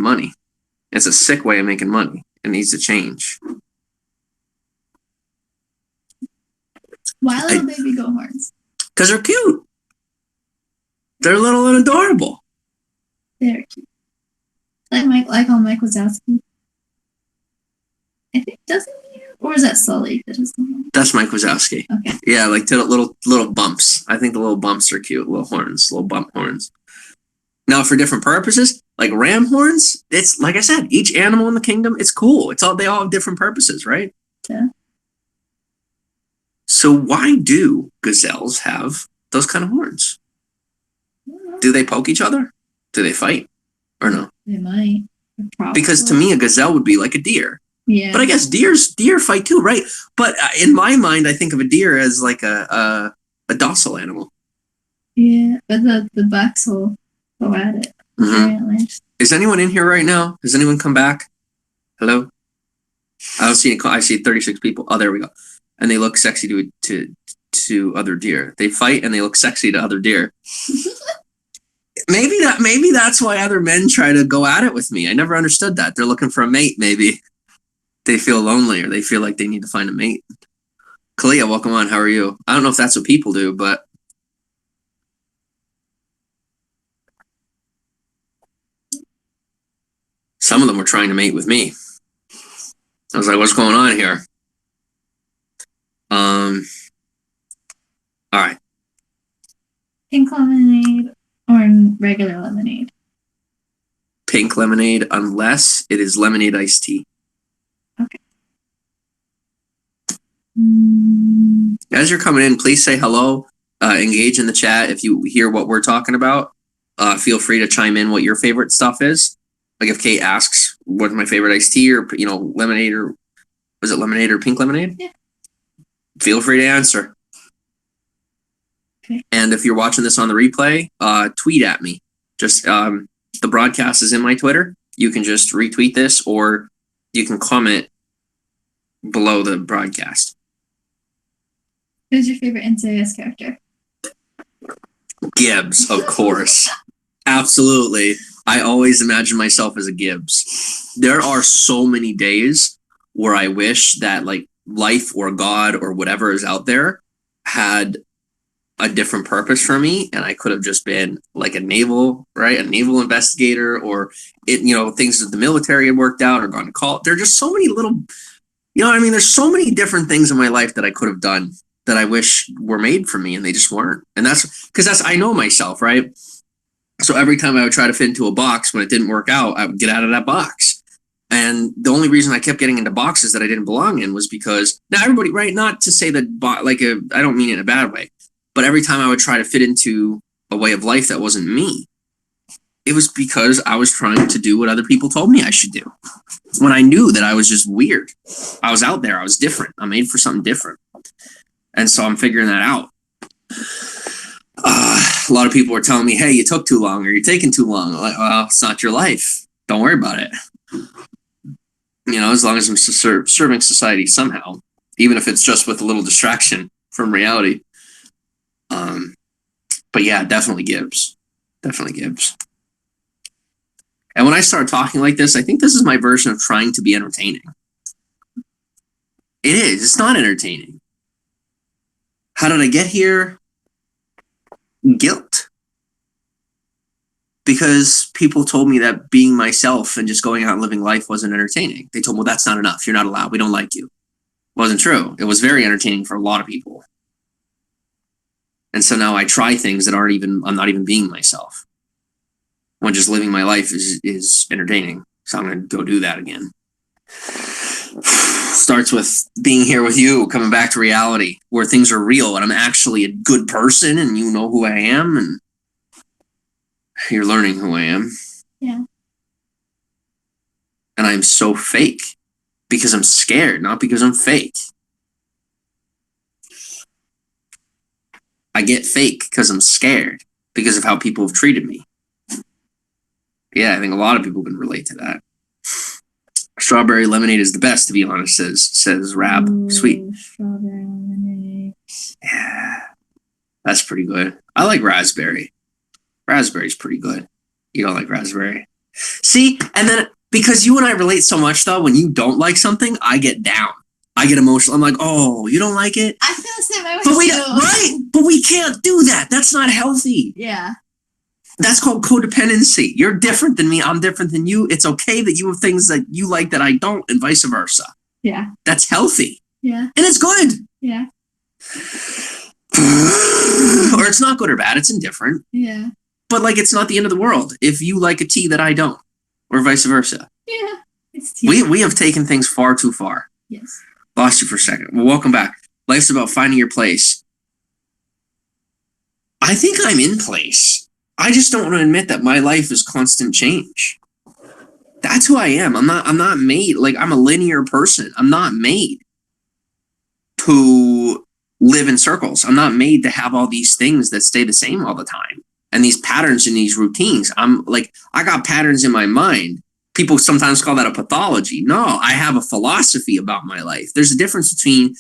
money. It's a sick way of making money. It needs to change. Why little baby goat horns? Because they're cute. They're little and adorable. They're cute. Like on Mike Wazowski. I think, doesn't he? Or is that Sully that has the horn? That's Mike Wazowski. Okay. Yeah, like little bumps. I think the little bumps are cute. Little horns, little bump horns. Now, for different purposes, like ram horns, it's like I said, each animal in the kingdom, it's cool. They all have different purposes, right? Yeah. So why do gazelles have those kind of horns? Do they poke each other? Do they fight? Or no? They might. Probably. Because to me, a gazelle would be like a deer. Yeah. But I guess deer fight too, right? But in my mind, I think of a deer as like a docile animal. Yeah, but the bucks will go at it. Mm-hmm. Is anyone in here right now? Has anyone come back? Hello? I don't see any. I see 36 people. Oh, there we go. And they look sexy to other deer. They fight and they look sexy to other deer. Maybe that's why other men try to go at it with me. I never understood that. They're looking for a mate, maybe. They feel lonely or they feel like they need to find a mate. Kalia, welcome on. How are you? I don't know if that's what people do, but some of them were trying to mate with me. I was like, what's going on here? All right. Pink lemonade or regular lemonade? Pink lemonade, unless it is lemonade iced tea. Okay. As you're coming in, please say hello. Engage in the chat. If you hear what we're talking about, feel free to chime in what your favorite stuff is. Like if Kate asks, what's my favorite iced tea or, lemonade or was it lemonade or pink lemonade? Yeah. Feel free to answer. Okay. And if you're watching this on the replay, tweet at me. Just the broadcast is in my Twitter. You can just retweet this or you can comment below the broadcast. Who's your favorite NCIS character? Gibbs, of course. Absolutely. I always imagine myself as a Gibbs. There are so many days where I wish that like life or God or whatever is out there had a different purpose for me and I could have just been like a naval investigator or things that the military had worked out or gone to college. There are just so many little, there's so many different things in my life that I could have done that I wish were made for me and they just weren't. And that's because I know myself, right? So every time I would try to fit into a box, when it didn't work out, I would get out of that box. And the only reason I kept getting into boxes that I didn't belong in was because now everybody, right? Not to say that I don't mean it in a bad way, but every time I would try to fit into a way of life that wasn't me, it was because I was trying to do what other people told me I should do. When I knew that I was just weird, I was out there, I was different. I'm made for something different. And so I'm figuring that out. A lot of people were telling me, hey, you took too long or you're taking too long. I'm like, well, it's not your life. Don't worry about it. As long as I'm serving society somehow, even if it's just with a little distraction from reality. But yeah, definitely Gibbs. Definitely Gibbs. And when I start talking like this, I think this is my version of trying to be entertaining. It is. It's not entertaining. How did I get here? Guilt. Because people told me that being myself and just going out and living life wasn't entertaining. They told me, well, that's not enough. You're not allowed. We don't like you. It wasn't true. It was very entertaining for a lot of people. And so now I try things that I'm not even being myself. When just living my life is entertaining. So I'm going to go do that again. Starts with being here with you, coming back to reality, where things are real and I'm actually a good person and you know who I am and you're learning who I am. Yeah. And I'm so fake because I'm scared, not because I'm fake. I get fake because I'm scared because of how people have treated me. Yeah, I think a lot of people can relate to that. Strawberry lemonade is the best, to be honest, says Rab. Ooh, sweet. Strawberry lemonade. Yeah, that's pretty good. I like raspberry. Raspberry's pretty good. You don't like raspberry? See, and then because you and I relate so much, though, when you don't like something, I get down. I get emotional. I'm like, oh, you don't like it? I feel the same way with But we you. right, but we can't do that. That's not healthy. Yeah. That's called codependency. You're different than me. I'm different than you. It's okay that you have things that you like that I don't, and vice versa. Yeah. That's healthy. Yeah. And it's good. Yeah. Or it's not good or bad. It's indifferent. Yeah. But like, it's not the end of the world if you like a tea that I don't, or vice versa. Yeah. We have taken things far too far. Yes. Lost you for a second. Well, welcome back. Life's about finding your place. I think I'm in place. I just don't want to admit that my life is constant change. That's who I am. I'm not made, like, I'm a linear person. I'm not made to live in circles. I'm not made to have all these things that stay the same all the time. And these patterns and these routines. I'm like, I got patterns in my mind. People sometimes call that a pathology. No, I have a philosophy about my life. There's a difference between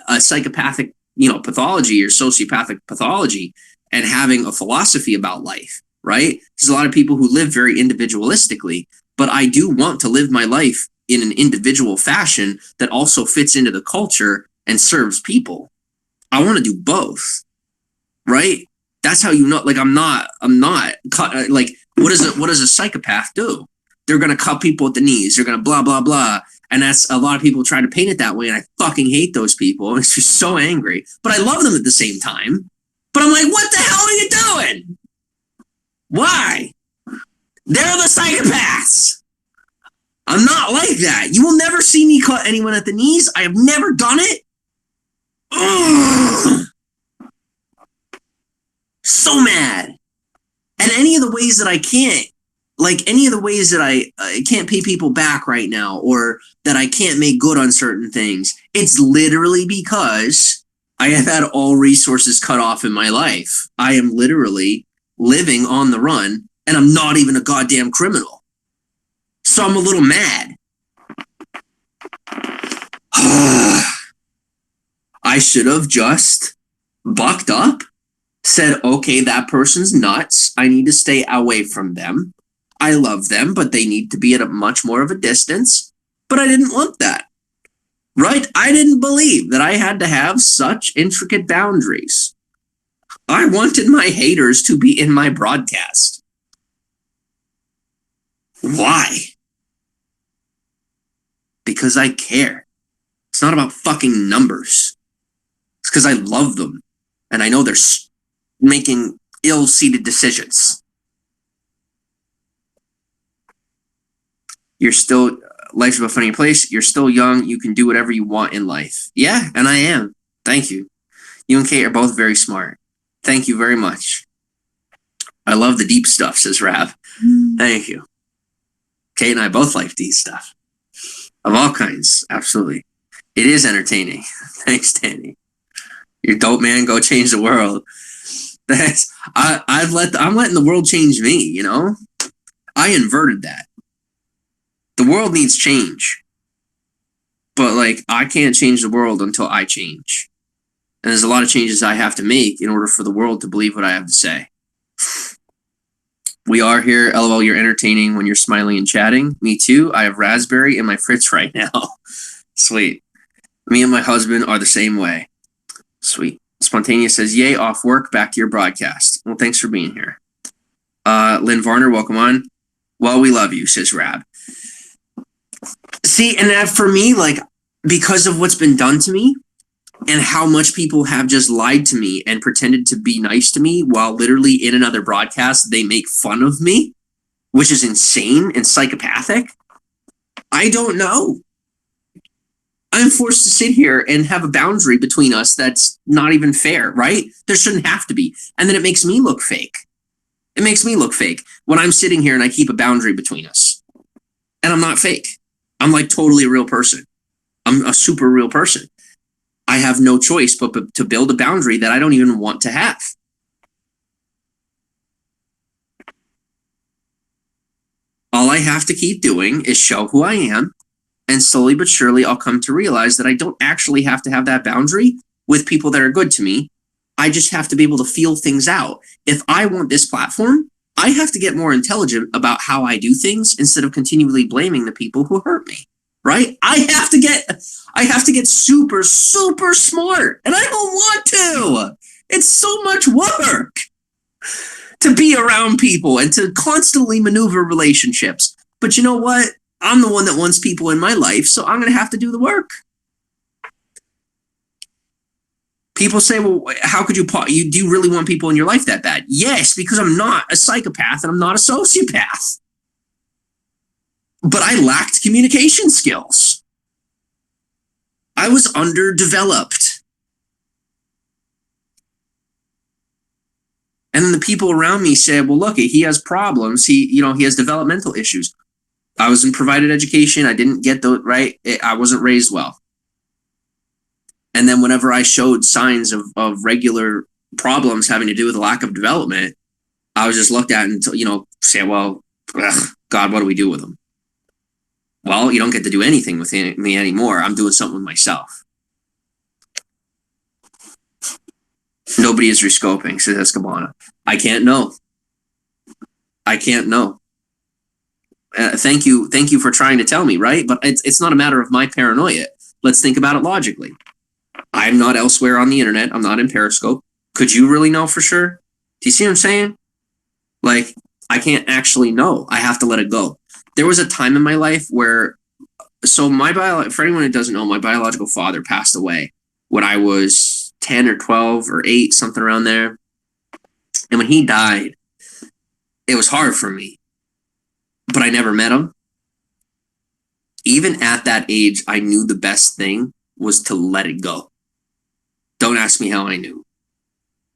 a psychopathic, pathology or sociopathic pathology and having a philosophy about life, right? There's a lot of people who live very individualistically, but I do want to live my life in an individual fashion that also fits into the culture and serves people. I want to do both, right? That's how you know, like, I'm not like, what does a psychopath do? They're going to cut people at the knees. They're going to blah, blah, blah. And that's a lot of people try to paint it that way. And I fucking hate those people. It's just so angry, but I love them at the same time. But I'm like, what the hell are you doing? Why? They're the psychopaths. I'm not like that. You will never see me cut anyone at the knees. I have never done it. Ugh. So mad. And any of the ways that I can't, like any of the ways that I can't pay people back right now, or that I can't make good on certain things, it's literally because I have had all resources cut off in my life. I am literally living on the run, and I'm not even a goddamn criminal. So I'm a little mad. I should have just bucked up, said, okay, that person's nuts. I need to stay away from them. I love them, but they need to be at a much more of a distance. But I didn't want that. Right? I didn't believe that I had to have such intricate boundaries. I wanted my haters to be in my broadcast. Why? Because I care. It's not about fucking numbers. It's because I love them. And I know they're making ill-seated decisions. You're still, life's about finding a place. You're still young. You can do whatever you want in life. Yeah, and I am. Thank you. You and Kate are both very smart. Thank you very much. I love the deep stuff, says Rav. Thank you. Kate and I both like deep stuff. Of all kinds. Absolutely. It is entertaining. Thanks, Danny. You're dope, man. Go change the world. I'm letting the world change me, you know? I inverted that. The world needs change. But, like, I can't change the world until I change. And there's a lot of changes I have to make in order for the world to believe what I have to say. We are here. LOL, you're entertaining when you're smiling and chatting. Me too. I have raspberry in my fridge right now. Sweet. Me and my husband are the same way. Sweet. Spontaneous says, yay, off work, back to your broadcast. Well, thanks for being here. Lynn Varner, welcome on. Well, we love you, says Rab. See, and that for me, like, because of what's been done to me and how much people have just lied to me and pretended to be nice to me while literally in another broadcast, they make fun of me, which is insane and psychopathic. I don't know. I'm forced to sit here and have a boundary between us that's not even fair, right? There shouldn't have to be. And then it makes me look fake. It makes me look fake when I'm sitting here and I keep a boundary between us. And I'm not fake. I'm like totally a real person. I'm a super real person. I have no choice but to build a boundary that I don't even want to have. All I have to keep doing is show who I am. And slowly but surely, I'll come to realize that I don't actually have to have that boundary with people that are good to me. I just have to be able to feel things out. If I want this platform, I have to get more intelligent about how I do things instead of continually blaming the people who hurt me. Right? I have to get super, super smart, and I don't want to. It's so much work to be around people and to constantly maneuver relationships. But you know what? I'm the one that wants people in my life, so I'm going to have to do the work. People say, well, how could do you really want people in your life that bad? Yes, because I'm not a psychopath and I'm not a sociopath. But I lacked communication skills. I was underdeveloped. And then the people around me said, well, look, he has problems. He has developmental issues. I wasn't provided education. I didn't get the right. I wasn't raised well. And then whenever I showed signs of regular problems having to do with a lack of development, I was just looked at and, say, well, God, what do we do with them? Well, you don't get to do anything with me anymore. I'm doing something with myself. Nobody is rescoping, says Escabana. I can't know. Thank you for trying to tell me, right? But it's not a matter of my paranoia. Let's think about it logically. I'm not elsewhere on the internet. I'm not in Periscope. Could you really know for sure? Do you see what I'm saying? Like, I can't actually know. I have to let it go. There was a time in my life where, for anyone who doesn't know, my biological father passed away when I was 10 or 12 or 8, something around there. And when he died, it was hard for me. But I never met him. Even at that age, I knew the best thing was to let it go. Don't ask me how I knew.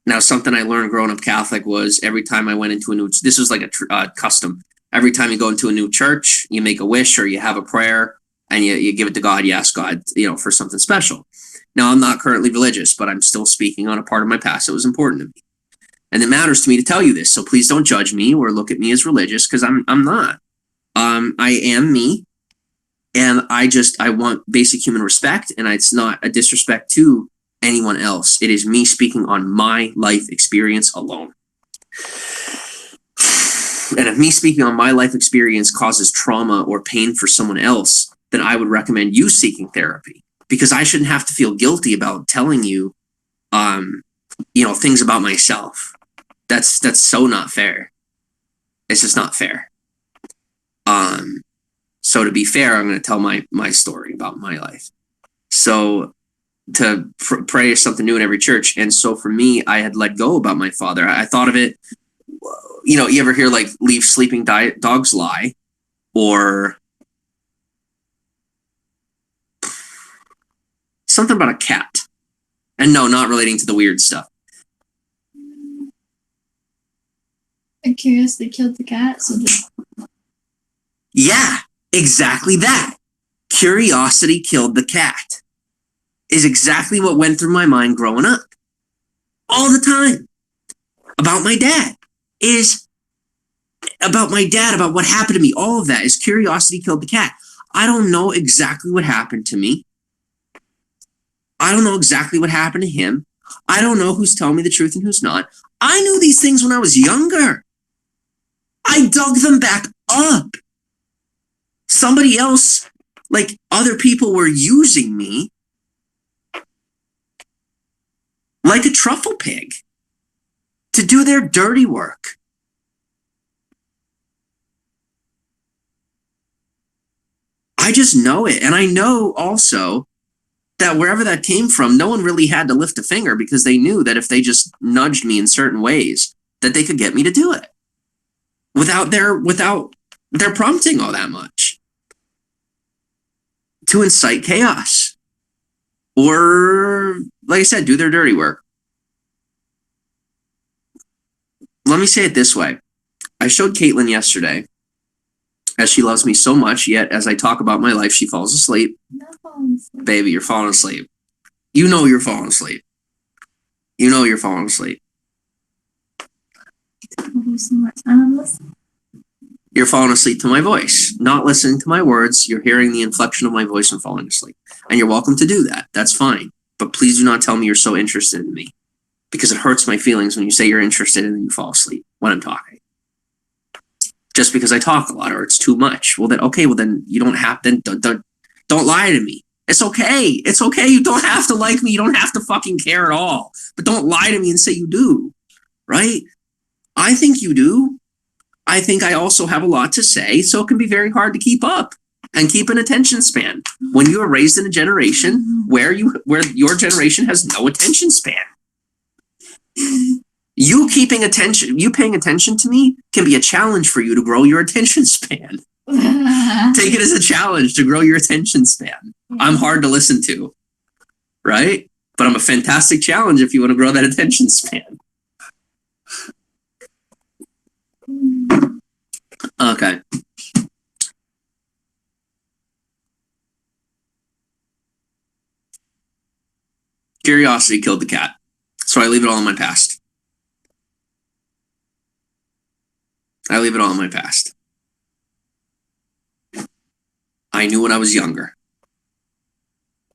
Now, something I learned growing up Catholic was every time I went into this was like a custom. Every time you go into a new church, you make a wish or you have a prayer and you give it to God. You ask God, for something special. Now, I'm not currently religious, but I'm still speaking on a part of my past that was important to me. And it matters to me to tell you this. So please don't judge me or look at me as religious, because I'm not. I am me. And I want basic human respect. And it's not a disrespect to anyone else. It is me speaking on my life experience alone. And if me speaking on my life experience causes trauma or pain for someone else, then I would recommend you seeking therapy, because I shouldn't have to feel guilty about telling you, things about myself. That's so not fair. It's just not fair. So to be fair, I'm going to tell my story about my life. So to pray is something new in every church. And so for me, I had let go about my father. I thought of it, you ever hear like leave sleeping dogs lie, or something about a cat. And no, not relating to the weird stuff. I'm curious, they killed the cat, Yeah, exactly that. Curiosity killed the cat is exactly what went through my mind growing up. All the time. About my dad. About what happened to me. All of that is curiosity killed the cat. I don't know exactly what happened to me. I don't know exactly what happened to him. I don't know who's telling me the truth and who's not. I knew these things when I was younger. I dug them back up. Somebody else, like other people, were using me like a truffle pig to do their dirty work. I just know it. And I know also that wherever that came from, no one really had to lift a finger, because they knew that if they just nudged me in certain ways, that they could get me to do it without their prompting all that much to incite chaos or, like I said, do their dirty work. Let me say it this way. I showed Caitlin yesterday, as she loves me so much, yet as I talk about my life, she falls asleep. Baby, you're falling asleep. You know you're falling asleep. You know you're falling asleep. You're falling asleep to my voice, not listening to my words. You're hearing the inflection of my voice and falling asleep. And you're welcome to do that. That's fine. But please do not tell me you're so interested in me, because it hurts my feelings when you say you're interested and then you fall asleep when I'm talking. just because I talk a lot or it's too much. Well, then you don't have, then don't lie to me. It's okay. It's okay. You don't have to like me. You don't have to fucking care at all. But don't lie to me and say you do, right? I think you do. I think I also have a lot to say, so it can be very hard to keep up and keep an attention span when you are raised in a generation where your generation has no attention span. You paying attention to me can be a challenge for you to grow your attention span. Take it as a challenge to grow your attention span. I'm hard to listen to, right? But I'm a fantastic challenge if you want to grow that attention span. Okay. Curiosity killed the cat, so I leave it all in my past. I knew when I was younger.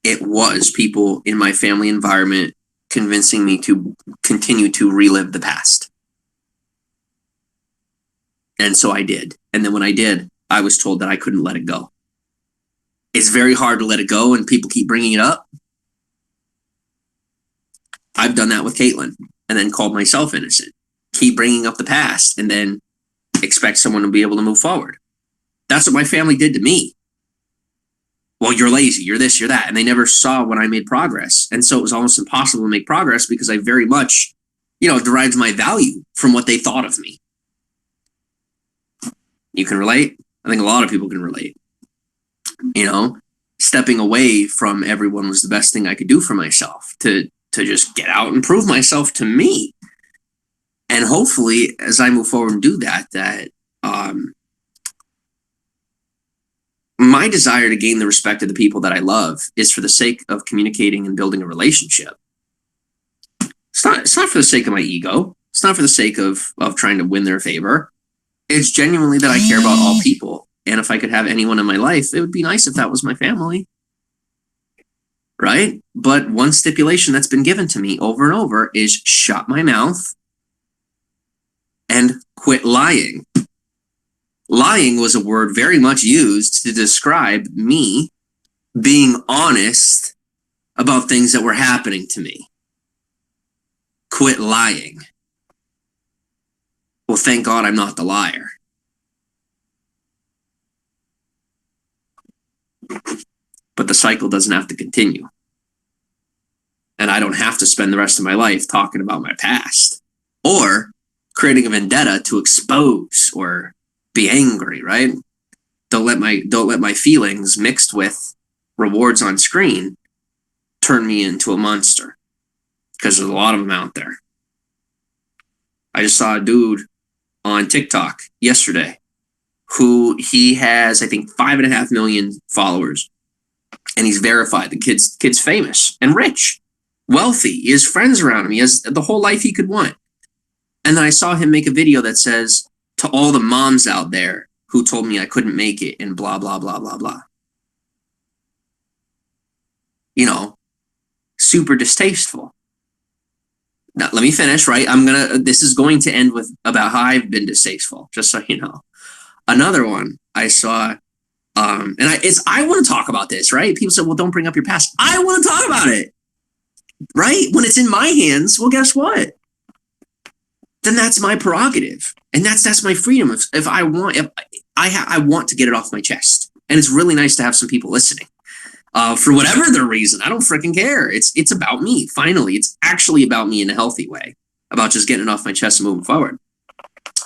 It was people in my family environment convincing me to continue to relive the past. And so I did. And then when I did, I was told that I couldn't let it go. It's very hard to let it go, and people keep bringing it up. I've done that with Caitlin and then called myself innocent. Keep bringing up the past and then expect someone to be able to move forward. That's what my family did to me. Well, you're lazy, you're this, you're that. And they never saw when I made progress. And so it was almost impossible to make progress because I very much, derived my value from what they thought of me. You can relate? I think a lot of people can relate. Stepping away from everyone was the best thing I could do for myself, to just get out and prove myself to me. And hopefully, as I move forward and do that my desire to gain the respect of the people that I love is for the sake of communicating and building a relationship. It's not for the sake of my ego. It's not for the sake of trying to win their favor. It's genuinely that I care about all people. And if I could have anyone in my life, it would be nice if that was my family. Right? But one stipulation that's been given to me over and over is shut my mouth and quit lying. Lying was a word very much used to describe me being honest about things that were happening to me. Quit lying. Well, thank God I'm not the liar. But the cycle doesn't have to continue. And I don't have to spend the rest of my life talking about my past or creating a vendetta to expose or be angry, right? Don't let my feelings mixed with rewards on screen turn me into a monster, because there's a lot of them out there. I just saw a dude on TikTok yesterday who he has, I think, 5.5 million followers, and he's verified. The kid's famous and rich, wealthy. He has friends around him. He has the whole life he could want. And then I saw him make a video that says, to all the moms out there who told me I couldn't make it and blah, blah, blah, blah, blah. Super distasteful. Now, let me finish, right? This is going to end with about how I've been distasteful, just so you know. Another one I saw, and I want to talk about this, right? People said, well, don't bring up your past. I want to talk about it, right? When it's in my hands, well, guess what? Then that's my prerogative, and that's my freedom. If I want to get it off my chest, and it's really nice to have some people listening, for whatever their reason. I don't freaking care. It's about me. Finally, it's actually about me in a healthy way, about just getting it off my chest and moving forward.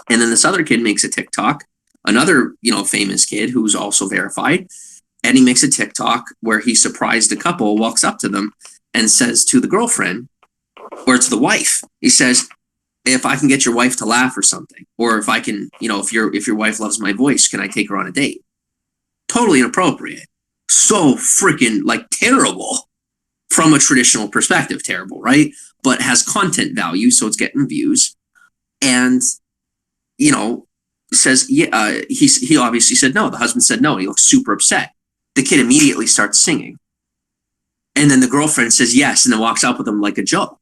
And then this other kid makes a TikTok, another famous kid who's also verified, and he makes a TikTok where he surprised a couple, walks up to them, and says to the girlfriend or to the wife, he says, if I can get your wife to laugh or something, or if I can, if your wife loves my voice, can I take her on a date? Totally inappropriate. So freaking terrible from a traditional perspective. Terrible, right? But has content value, so it's getting views. And, says, yeah, he obviously said no. The husband said no. He looks super upset. The kid immediately starts singing. And then the girlfriend says yes, and then walks off with him like a joke.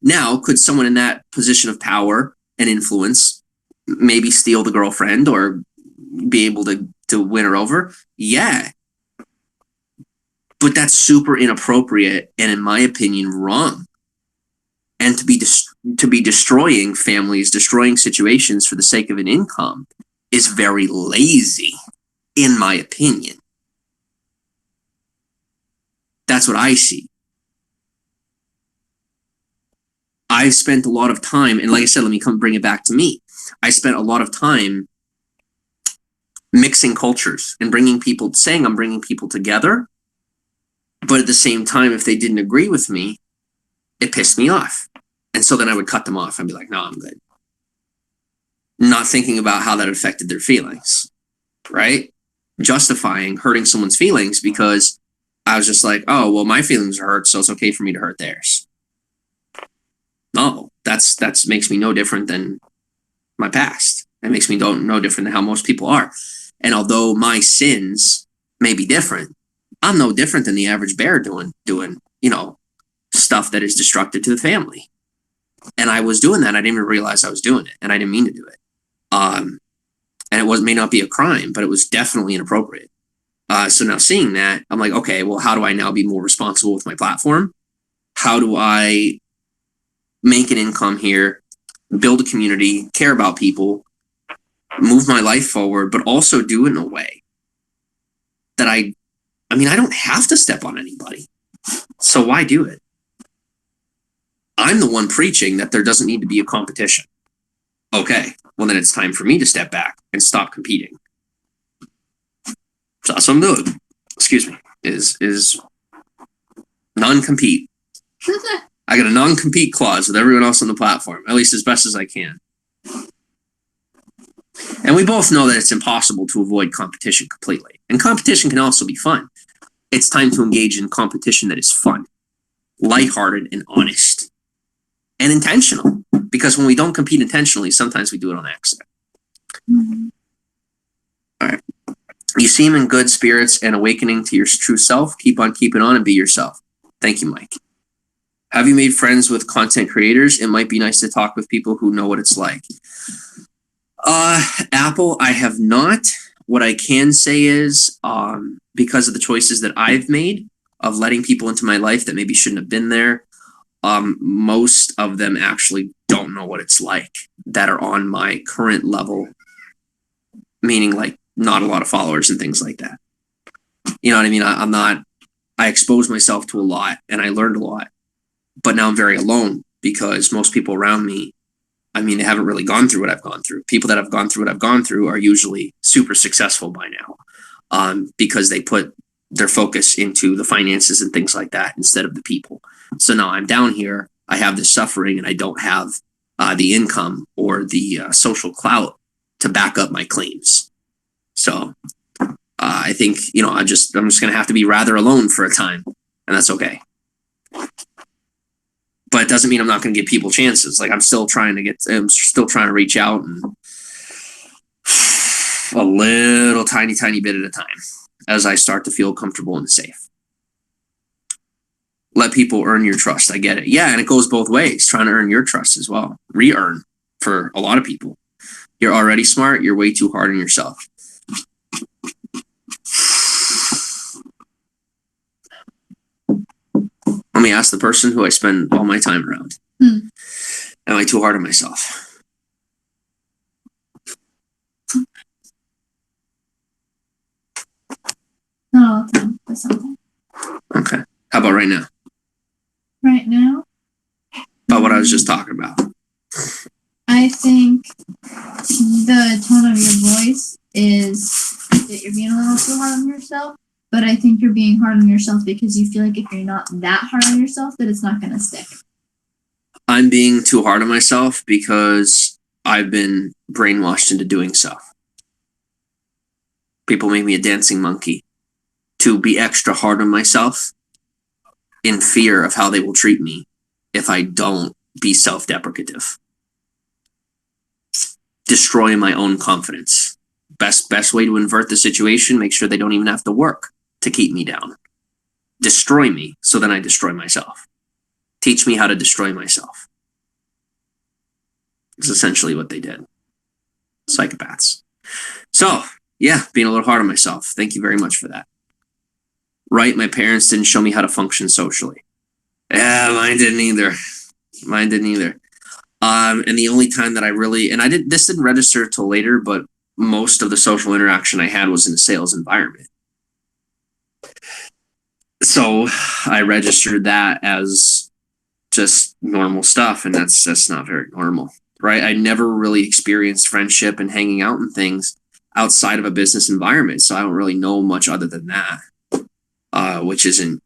Now, could someone in that position of power and influence maybe steal the girlfriend or be able to win her over? Yeah. But that's super inappropriate and, in my opinion, wrong. And to be destroying families, destroying situations for the sake of an income is very lazy, in my opinion. That's what I see. I've spent a lot of time, and like I said, let me bring it back to me. I spent a lot of time mixing cultures and saying I'm bringing people together. But at the same time, if they didn't agree with me, it pissed me off. And so then I would cut them off and be like, no, I'm good. Not thinking about how that affected their feelings, right? Justifying hurting someone's feelings because I was just like, oh, well, my feelings are hurt, so it's okay for me to hurt theirs. No, that's makes me no different than my past. It makes me no different than how most people are. And although my sins may be different, I'm no different than the average bear doing, stuff that is destructive to the family. And I was doing that. I didn't even realize I was doing it, and I didn't mean to do it. And it may not be a crime, but it was definitely inappropriate. So now seeing that, I'm like, okay, well, how do I now be more responsible with my platform? How do I make an income here, build a community, care about people, move my life forward, but also do it in a way that I don't have to step on anybody. So why do it? I'm the one preaching that there doesn't need to be a competition. Okay, well then it's time for me to step back and stop competing. So that's what I'm doing. Excuse me. Is non-compete. I got a non-compete clause with everyone else on the platform, at least as best as I can. And we both know that it's impossible to avoid competition completely. And competition can also be fun. It's time to engage in competition that is fun, lighthearted, and honest. And intentional. Because when we don't compete intentionally, sometimes we do it on accident. Mm-hmm. All right. You seem in good spirits and awakening to your true self. Keep on keeping on and be yourself. Thank you, Mike. Have you made friends with content creators? It might be nice to talk with people who know what it's like. Apple, I have not. What I can say is, because of the choices that I've made of letting people into my life that maybe shouldn't have been there, most of them actually don't know what it's like that are on my current level, meaning like not a lot of followers and things like that. You know what I mean? I exposed myself to a lot and I learned a lot, but now I'm very alone because most people around me, they haven't really gone through what I've gone through. People that have gone through what I've gone through are usually super successful by now, because they put their focus into the finances and things like that instead of the people. So now I'm down here, I have this suffering, and I don't have the income or the social clout to back up my claims. So I think, I'm just going to have to be rather alone for a time, and that's okay. But it doesn't mean I'm not going to give people chances. Like I'm still trying to reach out, and a little tiny bit at a time as I start to feel comfortable and safe. Let people earn your trust. I get it. Yeah, and it goes both ways, trying to earn your trust as well. Re-earn for a lot of people. You're already smart. You're way too hard on yourself. Let me ask the person who I spend all my time around. Am I too hard on myself? Not all the time, but sometimes. Okay. How about right now? Right now? About what I was just talking about. I think the tone of your voice is that you're being a little too hard on yourself. But I think you're being hard on yourself because you feel like if you're not that hard on yourself, that it's not going to stick. I'm being too hard on myself because I've been brainwashed into doing so. People make me a dancing monkey to be extra hard on myself in fear of how they will treat me if I don't be self-deprecative. Destroy my own confidence. Best way to invert the situation, make sure they don't even have to work to keep me down. Destroy me, so then I destroy myself. Teach me how to destroy myself. It's essentially what they did. Psychopaths. So, yeah, being a little hard on myself. Thank you very much for that. Right, my parents didn't show me how to function socially. Yeah, mine didn't either. And the only time that I really, and this didn't register till later, but most of the social interaction I had was in a sales environment. So I registered that as just normal stuff, and that's not very normal, right? I never really experienced friendship and hanging out and things outside of a business environment, so I don't really know much other than that, which isn't,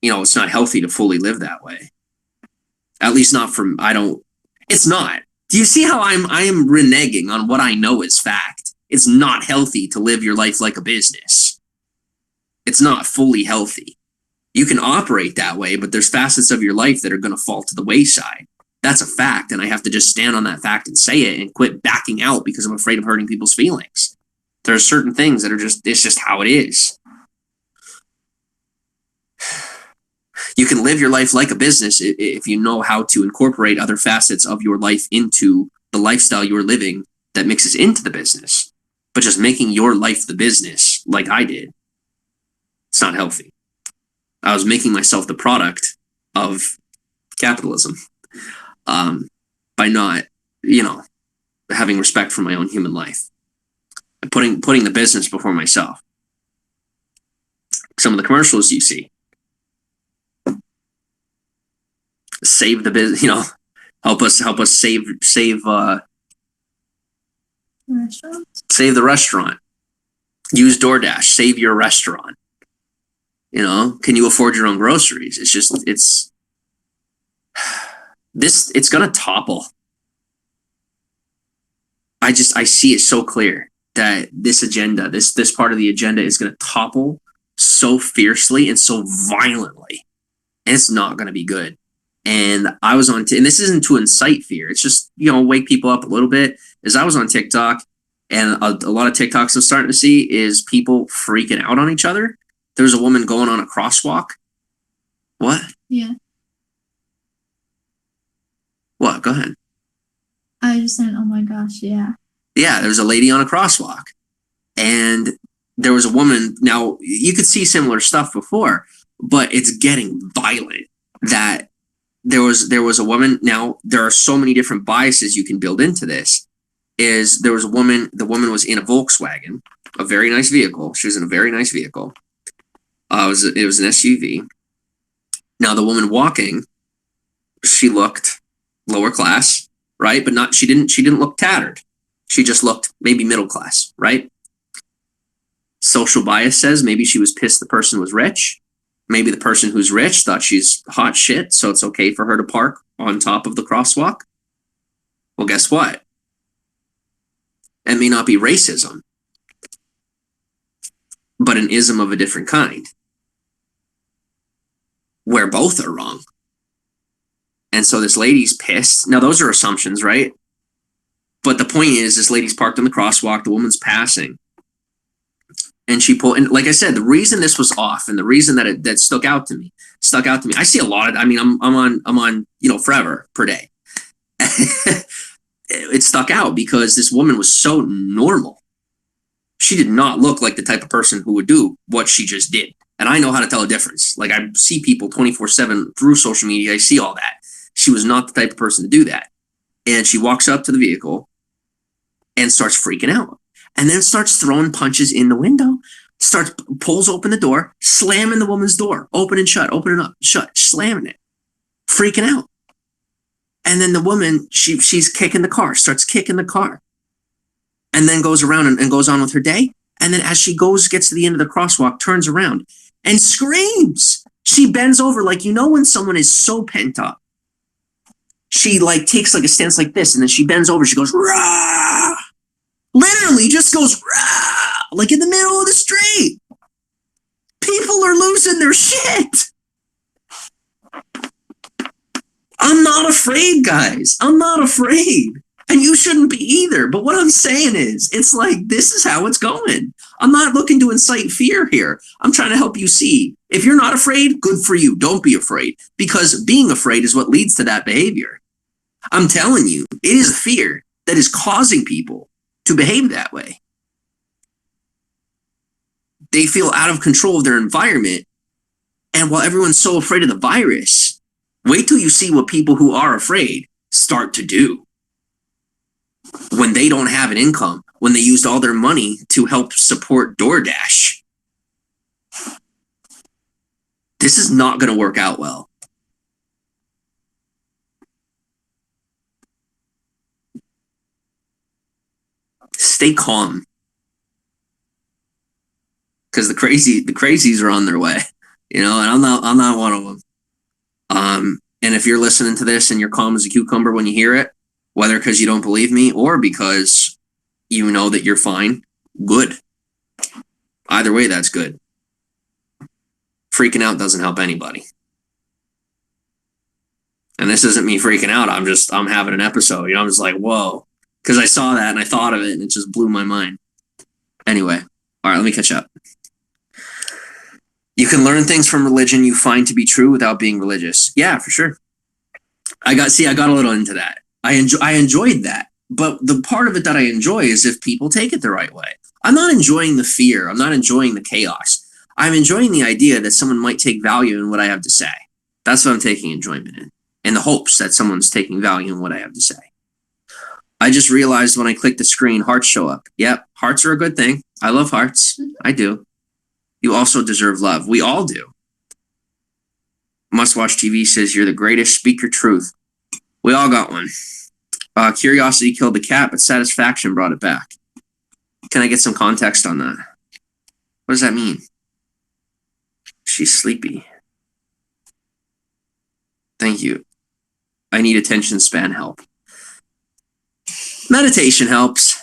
it's not healthy to fully live that way. At least not from, it's not. Do you see how I am reneging on what I know is fact? It's not healthy to live your life like a business. It's not fully healthy. You can operate that way, but there's facets of your life that are going to fall to the wayside. That's a fact, and I have to just stand on that fact and say it and quit backing out because I'm afraid of hurting people's feelings. There are certain things that it's just how it is. You can live your life like a business if you know how to incorporate other facets of your life into the lifestyle you're living that mixes into the business. But just making your life the business, like I did, it's not healthy. I was making myself the product of capitalism by not, having respect for my own human life, putting the business before myself. Some of the commercials you see, save the business, help us save save the restaurant. Use DoorDash, save your restaurant. Can you afford your own groceries? It's going to topple. I see it so clear that this agenda, this part of the agenda is going to topple so fiercely and so violently. And it's not going to be good. And I was and this isn't to incite fear. It's just, wake people up a little bit. As I was on TikTok, and a lot of TikToks I'm starting to see is people freaking out on each other. There's a woman going on a crosswalk. What? Yeah. What? Go ahead. I just said, oh my gosh, yeah. Yeah, there's a lady on a crosswalk. And there was a woman. Now, you could see similar stuff before, but it's getting violent. That there was a woman. Now, there are so many different biases you can build into this. There was a woman. The woman was in a Volkswagen, a very nice vehicle. She was in a very nice vehicle. It was an SUV. Now, the woman walking, she looked lower class, right? But she didn't look tattered. She just looked maybe middle class, right? Social bias says maybe she was pissed the person was rich. Maybe the person who's rich thought she's hot shit, so it's okay for her to park on top of the crosswalk. Well, guess what? It may not be racism, but an ism of a different kind, where both are wrong. And so this lady's pissed. Now, those are assumptions, right? But the point is, this lady's parked on the crosswalk, the woman's passing. And she pulled, and like I said, the reason this was off and the reason that stuck out to me. I see a lot of, I'm on, forever per day. It stuck out because this woman was so normal. She did not look like the type of person who would do what she just did. And I know how to tell a difference. Like, I see people 24/7 through social media. I see all that. She was not the type of person to do that. And she walks up to the vehicle and starts freaking out. And then starts throwing punches in the window, pulls open the door, slamming the woman's door, open and shut, open and up, shut, slamming it, freaking out. And then the woman, she's kicking the car, starts kicking the car, and then goes around and goes on with her day. And then as she gets to the end of the crosswalk, turns around and screams. She bends over when someone is so pent up. She takes a stance like this, and then she bends over, she goes, rah! Literally just goes, rah! In the middle of the street. People are losing their shit. I'm not afraid, guys. I'm not afraid. And you shouldn't be either. But what I'm saying is, it's this is how it's going. I'm not looking to incite fear here. I'm trying to help you see. If you're not afraid, good for you. Don't be afraid. Because being afraid is what leads to that behavior. I'm telling you, it is fear that is causing people to behave that way. They feel out of control of their environment. And while everyone's so afraid of the virus, wait till you see what people who are afraid start to do when they don't have an income, when they used all their money to help support DoorDash. This is not going to work out well. Stay calm, because the crazies are on their way, and I'm not one of them. And if you're listening to this and you're calm as a cucumber when you hear it, whether because you don't believe me or because you know that you're fine, good. Either way, that's good. Freaking out doesn't help anybody. And this isn't me freaking out. I'm having an episode. I'm just like, whoa. Because I saw that and I thought of it and it just blew my mind. Anyway, all right, let me catch up. You can learn things from religion you find to be true without being religious. Yeah, for sure. I got a little into that. I enjoyed that. But the part of it that I enjoy is if people take it the right way. I'm not enjoying the fear. I'm not enjoying the chaos. I'm enjoying the idea that someone might take value in what I have to say. That's what I'm taking enjoyment in. In the hopes that someone's taking value in what I have to say. I just realized when I click the screen, hearts show up. Yep, hearts are a good thing. I love hearts. I do. You also deserve love. We all do. Must Watch TV says you're the greatest. Speak your truth. We all got one. Curiosity killed the cat, but satisfaction brought it back. Can I get some context on that? What does that mean? She's sleepy. Thank you. I need attention span help. Meditation helps.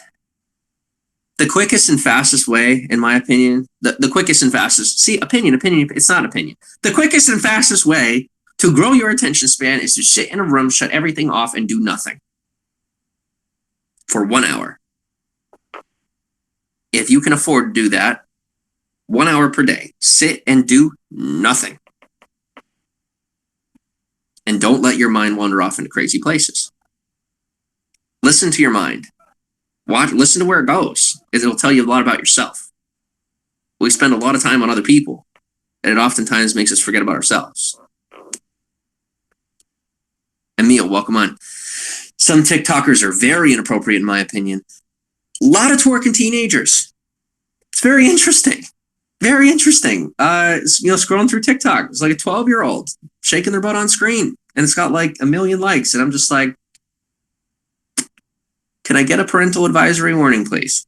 The quickest and fastest way, in my opinion, the quickest and fastest, opinion, it's not opinion. The quickest and fastest way to grow your attention span is to sit in a room, shut everything off, and do nothing for 1 hour. If you can afford to do that, 1 hour per day, sit and do nothing. And don't let your mind wander off into crazy places. Listen to your mind. Listen to where it goes. It'll tell you a lot about yourself. We spend a lot of time on other people, and it oftentimes makes us forget about ourselves. Emil, welcome on. Some TikTokers are very inappropriate, in my opinion. A lot of twerking teenagers. It's very interesting. Very interesting. Scrolling through TikTok, it's like a 12-year-old shaking their butt on screen, and it's got like 1 million likes, and I'm just like, can I get a parental advisory warning, please?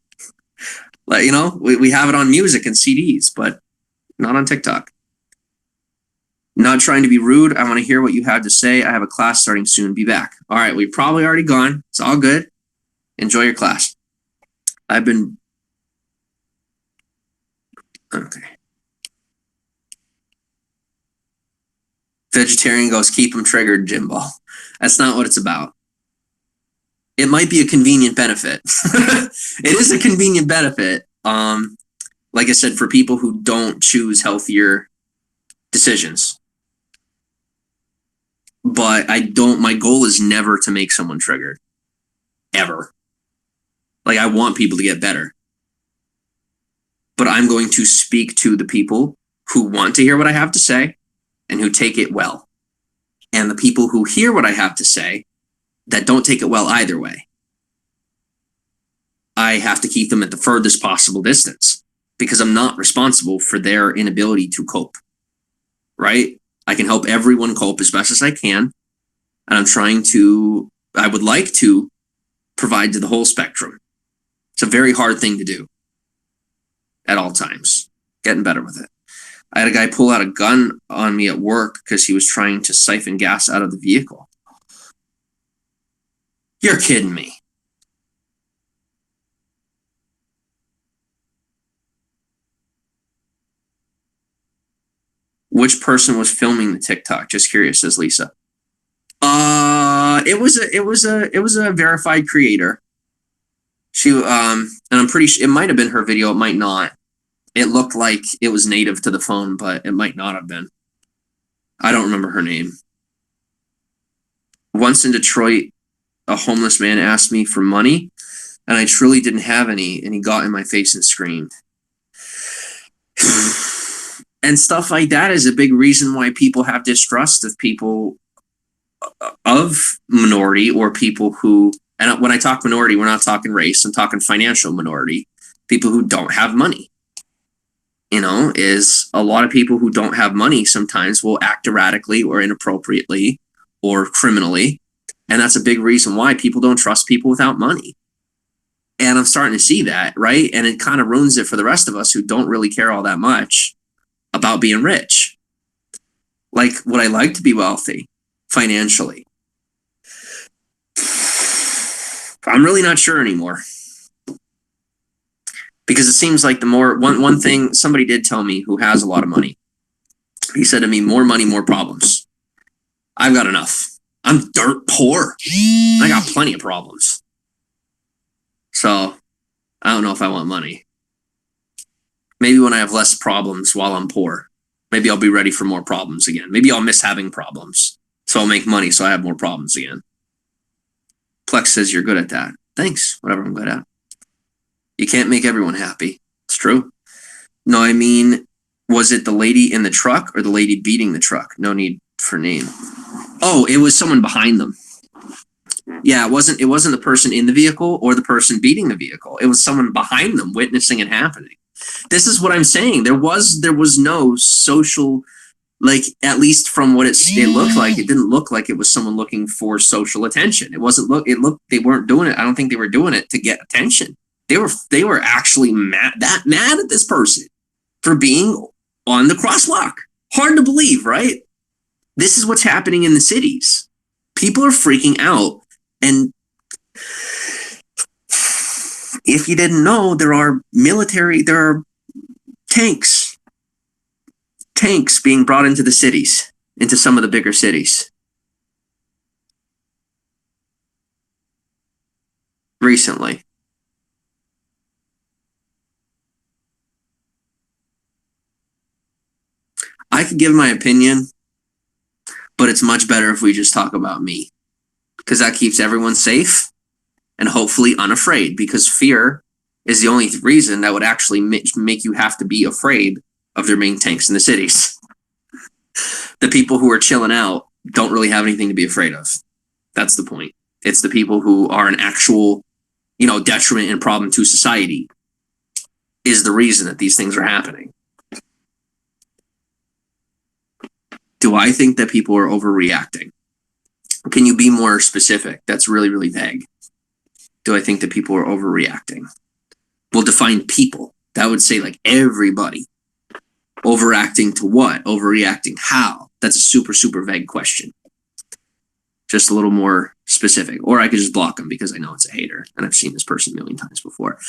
We have it on music and CDs, but not on TikTok. Not trying to be rude. I want to hear what you have to say. I have a class starting soon. Be back. All right, we've probably already gone. It's all good. Enjoy your class. Okay. Vegetarian goes, keep them triggered, Jimbo. That's not what it's about. It might be a convenient benefit. It is a convenient benefit. Like I said, for people who don't choose healthier decisions. But my goal is never to make someone triggered. Ever. Like, I want people to get better. But I'm going to speak to the people who want to hear what I have to say and who take it well. And the people who hear what I have to say that don't take it well either way. I have to keep them at the furthest possible distance because I'm not responsible for their inability to cope, right? I can help everyone cope as best as I can. And I would like to provide to the whole spectrum. It's a very hard thing to do at all times. Getting better with it. I had a guy pull out a gun on me at work because he was trying to siphon gas out of the vehicle. You're kidding me. Which person was filming the TikTok? Just curious, says Lisa. It was a verified creator. And I'm pretty sure it might have been her video. It might not. It looked like it was native to the phone, but it might not have been. I don't remember her name. Once in Detroit, a homeless man asked me for money. and I truly didn't have any, and he got in my face and screamed. And stuff like that is a big reason why people have distrust of people of minority, or people who, and when I talk minority, we're not talking race, I'm talking financial minority, people who don't have money. Is a lot of people who don't have money sometimes will act erratically or inappropriately or criminally. And that's a big reason why people don't trust people without money. And I'm starting to see that, right? And it kind of ruins it for the rest of us who don't really care all that much about being rich. Like, would I like to be wealthy financially? I'm really not sure anymore. Because it seems like the more, one thing somebody did tell me who has a lot of money, he said to me, more money, more problems. I've got enough. I'm dirt poor. I got plenty of problems. So I don't know if I want money. Maybe when I have less problems while I'm poor, maybe I'll be ready for more problems again. Maybe I'll miss having problems. So I'll make money so I have more problems again. Plex says you're good at that. Thanks. Whatever I'm good at. You can't make everyone happy. It's true. No, I mean, was it the lady in the truck or the lady beating the truck? No need for name. Oh, it was someone behind them. Yeah, it wasn't the person in the vehicle or the person beating the vehicle. It was someone behind them witnessing it happening. This is what I'm saying. There was no social, like, at least from what it looked like, it didn't look like it was someone looking for social attention. It looked, they weren't doing it. I don't think they were doing it to get attention. They were actually mad at this person for being on the crosswalk. Hard to believe, right? This is what's happening in the cities. People are freaking out. And if you didn't know, there are tanks being brought into the cities, into some of the bigger cities. Recently. I could give my opinion, but it's much better if we just talk about me, because that keeps everyone safe and hopefully unafraid, because fear is the only reason that would actually make you have to be afraid of there being tanks in the cities. The people who are chilling out don't really have anything to be afraid of. That's the point. It's the people who are an actual, detriment and problem to society is the reason that these things are happening. Do I think that people are overreacting? Can you be more specific? That's really, really vague. Do I think that people are overreacting? We'll define people. That would say like everybody. Overreacting to what? Overreacting how? That's a super, super vague question. Just a little more specific. Or I could just block them because I know it's a hater. And I've seen this person a million times before.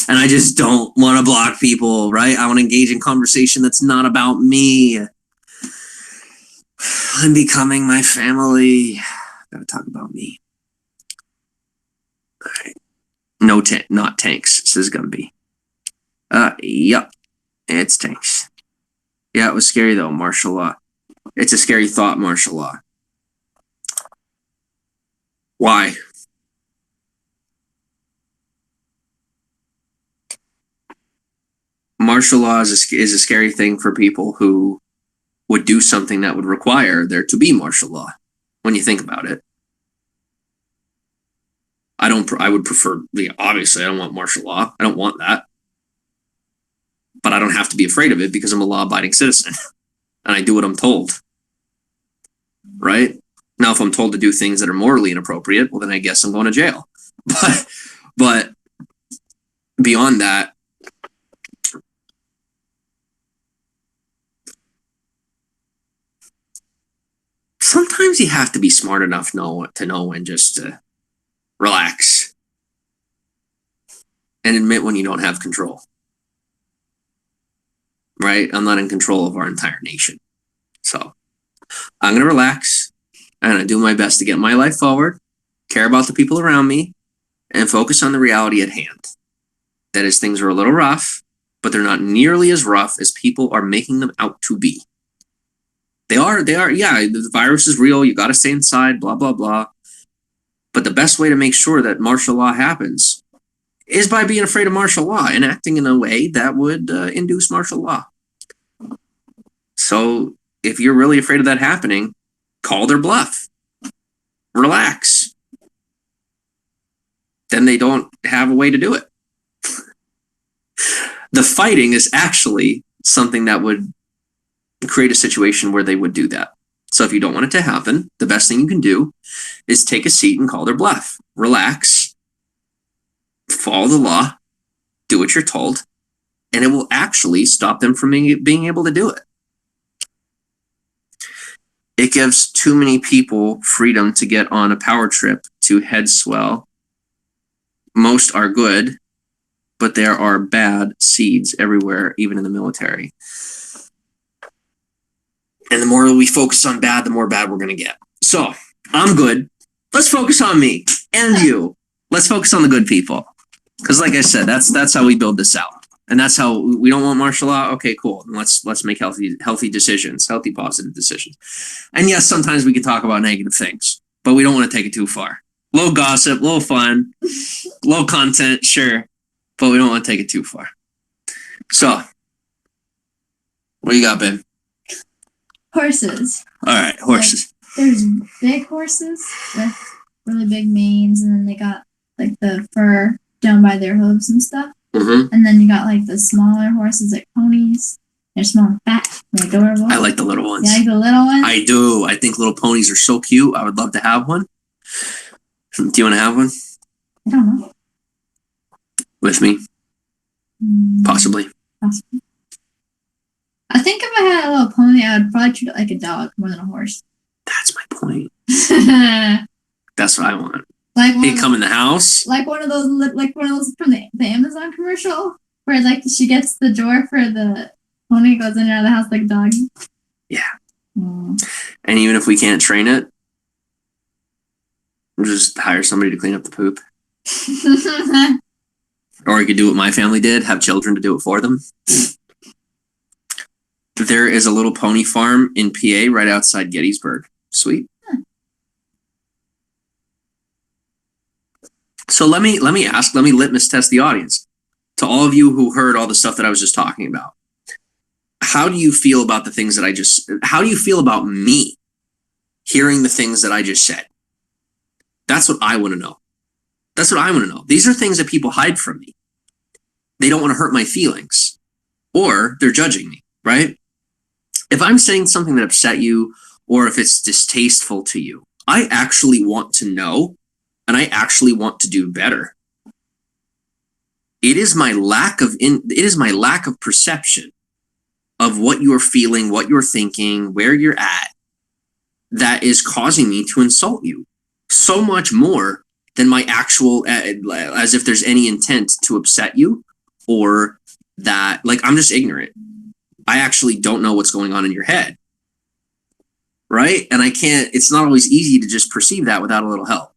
And I just don't want to block people, right? I want to engage in conversation that's not about me. I'm becoming my family. Gotta talk about me. All right. No, not tanks, says Gumby. Yep. It's tanks. Yeah, it was scary though, martial law. It's a scary thought, martial law. Why? Martial law is a scary thing for people who would do something that would require there to be martial law. When you think about it, I would prefer, obviously I don't want martial law. I don't want that. But I don't have to be afraid of it because I'm a law-abiding citizen and I do what I'm told. Right? Now, if I'm told to do things that are morally inappropriate, well, then I guess I'm going to jail. But beyond that, sometimes you have to be smart enough to know when just to relax and admit when you don't have control. Right? I'm not in control of our entire nation. So I'm going to relax. I'm going to do my best to get my life forward, care about the people around me, and focus on the reality at hand. That is, things are a little rough, but they're not nearly as rough as people are making them out to be. They are, yeah, the virus is real. You got to stay inside, blah, blah, blah. But the best way to make sure that martial law happens is by being afraid of martial law and acting in a way that would induce martial law. So if you're really afraid of that happening, call their bluff. Relax. Then they don't have a way to do it. The fighting is actually something that would create a situation where they would do that. So if you don't want it to happen, the best thing you can do is take a seat and call their bluff. Relax. Follow the law. Do what you're told. And it will actually stop them from being able to do it. It gives too many people freedom to get on a power trip to head swell. Most are good, but there are bad seeds everywhere, even in the military. And the more we focus on bad, the more bad we're going to get. So, I'm good. Let's focus on me and you. Let's focus on the good people. Because like I said, that's how we build this out. And that's how we don't want martial law. Okay, cool. Let's make healthy decisions, healthy, positive decisions. And yes, sometimes we can talk about negative things, but we don't want to take it too far. Low gossip, low fun, low content, sure, but we don't want to take it too far. So, what you got, babe? Horses. All right, horses. Like, there's big horses with really big manes, and then they got like the fur down by their hooves and stuff. Mm-hmm. And then you got like the smaller horses, like ponies. They're small and fat. They're adorable. I like the little ones. You like the little ones? I do. I think little ponies are so cute. I would love to have one. Do you want to have one? I don't know. With me? Possibly. I think if I had a little pony, I would probably treat it like a dog more than a horse. That's my point. That's what I want. Like hey, come in the house. Like one of those from the Amazon commercial where like she gets the door for the pony, goes in and out of the house like a dog. Yeah. And even if we can't train it, we'll just hire somebody to clean up the poop. Or you could do what my family did, have children to do it for them. There is a little pony farm in PA right outside Gettysburg. Sweet. So let me litmus test the audience. To all of you who heard all the stuff that I was just talking about, how do you feel about the things that how do you feel about me hearing the things that I just said? That's what I want to know. That's what I want to know. These are things that people hide from me. They don't want to hurt my feelings, or they're judging me, right? If I'm saying something that upset you, or if it's distasteful to you, I actually want to know, and I actually want to do better. It is my lack of perception of what you're feeling, what you're thinking, where you're at, that is causing me to insult you so much more than my actual, as if there's any intent to upset you, or that, like, I'm just ignorant. I actually don't know what's going on in your head, right? And it's not always easy to just perceive that without a little help.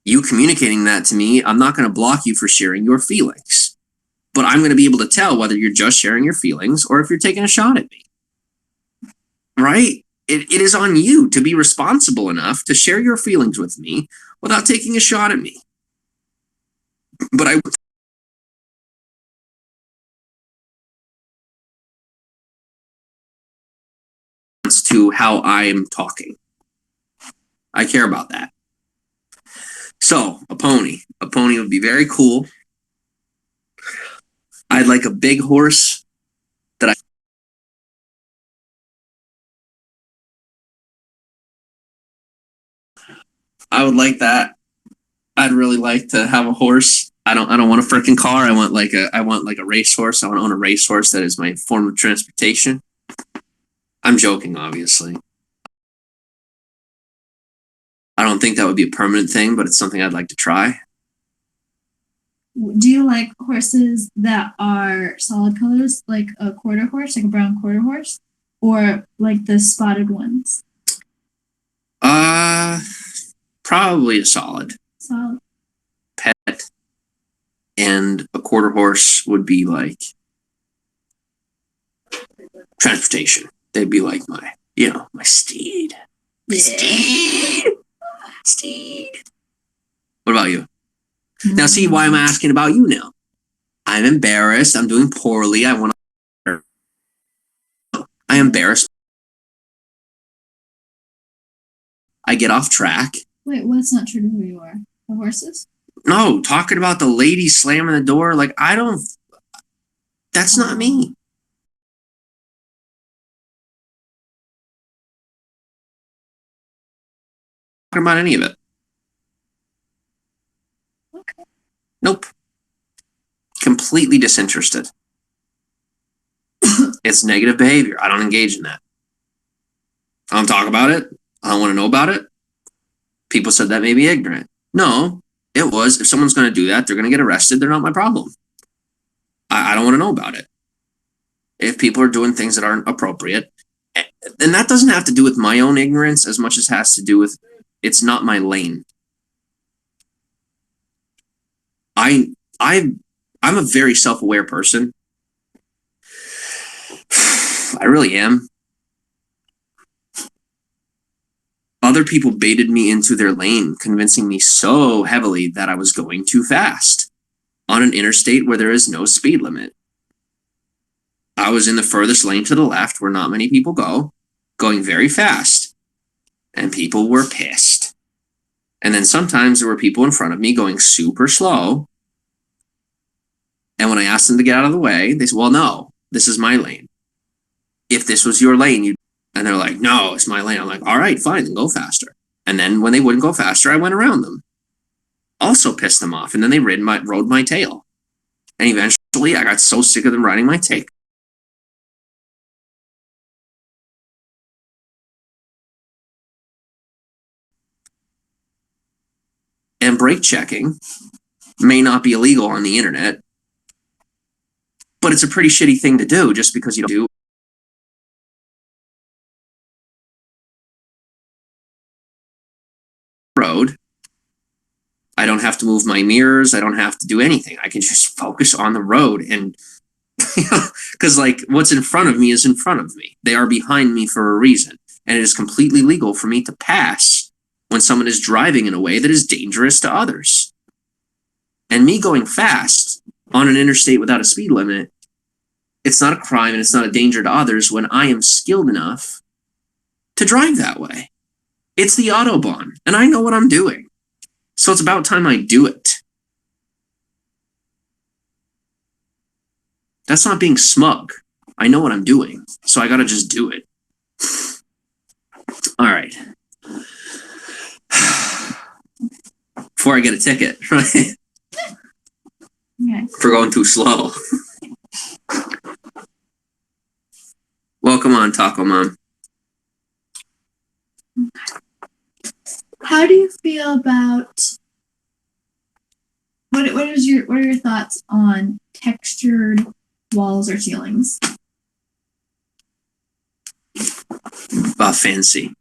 You communicating that to me, I'm not going to block you for sharing your feelings, but I'm going to be able to tell whether you're just sharing your feelings or if you're taking a shot at me, right? It is on you to be responsible enough to share your feelings with me without taking a shot at me. But I to how I am talking. I care about that. So, a pony. A pony would be very cool. I'd like a big horse that I would like that. I'd really like to have a horse. I don't want a freaking car. I want like a racehorse. I want to own a racehorse. That is my form of transportation. I'm joking, obviously. I don't think that would be a permanent thing, but it's something I'd like to try. Do you like horses that are solid colors, like a quarter horse, like a brown quarter horse, or like the spotted ones? Probably a solid. Solid. Pet. And a quarter horse would be like transportation. They'd be like my steed. My steed. Steed. What about you? Now, see why I'm asking about you now. I'm embarrassed. I'm doing poorly. I embarrassed. I get off track. Wait, what's not true to who you are? The horses? No, talking about the lady slamming the door. Like, that's not me. Talking about any of it. Okay. Nope. Completely disinterested. It's negative behavior. I don't engage in that. I don't talk about it. I don't want to know about it. People said that may be ignorant. No, it was. If someone's going to do that, they're going to get arrested. They're not my problem. I don't want to know about it. If people are doing things that aren't appropriate, and that doesn't have to do with my own ignorance as much as has to do with it's not my lane. I'm a very self-aware person. I really am. Other people baited me into their lane, convincing me so heavily that I was going too fast on an interstate where there is no speed limit. I was in the furthest lane to the left where not many people go, going very fast, and people were pissed. And then sometimes there were people in front of me going super slow. And when I asked them to get out of the way, they said, well, no, this is my lane. If this was your lane, you'd... And they're like, no, it's my lane. I'm like, all right, fine, then go faster. And then when they wouldn't go faster, I went around them. Also pissed them off. And then they rode my tail. And eventually I got so sick of them riding my tail. And brake checking may not be illegal on the internet, but it's a pretty shitty thing to do just because you don't do road. I don't have to move my mirrors. I don't have to do anything. I can just focus on the road. And because like what's in front of me is in front of me. They are behind me for a reason. And it is completely legal for me to pass when someone is driving in a way that is dangerous to others. And me going fast on an interstate without a speed limit, it's not a crime and it's not a danger to others when I am skilled enough to drive that way. It's the Autobahn, and I know what I'm doing. So it's about time I do it. That's not being smug. I know what I'm doing, so I gotta just do it. All right. Before I get a ticket, right? Okay. For going too slow. Welcome on, Taco Mom. How do you feel about what are your thoughts on textured walls or ceilings? Fancy.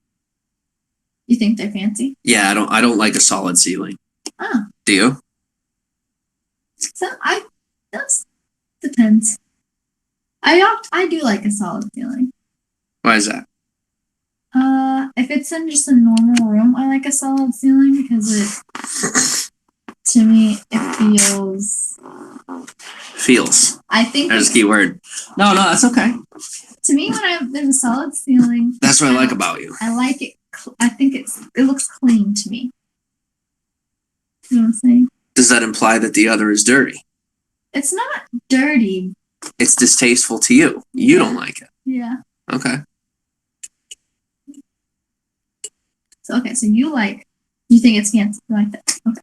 You think they're fancy? Yeah, I don't like a solid ceiling. Oh. Do you? So that depends. I do like a solid ceiling. Why is that? If it's in just a normal room, I like a solid ceiling because to me, it feels. I think there's a key word. No, that's okay. To me, when there's a solid ceiling, that's what I like about you. I like it. I think it looks clean to me. You know what I'm saying? Does that imply that the other is dirty? It's not dirty. It's distasteful to you. You don't like it. Yeah. Okay. So you think it's fancy? You like that? Okay.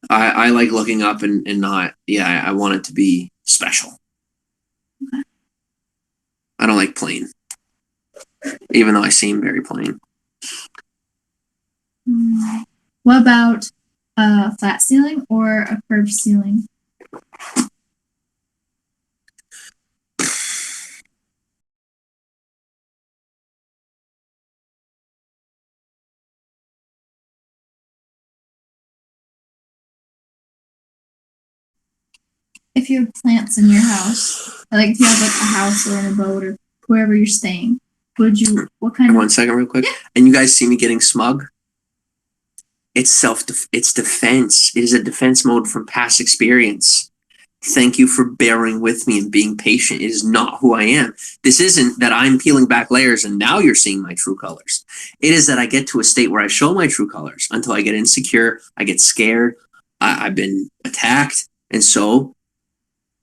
I like looking up and not. Yeah, I want it to be special. Okay. I don't like plain, even though I seem very plain. What about a flat ceiling or a curved ceiling? If you have plants in your house, like if you have like a house or in a boat or wherever you're staying, what kind of... 1 second real quick. Yeah. And you guys see me getting smug? It's it's defense. It is a defense mode from past experience. Thank you for bearing with me and being patient. It is not who I am. This isn't that I'm peeling back layers and now you're seeing my true colors. It is that I get to a state where I show my true colors until I get insecure, I get scared, I've been attacked, and so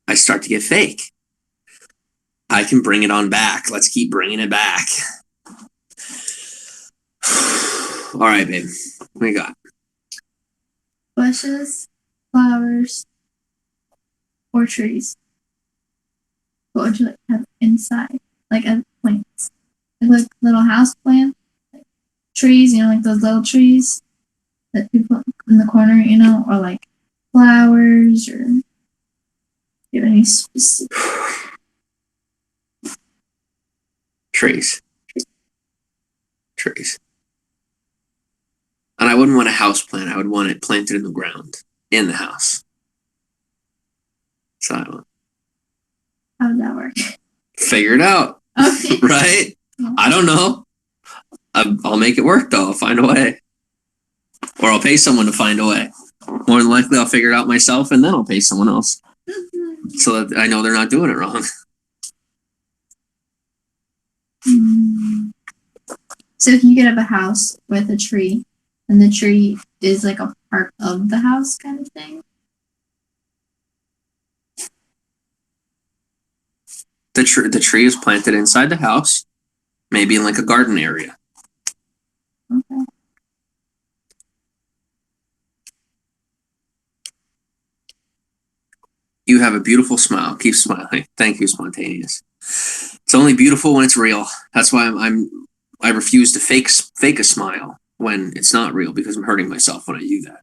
I start to get fake. I can bring it on back. Let's keep bringing it back. All right, babe. What you got? Bushes, flowers, or trees. What would you like to have inside? Like as plants. Like little house plants. Like trees, like those little trees that people in the corner, or like flowers, or do you have any specific? Trees. And I wouldn't want a house plant. I would want it planted in the ground, in the house. So I want. How would that work? Figure it out. Okay. Right? Yeah. I don't know. I'll make it work, though. I'll find a way. Or I'll pay someone to find a way. More than likely, I'll figure it out myself, and then I'll pay someone else. So that I know they're not doing it wrong. So if you could have a house with a tree, and the tree is like a part of the house kind of thing? The tree is planted inside the house, maybe in like a garden area. Okay. You have a beautiful smile. Keep smiling. Thank you, spontaneous. It's only beautiful when it's real. That's why I refuse to fake a smile when it's not real, because I'm hurting myself when I do that.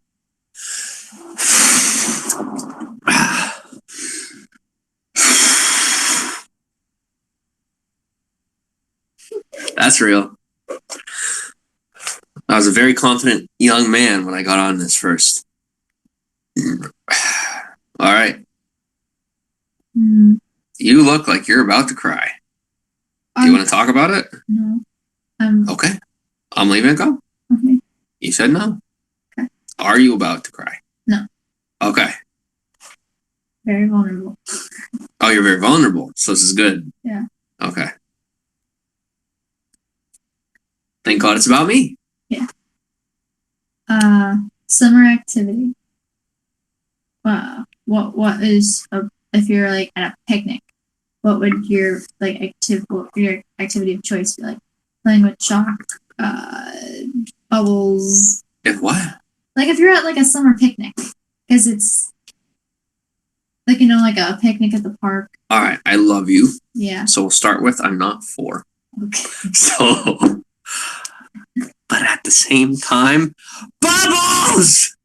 That's real. I was a very confident young man when I got on this first. All right. You look like you're about to cry. Do you want to talk about it? No. Okay. I'm leaving it go. Okay. You said no. Okay. Are you about to cry? No. Okay. Very vulnerable. Oh, you're very vulnerable. So this is good. Yeah. Okay. Thank God it's about me. Yeah. Summer activity. What is if you're like at a picnic? What would your your activity of choice be like? Playing with chalk, bubbles. If what? Like if you're at like a summer picnic, because it's like like a picnic at the park. All right, I love you. Yeah. So we'll start with I'm not 4. Okay. So, but at the same time, bubbles.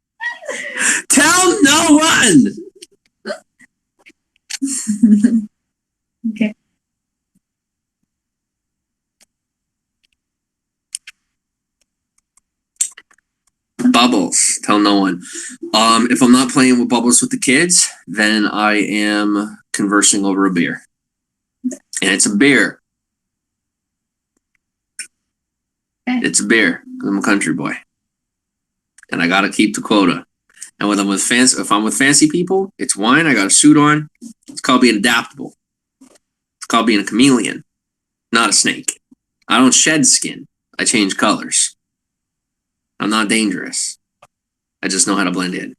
Tell no one. Okay. Bubbles. Tell no one. If I'm not playing with bubbles with the kids, then I am conversing over a beer. And it's a beer. Okay. It's a beer. I'm a country boy. And I gotta keep the quota. And when if I'm with fancy people, it's wine. I got a suit on. It's called being adaptable. It's called being a chameleon, not a snake. I don't shed skin. I change colors. I'm not dangerous. I just know how to blend in.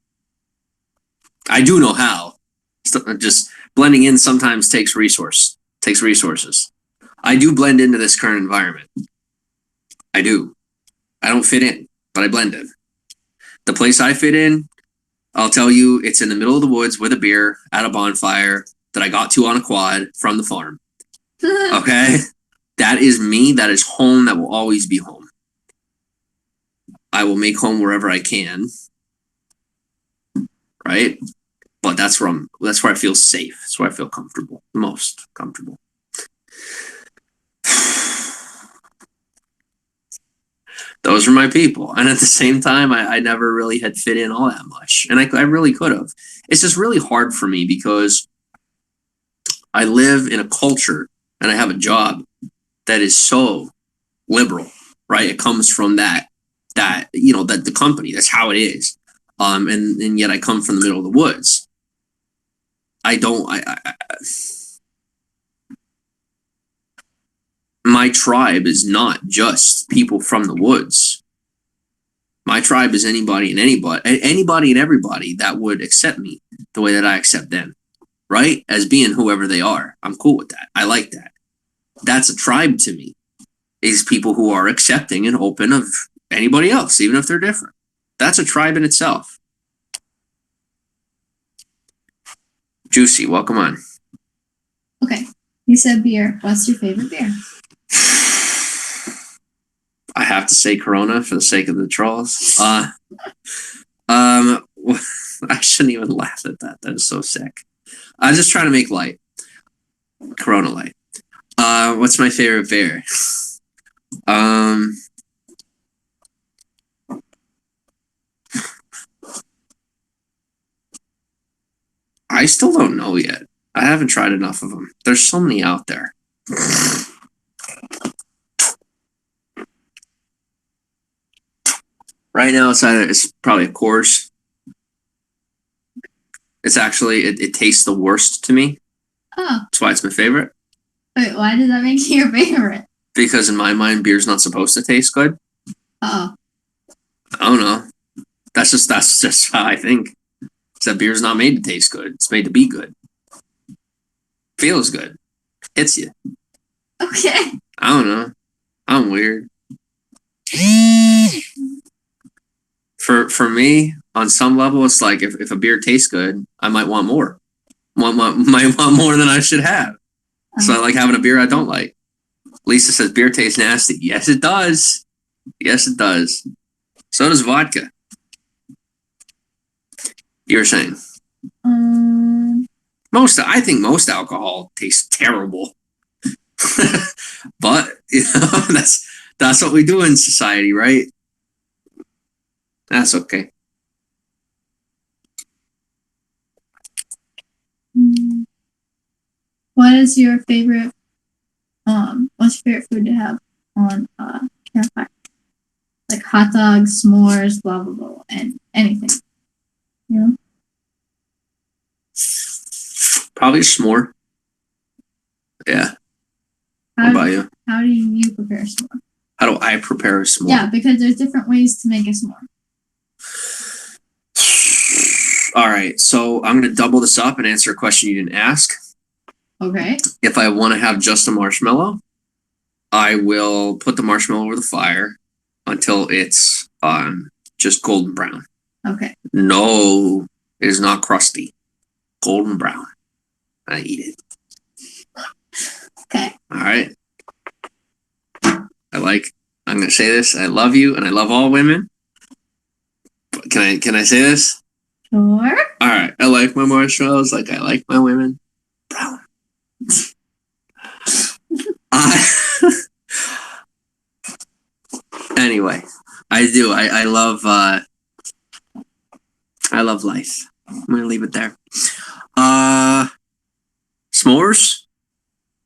I do know how. Just blending in sometimes takes resources. I do blend into this current environment. I do. I don't fit in, but I blend in. The place I fit in, I'll tell you, it's in the middle of the woods with a beer at a bonfire that I got to on a quad from the farm. Okay? That is me. That is home. That will always be home. I will make home wherever I can. Right? But that's where I feel safe. That's where I feel comfortable. The most comfortable. Those are my people. And at the same time, I never really had fit in all that much. And I really could have. It's just really hard for me because I live in a culture and I have a job that is so liberal, right? It comes from that that, that the company, that's how it is. And yet I come from the middle of the woods. My tribe is not just people from the woods. My tribe is anybody and everybody that would accept me the way that I accept them, right? As being whoever they are. I'm cool with that. I like that. That's a tribe to me, is people who are accepting and open of anybody else, even if they're different. That's a tribe in itself. Juicy, welcome on. Okay. You said beer. What's your favorite beer? I have to say Corona for the sake of the trolls. I shouldn't even laugh at that. That is so sick. I'm just trying to make light. Corona light. What's my favorite beer? I still don't know yet. I haven't tried enough of them. There's so many out there. Right now, it's probably a Coors. It's actually, it tastes the worst to me. Oh. That's why it's my favorite. Wait, why does that make you your favorite? Because in my mind, beer's not supposed to taste good. Oh. I don't know. That's just how I think. It's that beer's not made to taste good. It's made to be good. Feels good. Hits you. Okay. I don't know. I'm weird. For me, on some level, it's like if a beer tastes good, I might want more. Might want more than I should have. So I like having a beer I don't like. Lisa says beer tastes nasty. Yes, it does. Yes, it does. So does vodka. You're saying? I think most alcohol tastes terrible. But that's what we do in society, right? That's okay. What is your favorite? What's your favorite food to have on campfire? Like hot dogs, s'mores, blah blah blah, and anything. You know? Probably a s'more. Yeah. What about you? How do you prepare a s'more? How do I prepare a s'more? Yeah, because there's different ways to make a s'more. All right, so I'm going to double this up and answer a question you didn't ask. Okay. If I want to have just a marshmallow, I will put the marshmallow over the fire until it's just golden brown. Okay. No, it is not crusty. Golden brown. I eat it. Okay. All right. I'm going to say this. I love you and I love all women. Can I say this? Sure. All right. I like my marshmallows like I like my women. Brown. Anyway, I do. I love life. I'm gonna leave it there. S'mores.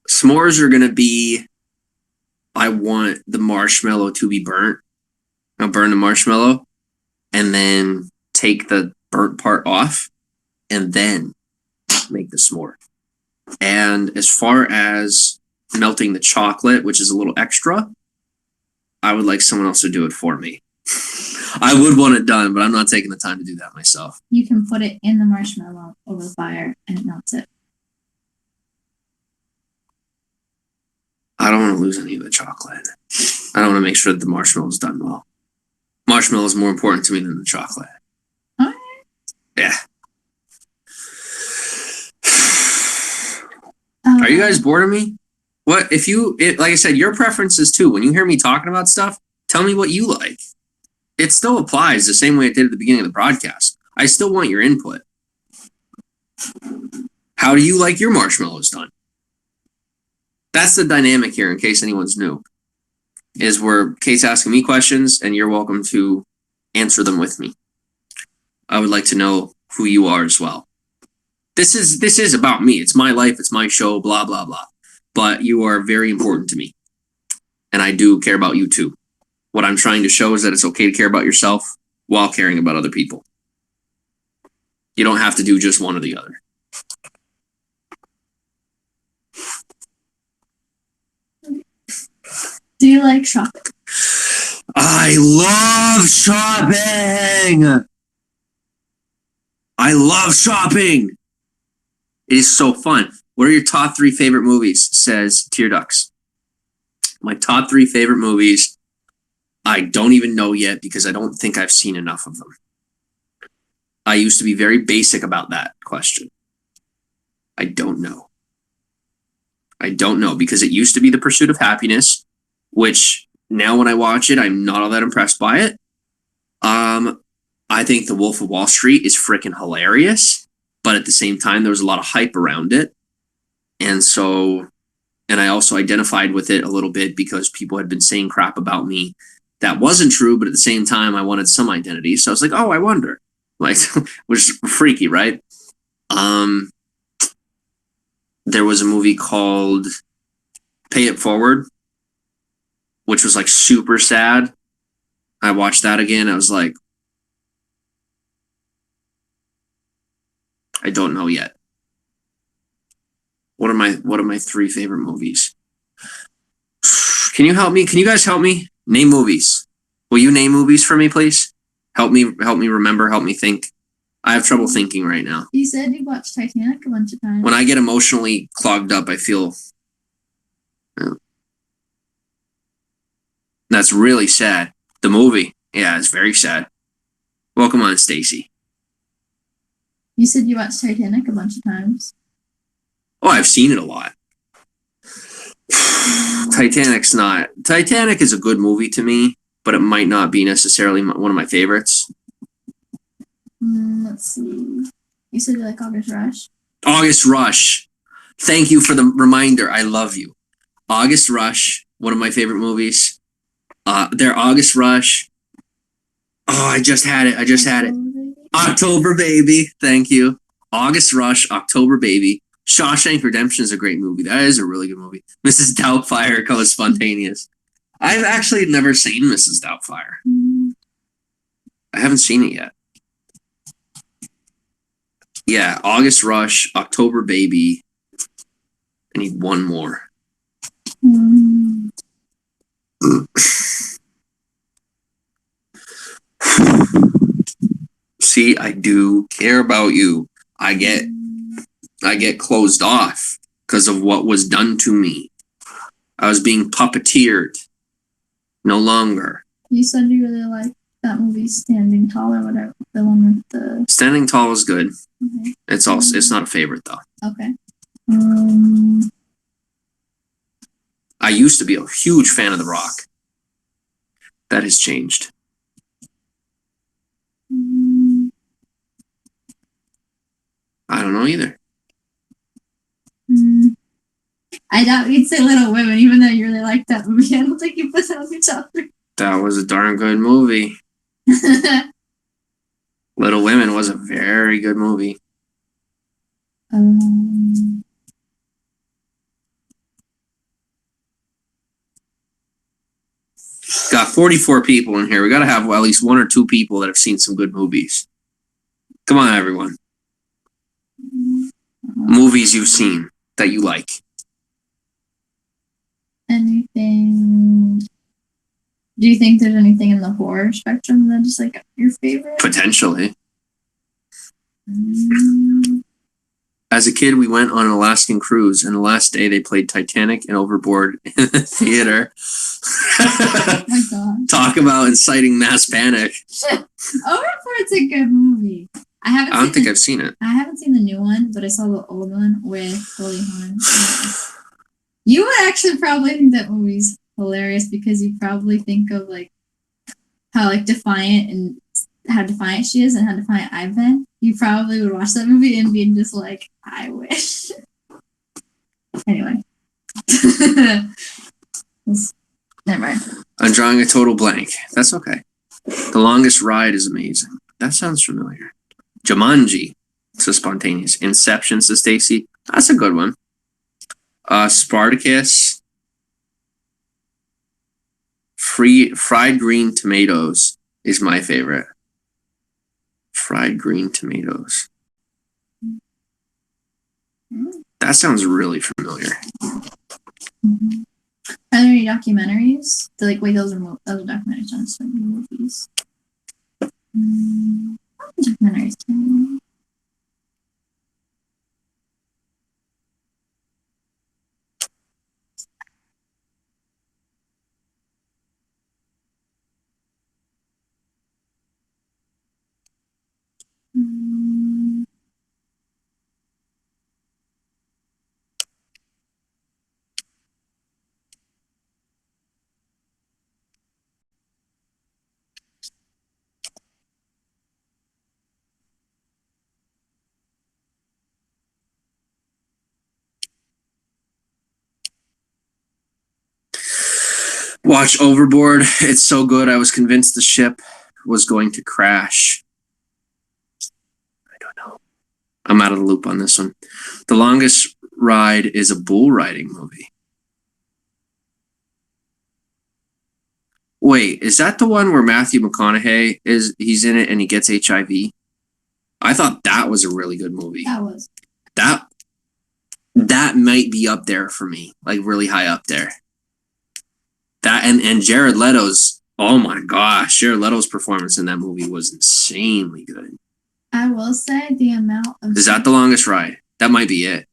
S'mores are gonna be. I want the marshmallow to be burnt. I'll burn the marshmallow, and then take the burnt part off, and then make the s'more. And as far as melting the chocolate, which is a little extra, I would like someone else to do it for me. I would want it done, but I'm not taking the time to do that myself. You can put it in the marshmallow over the fire and it melts it. I don't want to lose any of the chocolate. I don't want to make sure that the marshmallow is done well. Marshmallow is more important to me than the chocolate. All right. Yeah. Are you guys bored of me? What if like I said, your preferences too. When you hear me talking about stuff, tell me what you like. It still applies the same way it did at the beginning of the broadcast. I still want your input. How do you like your marshmallows done? That's the dynamic here, in case anyone's new. Is where Kate's asking me questions, and you're welcome to answer them with me. I would like to know who you are as well. This is about me. It's my life. It's my show. Blah blah blah. But you are very important to me, and I do care about you too. What I'm trying to show is that it's okay to care about yourself while caring about other people. You don't have to do just one or the other. Do you like shopping? I love shopping. I love shopping. It is so fun. What are your top 3 favorite movies? Says Tear Ducks. My top 3 favorite movies, I don't even know yet because I don't think I've seen enough of them. I used to be very basic about that question. I don't know. I don't know because it used to be The Pursuit of Happiness, which now when I watch it, I'm not all that impressed by it. I think The Wolf of Wall Street is freaking hilarious, but at the same time, there was a lot of hype around it. And I also identified with it a little bit because people had been saying crap about me that wasn't true, but at the same time, I wanted some identity. So I was like, oh, I wonder. Like, which is freaky, right? There was a movie called Pay It Forward, which was like super sad. I watched that again. I was like, I don't know yet. What are my 3 favorite movies? Can you help me? Can you guys help me? Name movies. Will you name movies for me, please? Help me remember, help me think. I have trouble thinking right now. You said you watched Titanic a bunch of times. When I get emotionally clogged up, I feel that's really sad. The movie. Yeah, it's very sad. Welcome on, Stacy. You said you watched Titanic a bunch of times. Oh, I've seen it a lot. Titanic is a good movie to me, but it might not be necessarily one of my favorites. Let's see. You said you like August Rush? August Rush. Thank you for the reminder. I love you. August Rush, one of my favorite movies. August Rush. Oh, I just had it. October Baby. Thank you. August Rush, October Baby. Shawshank Redemption is a great movie. That is a really good movie. Mrs. Doubtfire goes spontaneous. I've actually never seen Mrs. Doubtfire. I haven't seen it yet. Yeah, August Rush, October Baby. I need one more. See, I do care about you. I get closed off because of what was done to me. I was being puppeteered. No longer. You said you really liked that movie Standing Tall or whatever. The one with the... Standing Tall is good. Okay. It's not a favorite though. Okay. I used to be a huge fan of The Rock. That has changed. I don't know either. I doubt you'd say Little Women, even though you really like that movie. I don't think you put that on your top 3. That was a darn good movie. Little Women was a very good movie. Got 44 people in here. We got to have at least 1 or 2 people that have seen some good movies. Come on, everyone. Movies you've seen that you like. Anything? Do you think there's anything in the horror spectrum that's like your favorite? Potentially. As a kid, we went on an Alaskan cruise, and the last day they played Titanic and Overboard in the theater. Oh my god. Talk about inciting mass panic. Overboard's a good movie. I don't think I've seen it. I haven't seen the new one, but I saw the old one with Goldie Hawn. You would actually probably think that movie's hilarious because you probably think of like how like defiant and how defiant she is and how defiant I've been. You probably would watch that movie and be just like, I wish. Anyway. Never mind. I'm drawing a total blank. That's okay. The Longest Ride is amazing. That sounds familiar. Jumanji. So spontaneous. Inception, says Stacy. That's a good one. Spartacus. Fried green tomatoes is my favorite. Fried green tomatoes. That sounds really familiar. Mm-hmm. Are there any documentaries? Wait, those are documentaries, not just movies. Documentaries. Watch Overboard. It's so good. I was convinced the ship was going to crash. I don't know. I'm out of the loop on this one. The Longest Ride is a bull riding movie. Wait, is that the one where Matthew McConaughey he's in it and he gets HIV? I thought that was a really good movie. That was. That might be up there for me, like really high up there. That and Jared Leto's, oh my gosh, Jared Leto's performance in that movie was insanely good. I will say the amount of. Is that The Longest Ride? That might be it.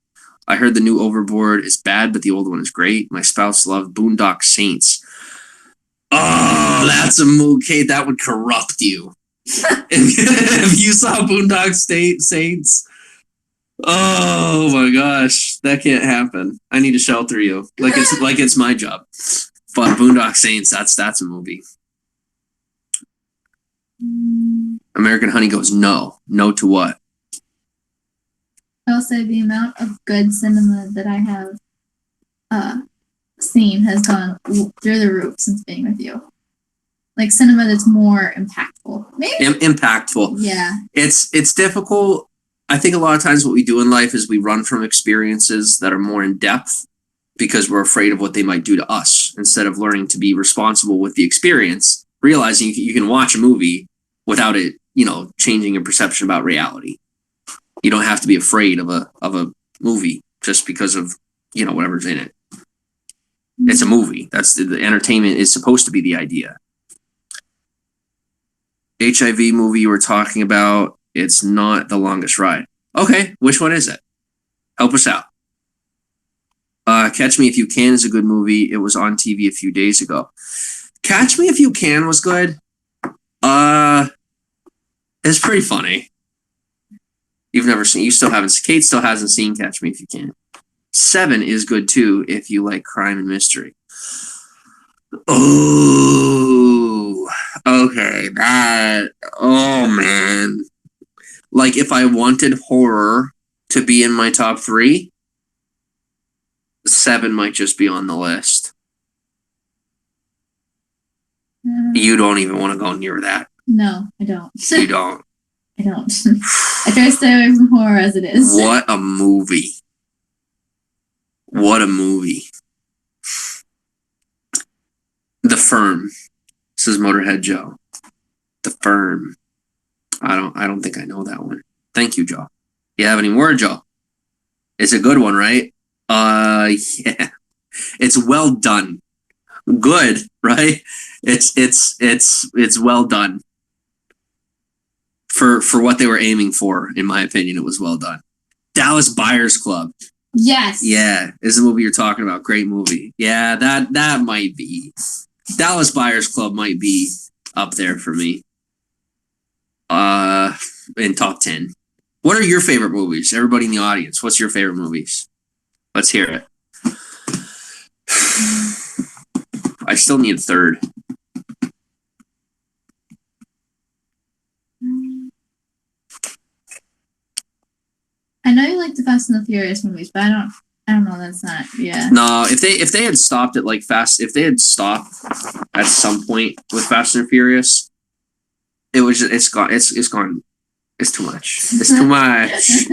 I heard the new Overboard is bad, but the old one is great. My spouse loved Boondock Saints. Oh, that's a movie, Kate. That would corrupt you. if you saw Boondock Saints. Oh my gosh, that can't happen. I need to shelter you, like it's my job. But Boondock Saints, that's a movie. American Honey goes no to what? I'll say the amount of good cinema that I have seen has gone through the roof since being with you. Like cinema that's more impactful. Maybe impactful. Yeah. It's difficult. I think a lot of times what we do in life is we run from experiences that are more in depth because we're afraid of what they might do to us instead of learning to be responsible with the experience, realizing you can watch a movie without it, changing your perception about reality. You don't have to be afraid of a movie just because of, whatever's in it. It's a movie. That's the entertainment is supposed to be the idea. HIV movie you were talking about, it's not The Longest Ride. Okay, which one is it? Help us out. Catch Me If You Can is a good movie. It was on TV a few days ago. Catch Me If You Can was good. It's pretty funny. You've never seen, Kate still hasn't seen Catch Me If You Can. 7 is good too if you like crime and mystery. Oh, okay. Oh man. Like if I wanted horror to be in my top 3, 7 might just be on the list. You don't even want to go near that. No, I don't. You don't. I don't. I try to stay away from horror as it is. What a movie. What a movie. The Firm. This is Motorhead Joe. The Firm. I don't think I know that one. Thank you, Joe. You have any more, Joe? It's a good one, right? Yeah. It's well done. Good, right? It's well done. For what they were aiming for, in my opinion, it was well done. Dallas Buyers Club. Yes. Yeah, is the movie you're talking about. Great movie. Yeah, that might be. Dallas Buyers Club might be up there for me. In top 10. What are your favorite movies? Everybody in the audience, what's your favorite movies? Let's hear it. I still need a third. I know you like the Fast and the Furious movies, but I don't know. That's not. Yeah. No, if they had stopped at if they had stopped at some point with Fast and Furious, it was just, it's gone. It's gone. It's too much. It's too much.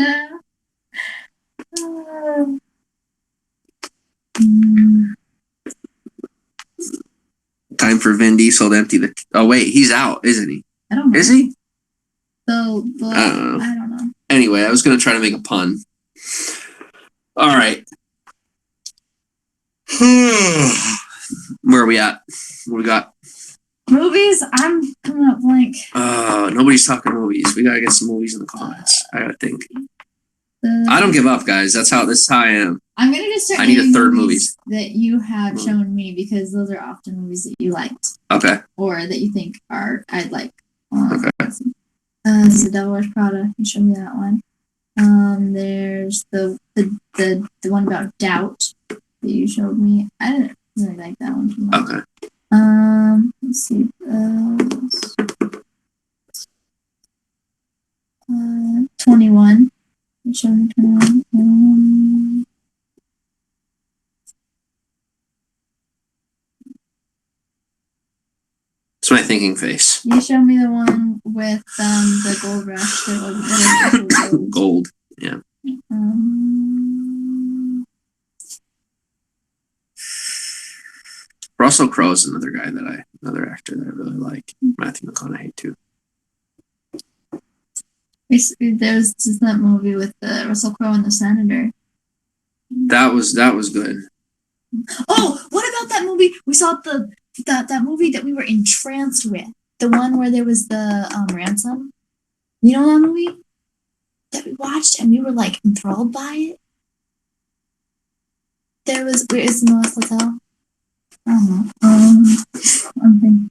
Time for Vin Diesel to empty the. Oh wait, he's out, isn't he? I don't know. Is he? So, I don't know. I don't know. Anyway, I was gonna try to make a pun. All right. Where are we at? What we got? Movies? I'm coming up blank. Nobody's talking movies. We gotta get some movies in the comments. I gotta think. I don't give up, guys. This is how I am. I'm gonna just start. I need a third movies that you have shown me because those are often movies that you liked. Okay. Or that you think I'd like. Okay. So Devil Wears Prada. You showed me that one. There's the one about doubt that you showed me. I didn't really like that one too much. Okay. Let's see. 21. You showed me 21. It's my thinking face. You showed me the one with the gold rush. Gold. Yeah. Russell Crowe is another actor that I really like. Matthew McConaughey too. There's just that movie with Russell Crowe and the Senator. That was good. Oh, what about that movie? We saw that movie that we were entranced with. The one where there was the ransom. You know that movie that we watched and we were like enthralled by it. Where is the Noah's Hotel? I don't know.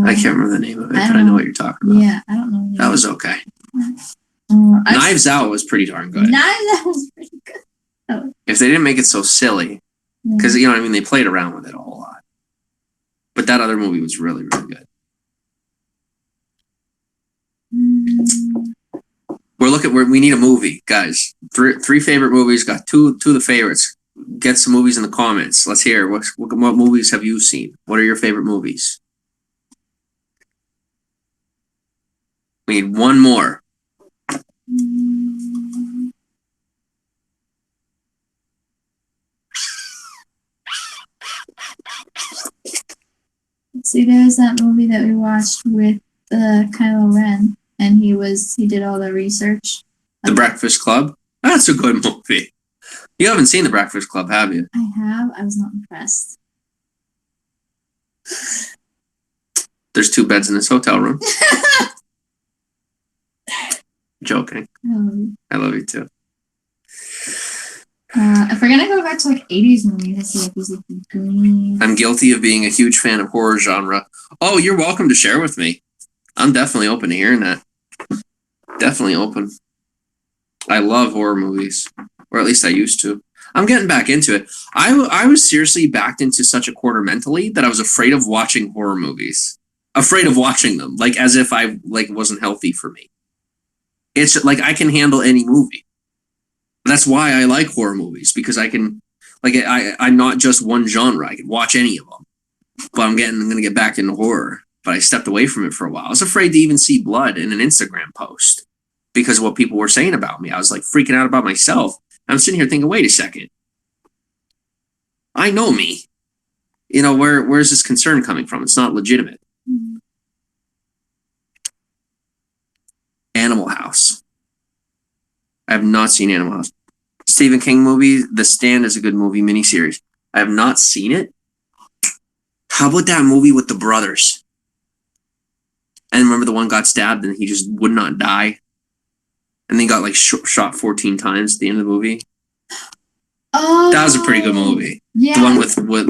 I can't remember the name of it, but I know what you're talking about. Yeah, I don't know. That was okay. Knives Out was pretty darn good. Knives Out was pretty good. Oh. If they didn't make it so silly, because you know what I mean, they played around with it a whole lot. But that other movie was really, really good. We need a movie, guys. Three favorite movies. Got two of the favorites. Get some movies in the comments. Let's hear what movies have you seen? What are your favorite movies? We need one more. See, there's that movie that we watched with Kylo Ren, and he did all the research. The Breakfast Club? That's a good movie. You haven't seen The Breakfast Club, have you? I have. I was not impressed. There's 2 beds in this hotel room. Joking. I love you too. If we're gonna go back to like 80s movies, let's see if there's like Goonies. I'm guilty of being a huge fan of horror genre. Oh, you're welcome to share with me. I'm definitely open to hearing that. Definitely open. I love horror movies, or at least I used to. I'm getting back into it. I was seriously backed into such a corner mentally that I was afraid of watching horror movies. Afraid of watching them, like as if I wasn't healthy for me. It's like I can handle any movie. That's why I like horror movies, because I can, I'm not just one genre. I can watch any of them. But I'm going to get back into horror. But I stepped away from it for a while. I was afraid to even see blood in an Instagram post because of what people were saying about me. I was like freaking out about myself. I'm sitting here thinking, wait a second. I know me. You know, where's this concern coming from? It's not legitimate. Animal House. I have not seen Animal House. Stephen King movie, The Stand is a good movie, miniseries. I have not seen it. How about that movie with the brothers? And remember the one got stabbed and he just would not die? And then got like shot 14 times at the end of the movie. Oh, that was a pretty good movie. Yeah, the one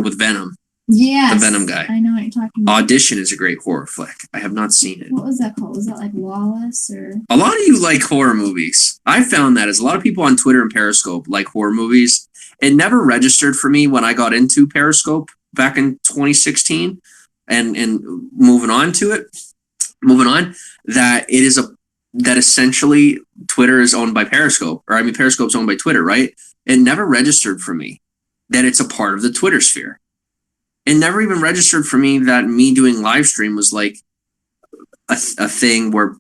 with Venom. Yeah, the Venom guy. I know what you're talking about. Audition is a great horror flick. I have not seen it. What was that called? Was that like Lawless or? A lot of you like horror movies. I found that as a lot of people on Twitter and Periscope like horror movies. It never registered for me when I got into Periscope back in 2016, and moving on, that it is that essentially Twitter is owned by Periscope, or I mean Periscope's owned by Twitter, right? It never registered for me that it's a part of the Twitter sphere. It never even registered for me that me doing live stream was like a thing where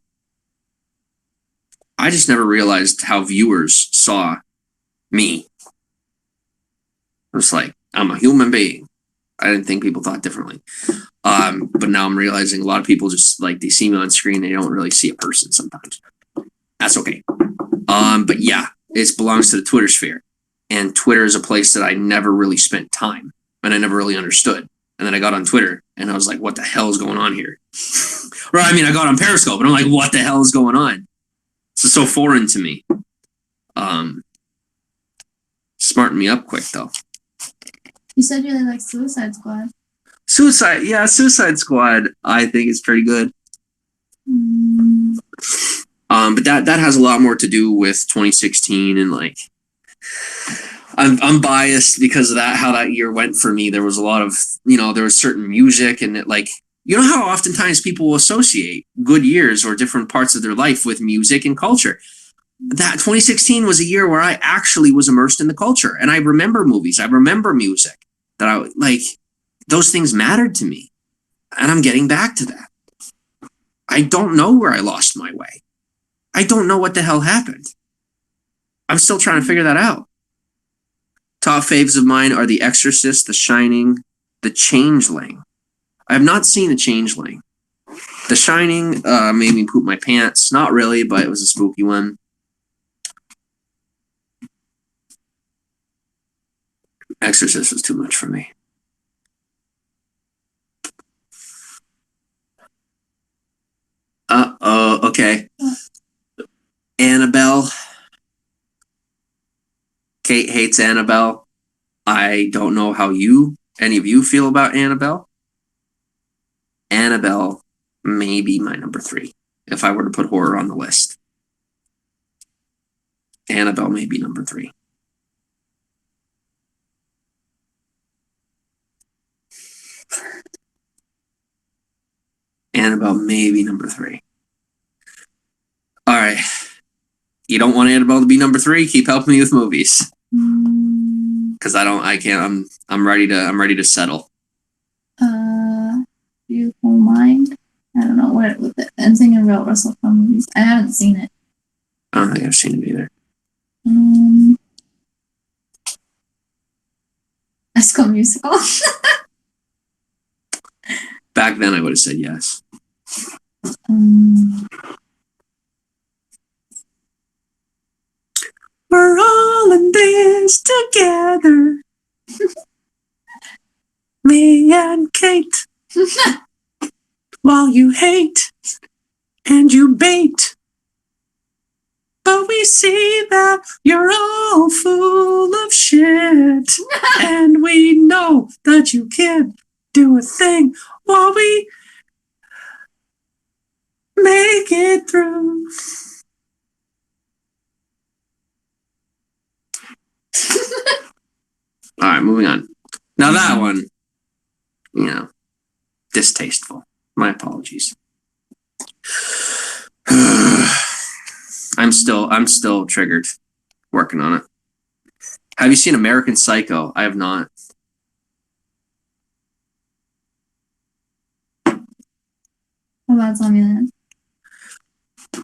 I just never realized how viewers saw me. It was like, I'm a human being. I didn't think people thought differently. But now I'm realizing a lot of people just like they see me on screen, they don't really see a person sometimes. That's okay. But yeah, it belongs to the Twitter sphere. And Twitter is a place that I never really spent time and I never really understood. And then I got on Twitter and I was like, what the hell is going on here? Or I mean, I got on Periscope and I'm like, what the hell is going on? This is so foreign to me. Smarten me up quick though. You said you really like Suicide Squad. Suicide Squad, I think is pretty good. But that has a lot more to do with 2016 and like I'm biased because of that, how that year went for me. There was a lot of, there was certain music and it like, you know how oftentimes people will associate good years or different parts of their life with music and culture. That 2016 was a year where I actually was immersed in the culture and I remember movies. I remember music that I like, those things mattered to me and I'm getting back to that. I don't know where I lost my way. I don't know what the hell happened. I'm still trying to figure that out. Top faves of mine are The Exorcist, The Shining, The Changeling. I have not seen The Changeling. The Shining made me poop my pants. Not really, but it was a spooky one. Exorcist was too much for me. Okay. Annabelle. Kate hates Annabelle. I don't know how any of you feel about Annabelle. Annabelle may be my number 3 if I were to put horror on the list. Annabelle may be number 3. Annabelle may be number 3. All right. You don't want Annabelle to be number 3? Keep helping me with movies. Because I'm ready to settle. Beautiful Mind. I don't know what with it. I'm thinking about Russell Crowe movies. I haven't seen it. I don't think I've seen it either. High School Musical. Back then, I would have said yes. We're all in this together. Me and Kate. While you hate and you bait. But we see that you're all full of shit. And we know that you can't do a thing while we make it through. All right, moving on. Now that one, distasteful. My apologies. I'm still triggered. Working on it. Have you seen American Psycho? I have not. What about Zombieland?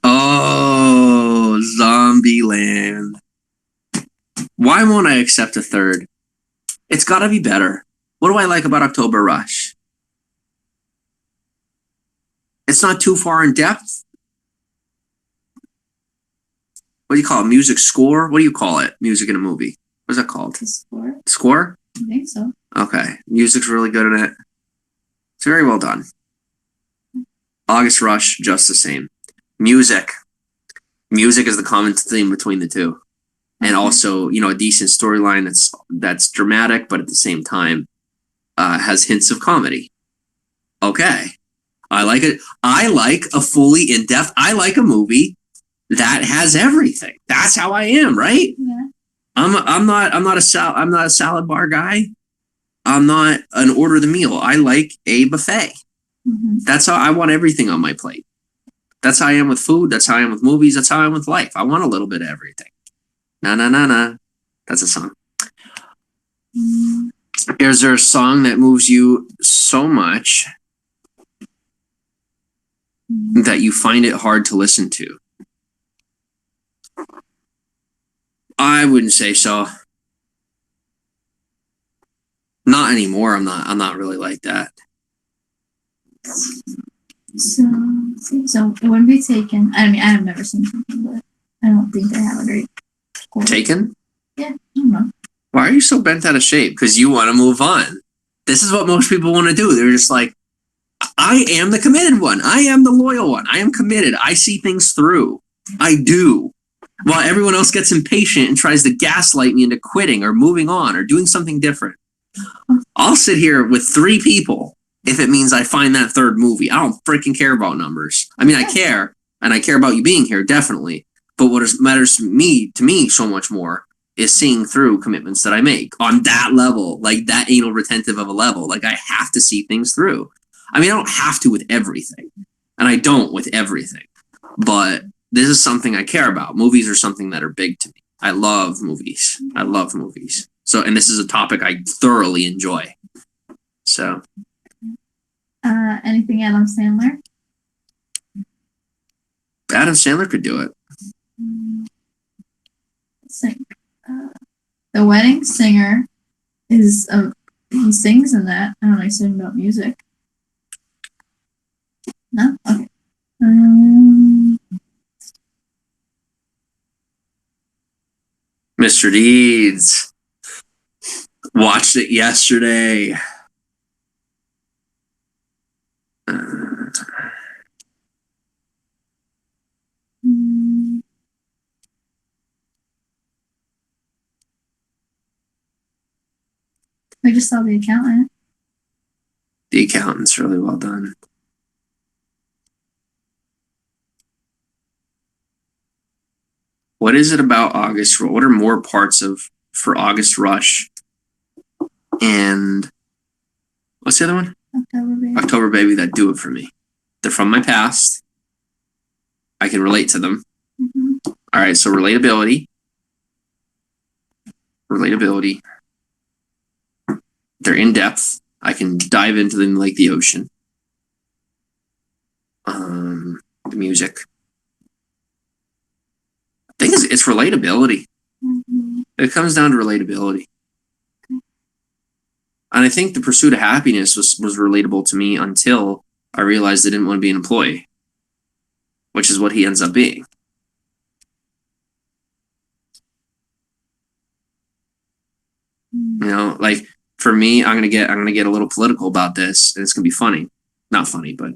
Oh, Zombieland. Why won't I accept a 3rd? It's got to be better. What do I like about October Rush? It's not too far in depth. What do you call it? Music score? What do you call it? Music in a movie. What's that called? The score? Score? I think so. Okay. Music's really good in it. It's very well done. August Rush, just the same. Music. Music is the common theme between the two. And also, a decent storyline that's dramatic, but at the same time has hints of comedy. Okay. I like it. I like a fully in-depth, I like a movie that has everything. That's how I am, right? Yeah. I'm not a salad bar guy. I'm not an order the meal. I like a buffet. That's how I want everything on my plate. That's how I am with food. That's how I am with movies. That's how I am with life. I want a little bit of everything. Na na na na. That's a song. Is there a song that moves you so much that you find it hard to listen to? I wouldn't say so. Not anymore. I'm not really like that. So it wouldn't be Taken. I mean, I've never seen Taken, but I don't think they have a great score. Taken? Yeah, I don't know. Why are you so bent out of shape? Because you want to move on. This is what most people want to do. They're just like, I am the committed one. I am the loyal one. I am committed. I see things through. I do. While everyone else gets impatient and tries to gaslight me into quitting or moving on or doing something different. I'll sit here with 3 people if it means I find that third movie. I don't freaking care about numbers. I mean, I care, and I care about you being here, definitely. But what matters to me so much more is seeing through commitments that I make on that level, like that anal retentive of a level. Like, I have to see things through. I mean, I don't have to with everything, and I don't with everything. But this is something I care about. Movies are something that are big to me. I love movies. I love movies. So, and this is a topic I thoroughly enjoy. So. Anything Adam Sandler? Adam Sandler could do it. The Wedding Singer is he sings in that. I don't know. He's singing about music. No? Okay. Mr. Deeds. Watched it yesterday. I just saw The Accountant. The Accountant's really well done. What is it about August? What are more parts for August Rush? And what's the other one? October Baby. October Baby that do it for me. They're from my past. I can relate to them. Mm-hmm. All right, so relatability. They're in depth. I can dive into them like the ocean. The music. The thing is, it's relatability. Mm-hmm. It comes down to relatability. And I think The Pursuit of Happiness was relatable to me until I realized I didn't want to be an employee, which is what he ends up being. You know, like for me, I'm gonna get a little political about this, and it's gonna be funny. Not funny, but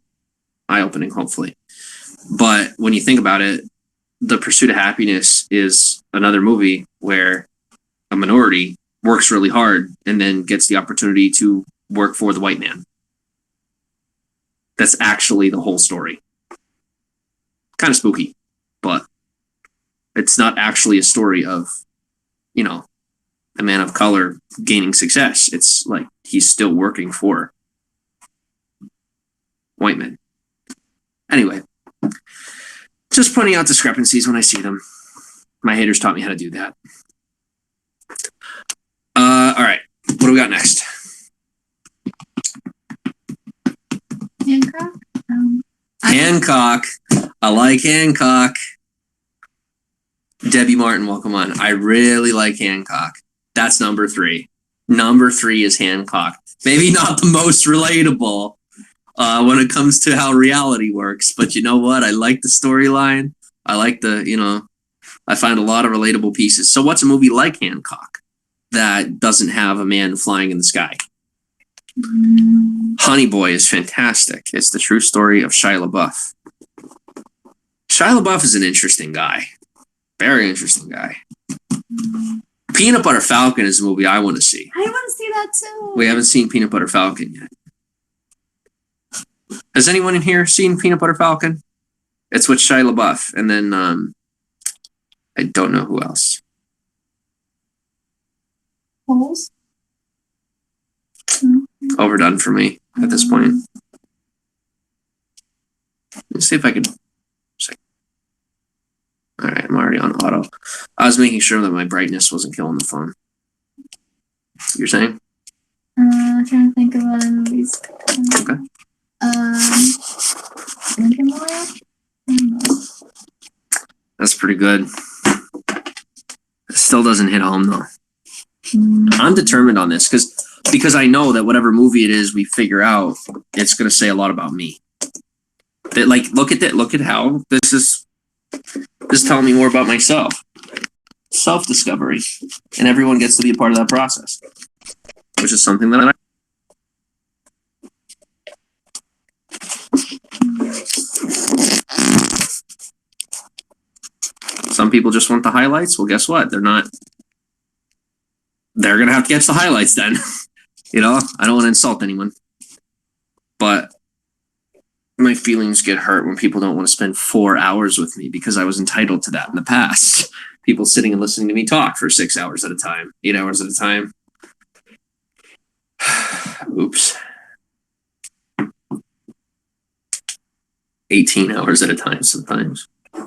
eye-opening, hopefully. But when you think about it, The Pursuit of Happiness is another movie where a minority works really hard and then gets the opportunity to work for the white man. That's actually the whole story. Kind of spooky, but it's not actually a story of, you know, a man of color gaining success. It's like he's still working for white men. Anyway, just pointing out discrepancies when I see them. My haters taught me how to do that. All right, what do we got next? Hancock. Hancock. I like Hancock. Debbie Martin, welcome on. I really like Hancock. That's number 3. Number 3 is Hancock. Maybe not the most relatable when it comes to how reality works, but you know what? I like the storyline. I like I find a lot of relatable pieces. So what's a movie like Hancock that doesn't have a man flying in the sky? Honey Boy is fantastic. It's the true story of Shia LaBeouf. Shia LaBeouf is an interesting guy. Very interesting guy. Peanut Butter Falcon is a movie I want to see. I want to see that too. We haven't seen Peanut Butter Falcon yet. Has anyone in here seen Peanut Butter Falcon? It's with Shia LaBeouf, and then I don't know who else. Holes? Overdone for me at this point. Let's see if I can. All right, I'm already on auto. I was making sure that my brightness wasn't killing the phone. You're saying? I'm trying to think of other movies. Okay. Lincoln Lawyer? That's pretty good. It still doesn't hit home though. I'm determined on this because because I know that whatever movie it is we figure out, it's going to say a lot about me. That, like, look at how this is telling me more about myself. Self-discovery. And everyone gets to be a part of that process, which is something that I Some people just want the highlights. Well, guess what? They're going to have to catch the highlights then. You know, I don't want to insult anyone, but my feelings get hurt when people don't want to spend 4 hours with me because I was entitled to that in the past. People sitting and listening to me talk for 6 hours at a time, 8 hours at a time. Oops. 18 hours at a time sometimes. Some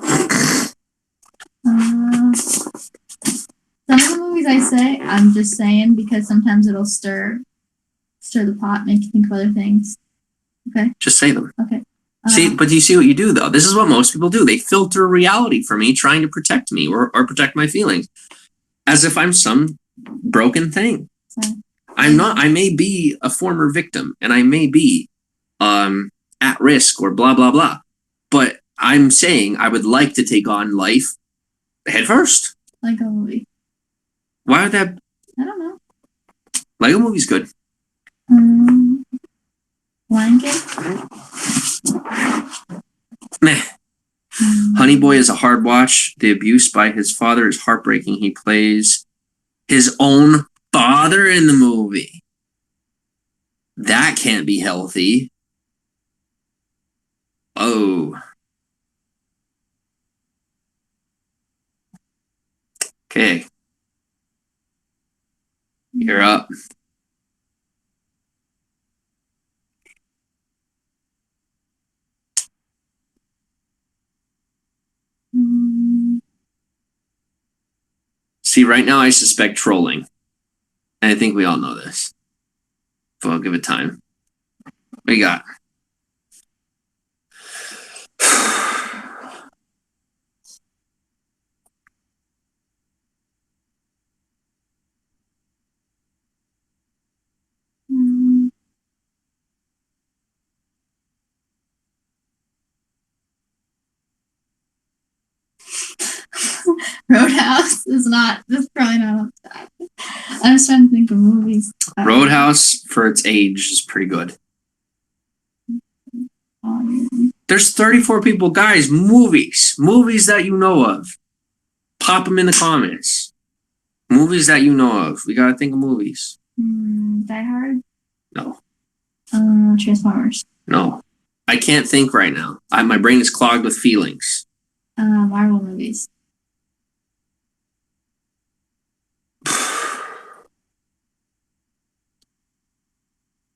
of the movies I say, I'm just saying because sometimes it'll stir the pot, make you think of other things. Okay. Just say them. Okay. See, but do you see what you do though? This is what most people do. They filter reality for me, trying to protect me or protect my feelings, as if I'm some broken thing. Sorry. I'm not. I may be a former victim, and I may be at risk or blah blah blah. But I'm saying I would like to take on life head first. Lego movie. Why would that? I don't know. Lego movie's good. Lion King? Meh. Honey Boy is a hard watch. The abuse by his father is heartbreaking. He plays his own father in the movie. That can't be healthy. Oh. Okay. You're up. See, right now I suspect trolling. And I think we all know this. So I'll give it time. What you got? Roadhouse is not. That's probably not up to that. I was trying to think of movies. Roadhouse, for its age, is pretty good. There's 34 people. Guys, movies that you know of. Pop them in the comments. Movies that you know of. We gotta think of movies. Die Hard? No. Transformers? No. I can't think right now. My brain is clogged with feelings. Marvel movies.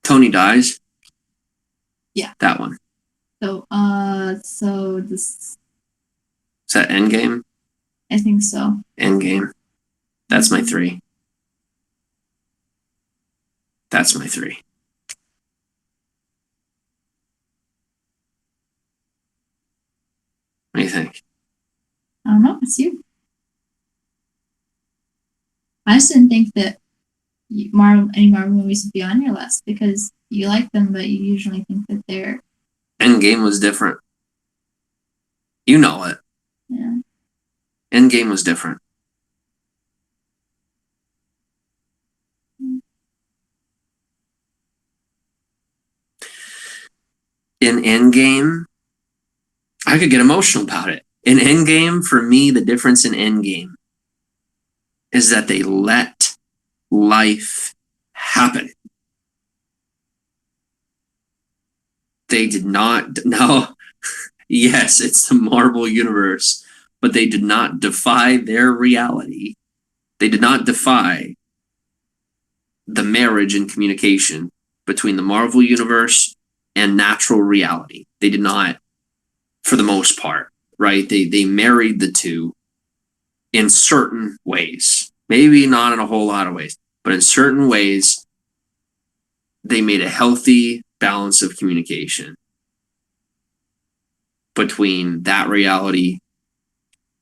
Tony Dies. Yeah. That one. So this. Is that Endgame? I think so. Endgame. That's my 3. That's my 3. What do you think? I don't know. It's you. I just didn't think that any Marvel movies would be on your list because you like them, but you usually think that they're. Endgame was different. You know it. Yeah. Endgame was different. In Endgame, I could get emotional about it. In Endgame, for me, the difference in Endgame is that they let life happen. They did not. Now, yes, it's the Marvel Universe, but they did not defy their reality. They did not defy the marriage and communication between the Marvel Universe and natural reality. They did not, for the most part, right? They married the two in certain ways. Maybe not in a whole lot of ways, but in certain ways, they made a healthy balance of communication between that reality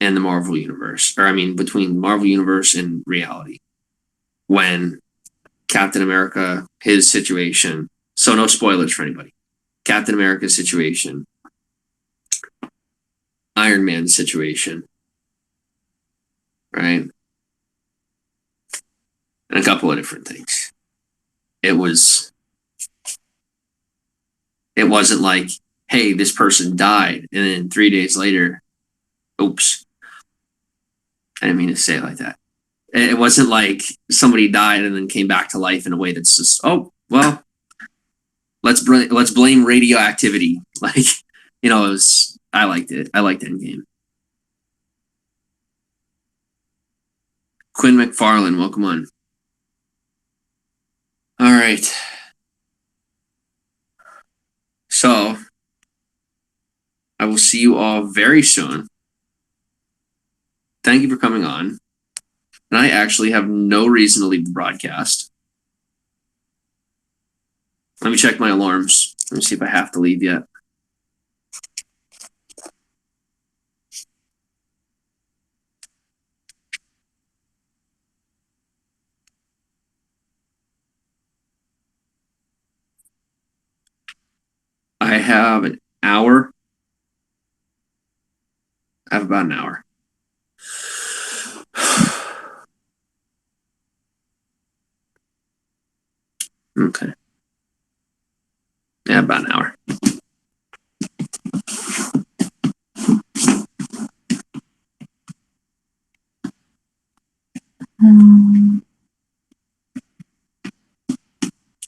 and the Marvel Universe. Or, I mean, between Marvel Universe and reality. When Captain America, his situation. So no spoilers for anybody. Captain America's situation. Iron Man's situation. Right? And a couple of different things. It wasn't like, hey, this person died, and then 3 days later, oops. I didn't mean to say it like that. It wasn't like somebody died and then came back to life in a way that's just, oh, well, let's blame radioactivity. Like, it was, I liked it. I liked Endgame. Quinn McFarlane, welcome on. All right. So, I will see you all very soon. Thank you for coming on. And I actually have no reason to leave the broadcast. Let me check my alarms. Let me see if I have to leave yet. I have an hour. I have about an hour. Okay. Yeah, about an hour.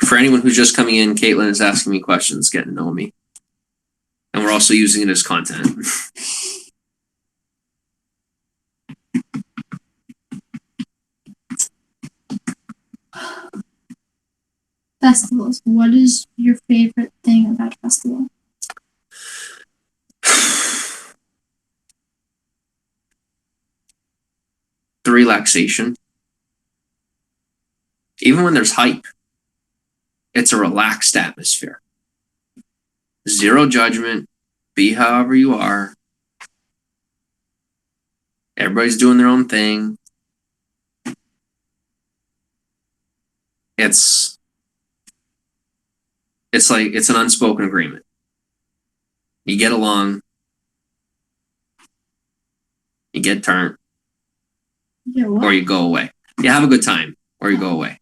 For anyone who's just coming in, Caitlin is asking me questions, getting to know me. And we're also using it as content. Festivals. What is your favorite thing about a festival? The relaxation. Even when there's hype, it's a relaxed atmosphere. Zero judgment. Be however you are. Everybody's doing their own thing. It's like it's an unspoken agreement. You get along. You get turned. Yeah, what? Or you go away. You have a good time, or you go away.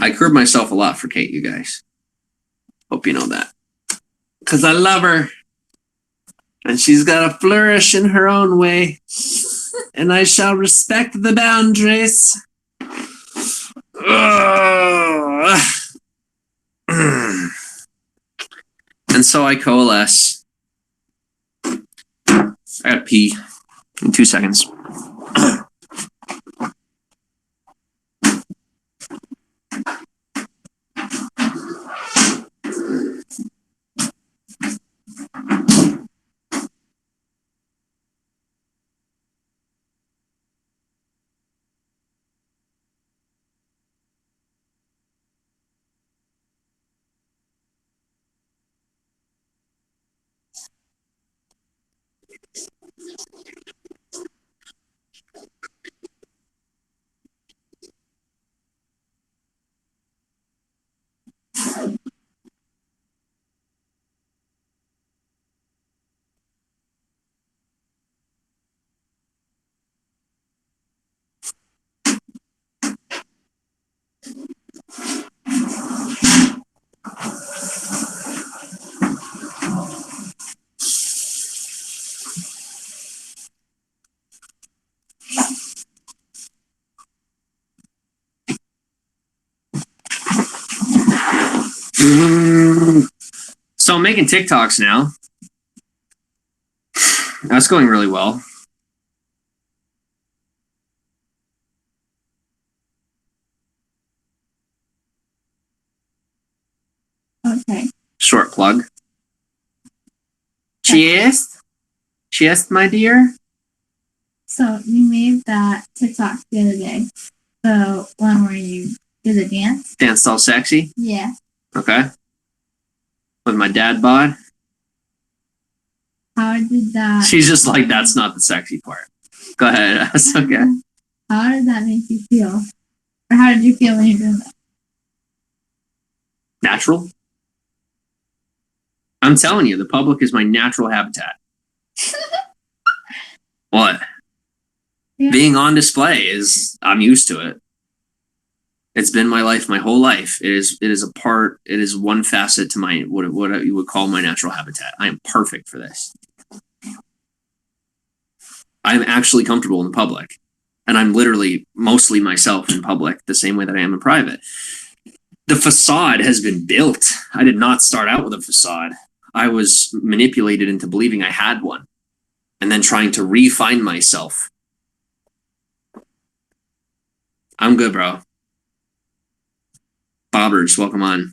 I curb myself a lot for Kate, you guys. Hope you know that. Because I love her. And she's got to flourish in her own way. And I shall respect the boundaries. And so I coalesce. I gotta pee in 2 seconds. So I'm making TikToks now. That's going really well. Okay. Short plug. Cheers. Cheers, my dear. So you made that TikTok the other day. So one where you did a dance. Danced all sexy. Yeah. Okay. With my dad bod. How did that? She's just like, that's not the sexy part. Go ahead. That's okay. How did that make you feel? Or how did you feel when you were doing that? Natural. I'm telling you, the public is my natural habitat. What? Yeah. Being on display I'm used to it. It's been my life, my whole life. It is one facet to my, what you would call my natural habitat. I am perfect for this. I'm actually comfortable in the public. And I'm literally mostly myself in public, the same way that I am in private. The facade has been built. I did not start out with a facade. I was manipulated into believing I had one, and then trying to refine myself. I'm good, bro. Bobbers, welcome on.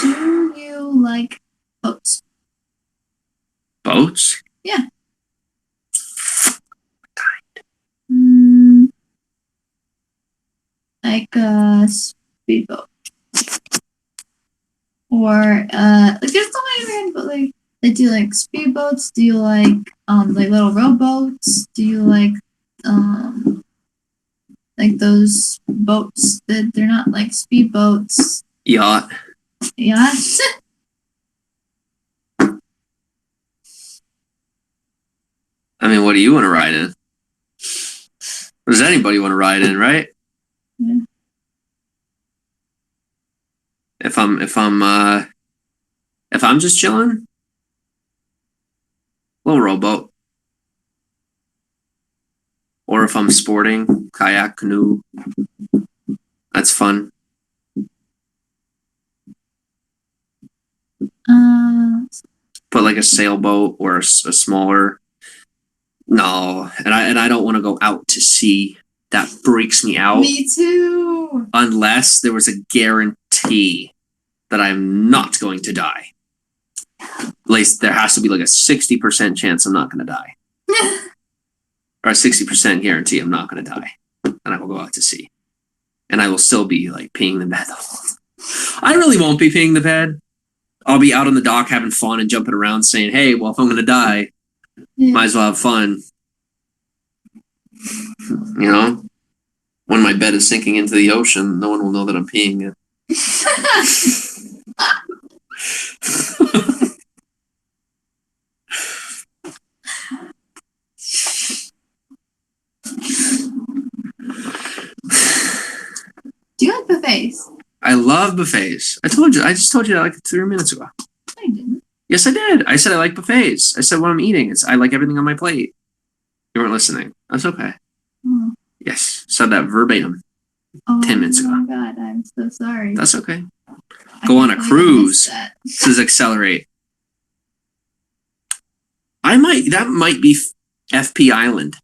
Do you like boats? Boats? Yeah. Like a speedboat. Or like there's so many different, but like do you like speedboats? Do you like little rowboats? Do you like those boats that they're not like speedboats? Yacht. Yachts? I mean, what do you want to ride in? What does anybody want to ride in, right? Yeah. If I'm just chilling, little rowboat. Or if I'm sporting, kayak, canoe. That's fun. But like a sailboat or a smaller. No, and I don't want to go out to sea. That freaks me out. Me too. Unless there was a guarantee that I'm not going to die. At least there has to be like a 60% chance I'm not going to die. Or a 60% guarantee I'm not going to die. And I will go out to sea. And I will still be like peeing the bed. I really won't be peeing the bed. I'll be out on the dock having fun and jumping around saying, hey, well, if I'm going to die, might as well have fun. You know? When my bed is sinking into the ocean, no one will know that I'm peeing it. Do you like buffets? I love buffets. I just told you that like 3 minutes ago. I didn't. Yes, I did. I said I like buffets. I said when I'm eating, I like everything on my plate. You weren't listening. That's okay. Oh. Yes, said that verbatim 10 minutes ago. Oh my god, I'm so sorry. That's okay. Go on a cruise. This is Accelerate. That might be FP Island.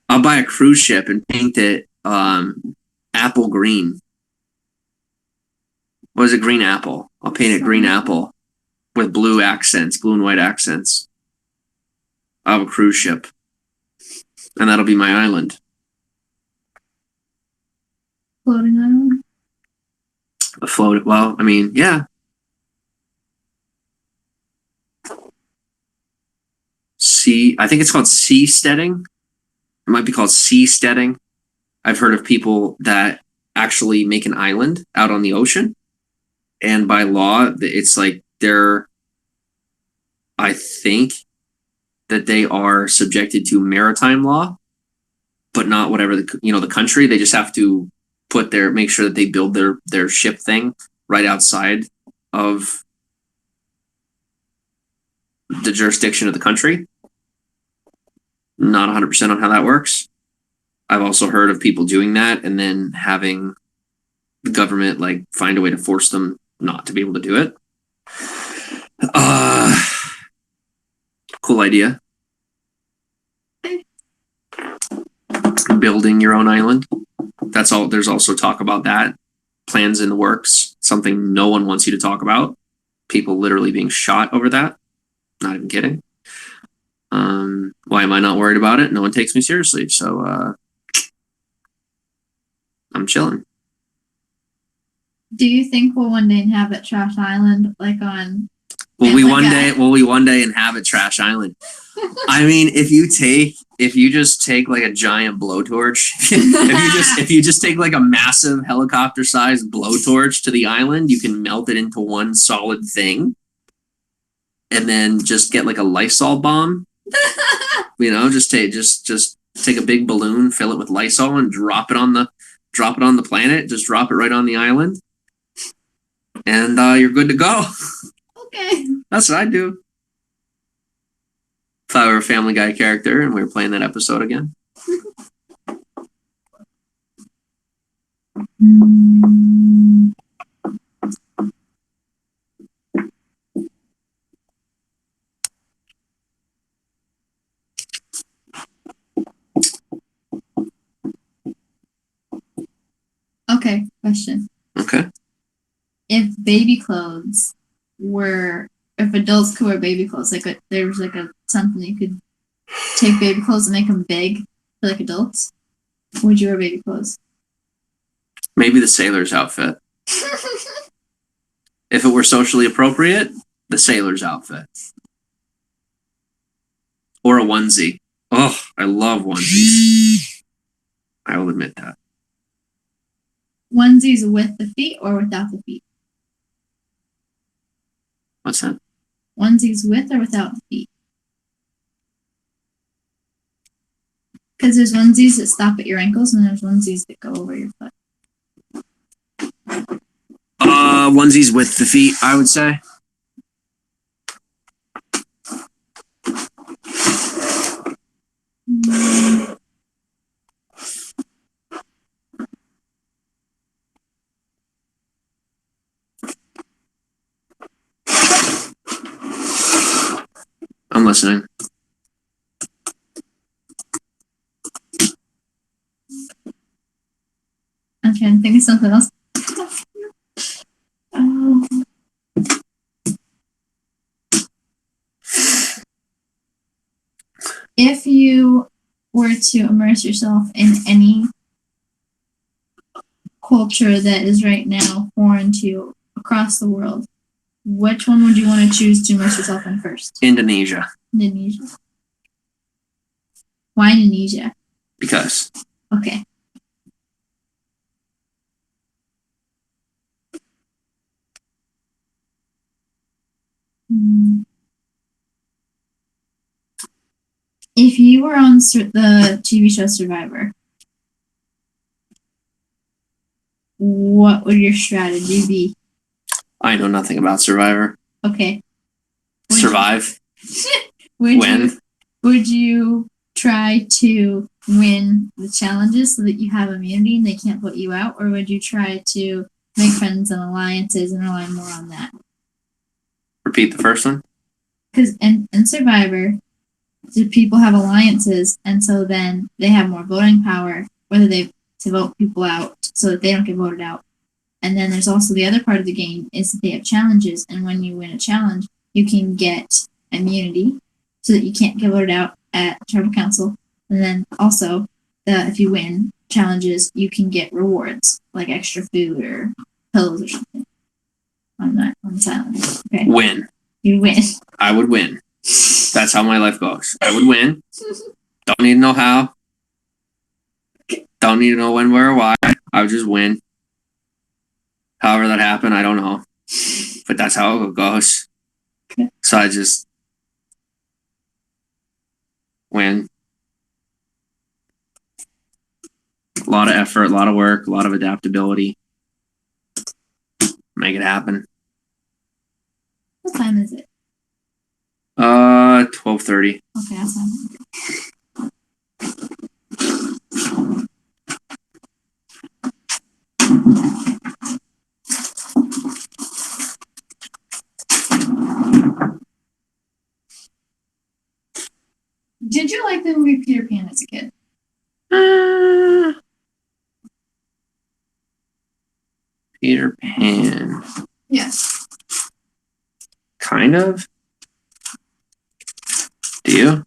I'll buy a cruise ship and paint it apple green. What is it? Green apple. I'll paint it green apple with blue accents, blue and white accents. I'll have a cruise ship. And that'll be my island. Floating island? A float. Well, I mean, yeah. I think it's called seasteading. It might be called seasteading. I've heard of people that actually make an island out on the ocean. And by law, it's like I think that they are subjected to maritime law, but not whatever the country. They just have to make sure that they build their ship thing right outside of the jurisdiction of the country. Not 100% on how that works. I've also heard of people doing that and then having the government like find a way to force them not to be able to do it. Cool idea. Building your own island. That's all. There's also talk about that. Plans in the works. Something no one wants you to talk about. People literally being shot over that. Not even kidding. Why am I not worried about it? No one takes me seriously, so I'm chilling. Do you think we'll one day inhabit Trash Island, like on? Will we one day inhabit Trash Island? I mean, if you just take like a giant blowtorch, if you just take like a massive helicopter-sized blowtorch to the island, you can melt it into one solid thing, and then just get like a Lysol bomb. You know, just take a big balloon, fill it with Lysol, and drop it on the planet. Just drop it right on the island, and you're good to go. Okay. That's what I'd do. If I were a Family Guy character and we were playing that episode again. Okay, question. Okay. If baby clothes if adults could wear baby clothes, there was something you could take baby clothes and make them big for like adults, would you wear baby clothes? Maybe the sailor's outfit. If it were socially appropriate, the sailor's outfit. Or a onesie. Oh, I love onesies. I will admit that. Onesies with the feet or without the feet? What's that? Onesies with or without the feet? Because there's onesies that stop at your ankles and there's onesies that go over your foot. Onesies with the feet, I would say. I'm listening. I'm trying to think of something else. If you were to immerse yourself in any culture that is right now foreign to you across the world, which one would you want to choose to immerse yourself in first? Indonesia. Indonesia. Why Indonesia? Because. Okay. If you were on the TV show Survivor, what would your strategy be? I know nothing about Survivor. Okay. Survive. Win. Would you try to win the challenges so that you have immunity and they can't put you out? Or would you try to make friends and alliances and rely more on that? Repeat the first one. Because in Survivor, the people have alliances, and so then they have more voting power, whether they to vote people out so that they don't get voted out. And then there's also the other part of the game is that they have challenges, and when you win a challenge, you can get immunity so that you can't get voted out at tribal council. And then also, if you win challenges, you can get rewards like extra food or pills or something on this island. Okay. Win. You win. I would win. That's how my life goes. I would win. Don't need to know how. Don't need to know when, where, or why. I would just win. However that happened, I don't know. But that's how it goes. Okay. So I just win. A lot of effort, a lot of work, a lot of adaptability. Make it happen. What time is it? 12:30. Okay, that's fine. Did you like the movie Peter Pan as a kid? Peter Pan. Yes. Kind of. Do you?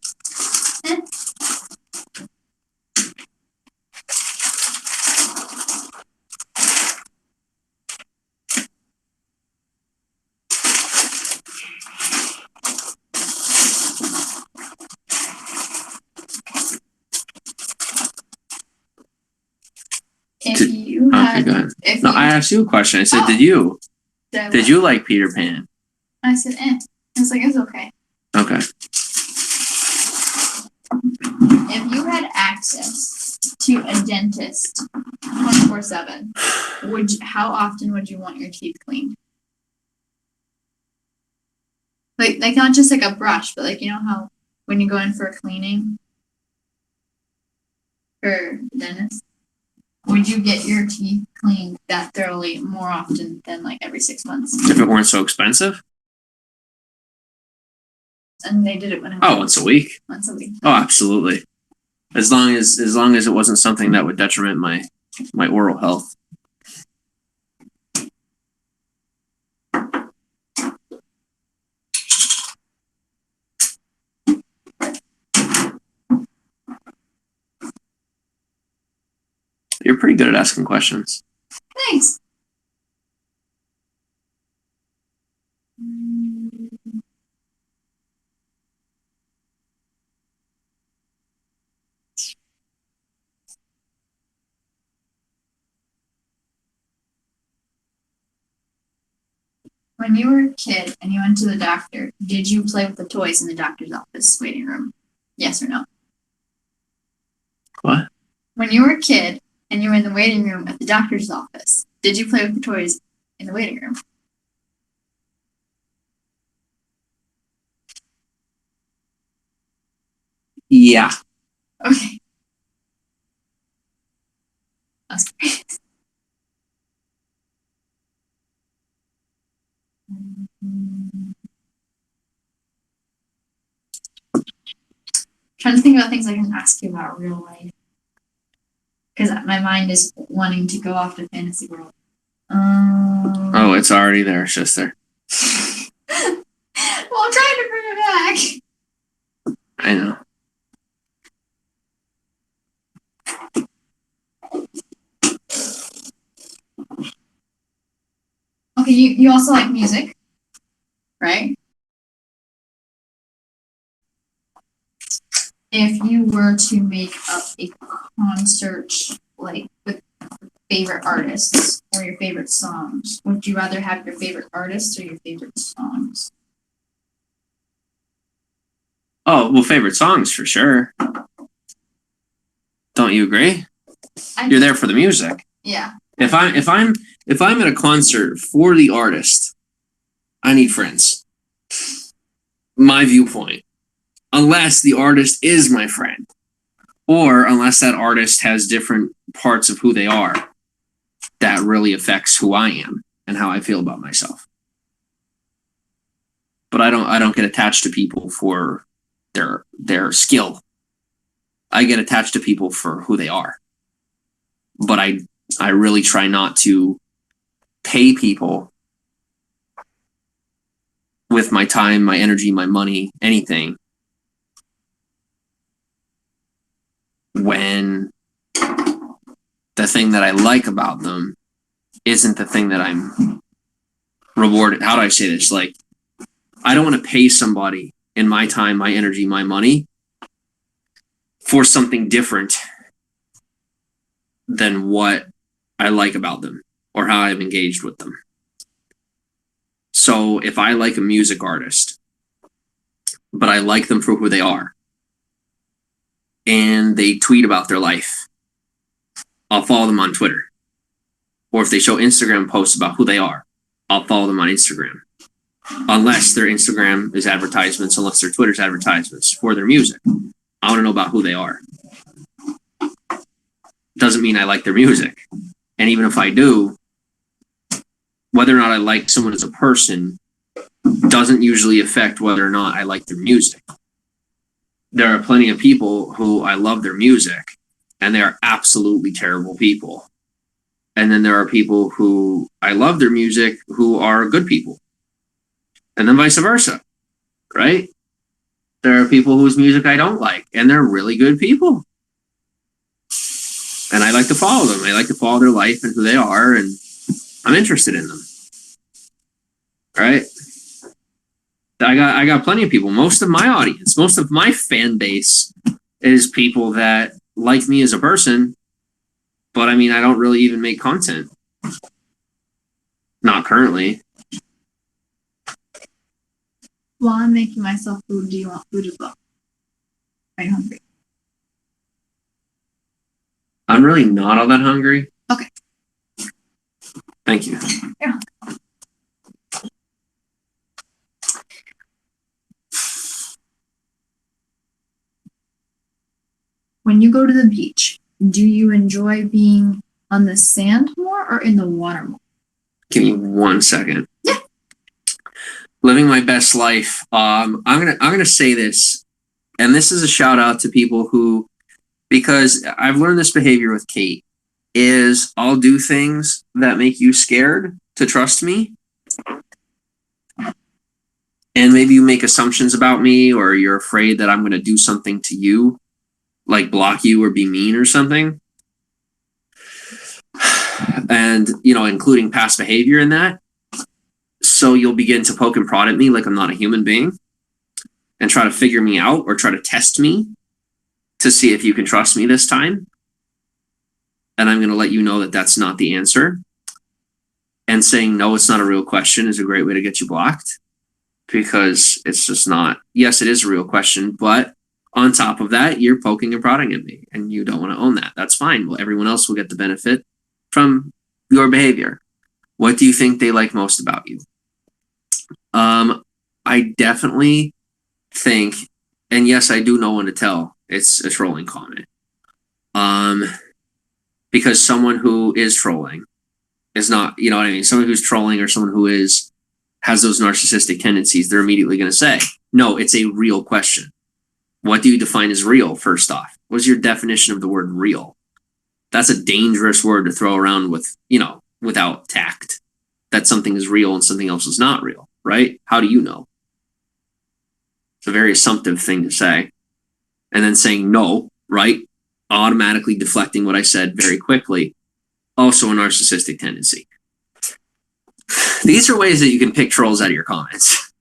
If you had, go ahead. if No, you, I asked you a question. I said, Oh. did you did you like Peter Pan? I said, I was like, it's okay. Okay. If you had access to a dentist 24/7, how often would you want your teeth cleaned? Like not just like a brush, but like you know how when you go in for a cleaning for the dentist, would you get your teeth cleaned that thoroughly more often than like every 6 months? If it weren't so expensive? And they did it when once a week. Once a week. Oh, absolutely. As long as it wasn't something that would detriment my oral health. You're pretty good at asking questions. Thanks. When you were a kid and you went to the doctor, did you play with the toys in the doctor's office waiting room? Yes or no? What? When you were a kid and you were in the waiting room at the doctor's office, did you play with the toys in the waiting room? Yeah. Okay. That's great. Trying to think about things I can ask you about real life. Because my mind is wanting to go off to fantasy world. Oh, it's already there. It's just there. Well, I'm trying to bring it back. I know. Okay, you also like music, right? If you were to make up a concert like with favorite artists or your favorite songs, would you rather have your favorite artists or your favorite songs? Oh, well, favorite songs for sure. Don't you agree? You're there for the music. Yeah. If I'm at a concert for the artist, I need friends. My viewpoint. Unless the artist is my friend. Or unless that artist has different parts of who they are that really affects who I am and how I feel about myself. But I don't get attached to people for their skill. I get attached to people for who they are. But I really try not to pay people with my time, my energy, my money, anything, when the thing that I like about them isn't the thing that I'm rewarded. How do I say this? Like, I don't want to pay somebody in my time, my energy, my money for something different than what I like about them or how I've engaged with them. So if I like a music artist, but I like them for who they are, and they tweet about their life, I'll follow them on Twitter. Or if they show Instagram posts about who they are, I'll follow them on Instagram. Unless their Instagram is advertisements, unless their Twitter's advertisements for their music. I want to know about who they are. Doesn't mean I like their music. And even if I do, whether or not I like someone as a person doesn't usually affect whether or not I like their music. There are plenty of people who I love their music, and they are absolutely terrible people. And then there are people who I love their music who are good people. And then vice versa, right? There are people whose music I don't like, and they're really good people. And I like to follow them. I like to follow their life and who they are, and I'm interested in them. Right? I got plenty of people. Most of my audience, most of my fan base is people that like me as a person, But I mean, I don't really even make content. Not currently. While I'm making myself food, do you want food as well? Are you hungry? I'm really not all that hungry. Okay. Thank you. Yeah. When you go to the beach, do you enjoy being on the sand more or in the water more? Give me 1 second. Yeah. Living my best life. I'm gonna say this, and this is a shout out to people who, because I've learned this behavior with Kate, is I'll do things that make you scared to trust me. And maybe you make assumptions about me, or you're afraid that I'm going to do something to you, like block you or be mean or something. And, including past behavior in that. So you'll begin to poke and prod at me like I'm not a human being and try to figure me out or try to test me to see if you can trust me this time. And I'm going to let you know that that's not the answer. And saying, no, it's not a real question is a great way to get you blocked, because it's just not. Yes, it is a real question, but on top of that, you're poking and prodding at me and you don't want to own that. That's fine. Well, everyone else will get the benefit from your behavior. What do you think they like most about you? I definitely think, and yes, I do know when to tell it's a trolling comment. Because someone who is trolling is not, you know what I mean? Someone who's trolling or someone who has those narcissistic tendencies, they're immediately going to say, no, it's a real question. What do you define as real, first off? What's your definition of the word real? That's a dangerous word to throw around with, without tact. That something is real and something else is not real, right? How do you know? It's a very assumptive thing to say. And then saying no, right? Automatically deflecting what I said very quickly. Also a narcissistic tendency. These are ways that you can pick trolls out of your comments.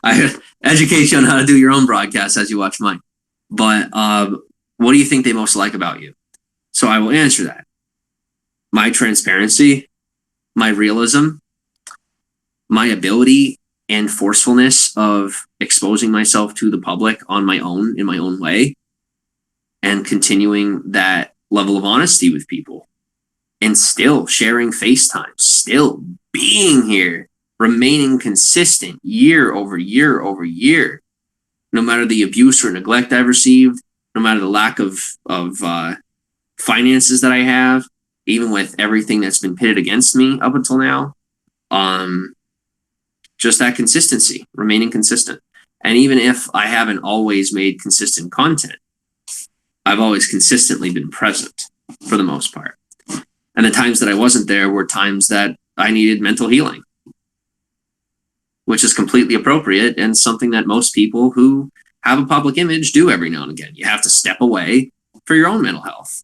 I educate you on how to do your own broadcasts as you watch mine. But what do you think they most like about you? So I will answer that. My transparency, my realism, my ability and forcefulness of exposing myself to the public on my own, in my own way, and continuing that level of honesty with people, and still sharing FaceTime, still being here, remaining consistent year over year over year, no matter the abuse or neglect I've received, no matter the lack of finances that I have, even with everything that's been pitted against me up until now. Just that consistency, remaining consistent. And even if I haven't always made consistent content, I've always consistently been present for the most part. And the times that I wasn't there were times that I needed mental healing, which is completely appropriate and something that most people who have a public image do every now and again. You have to step away for your own mental health.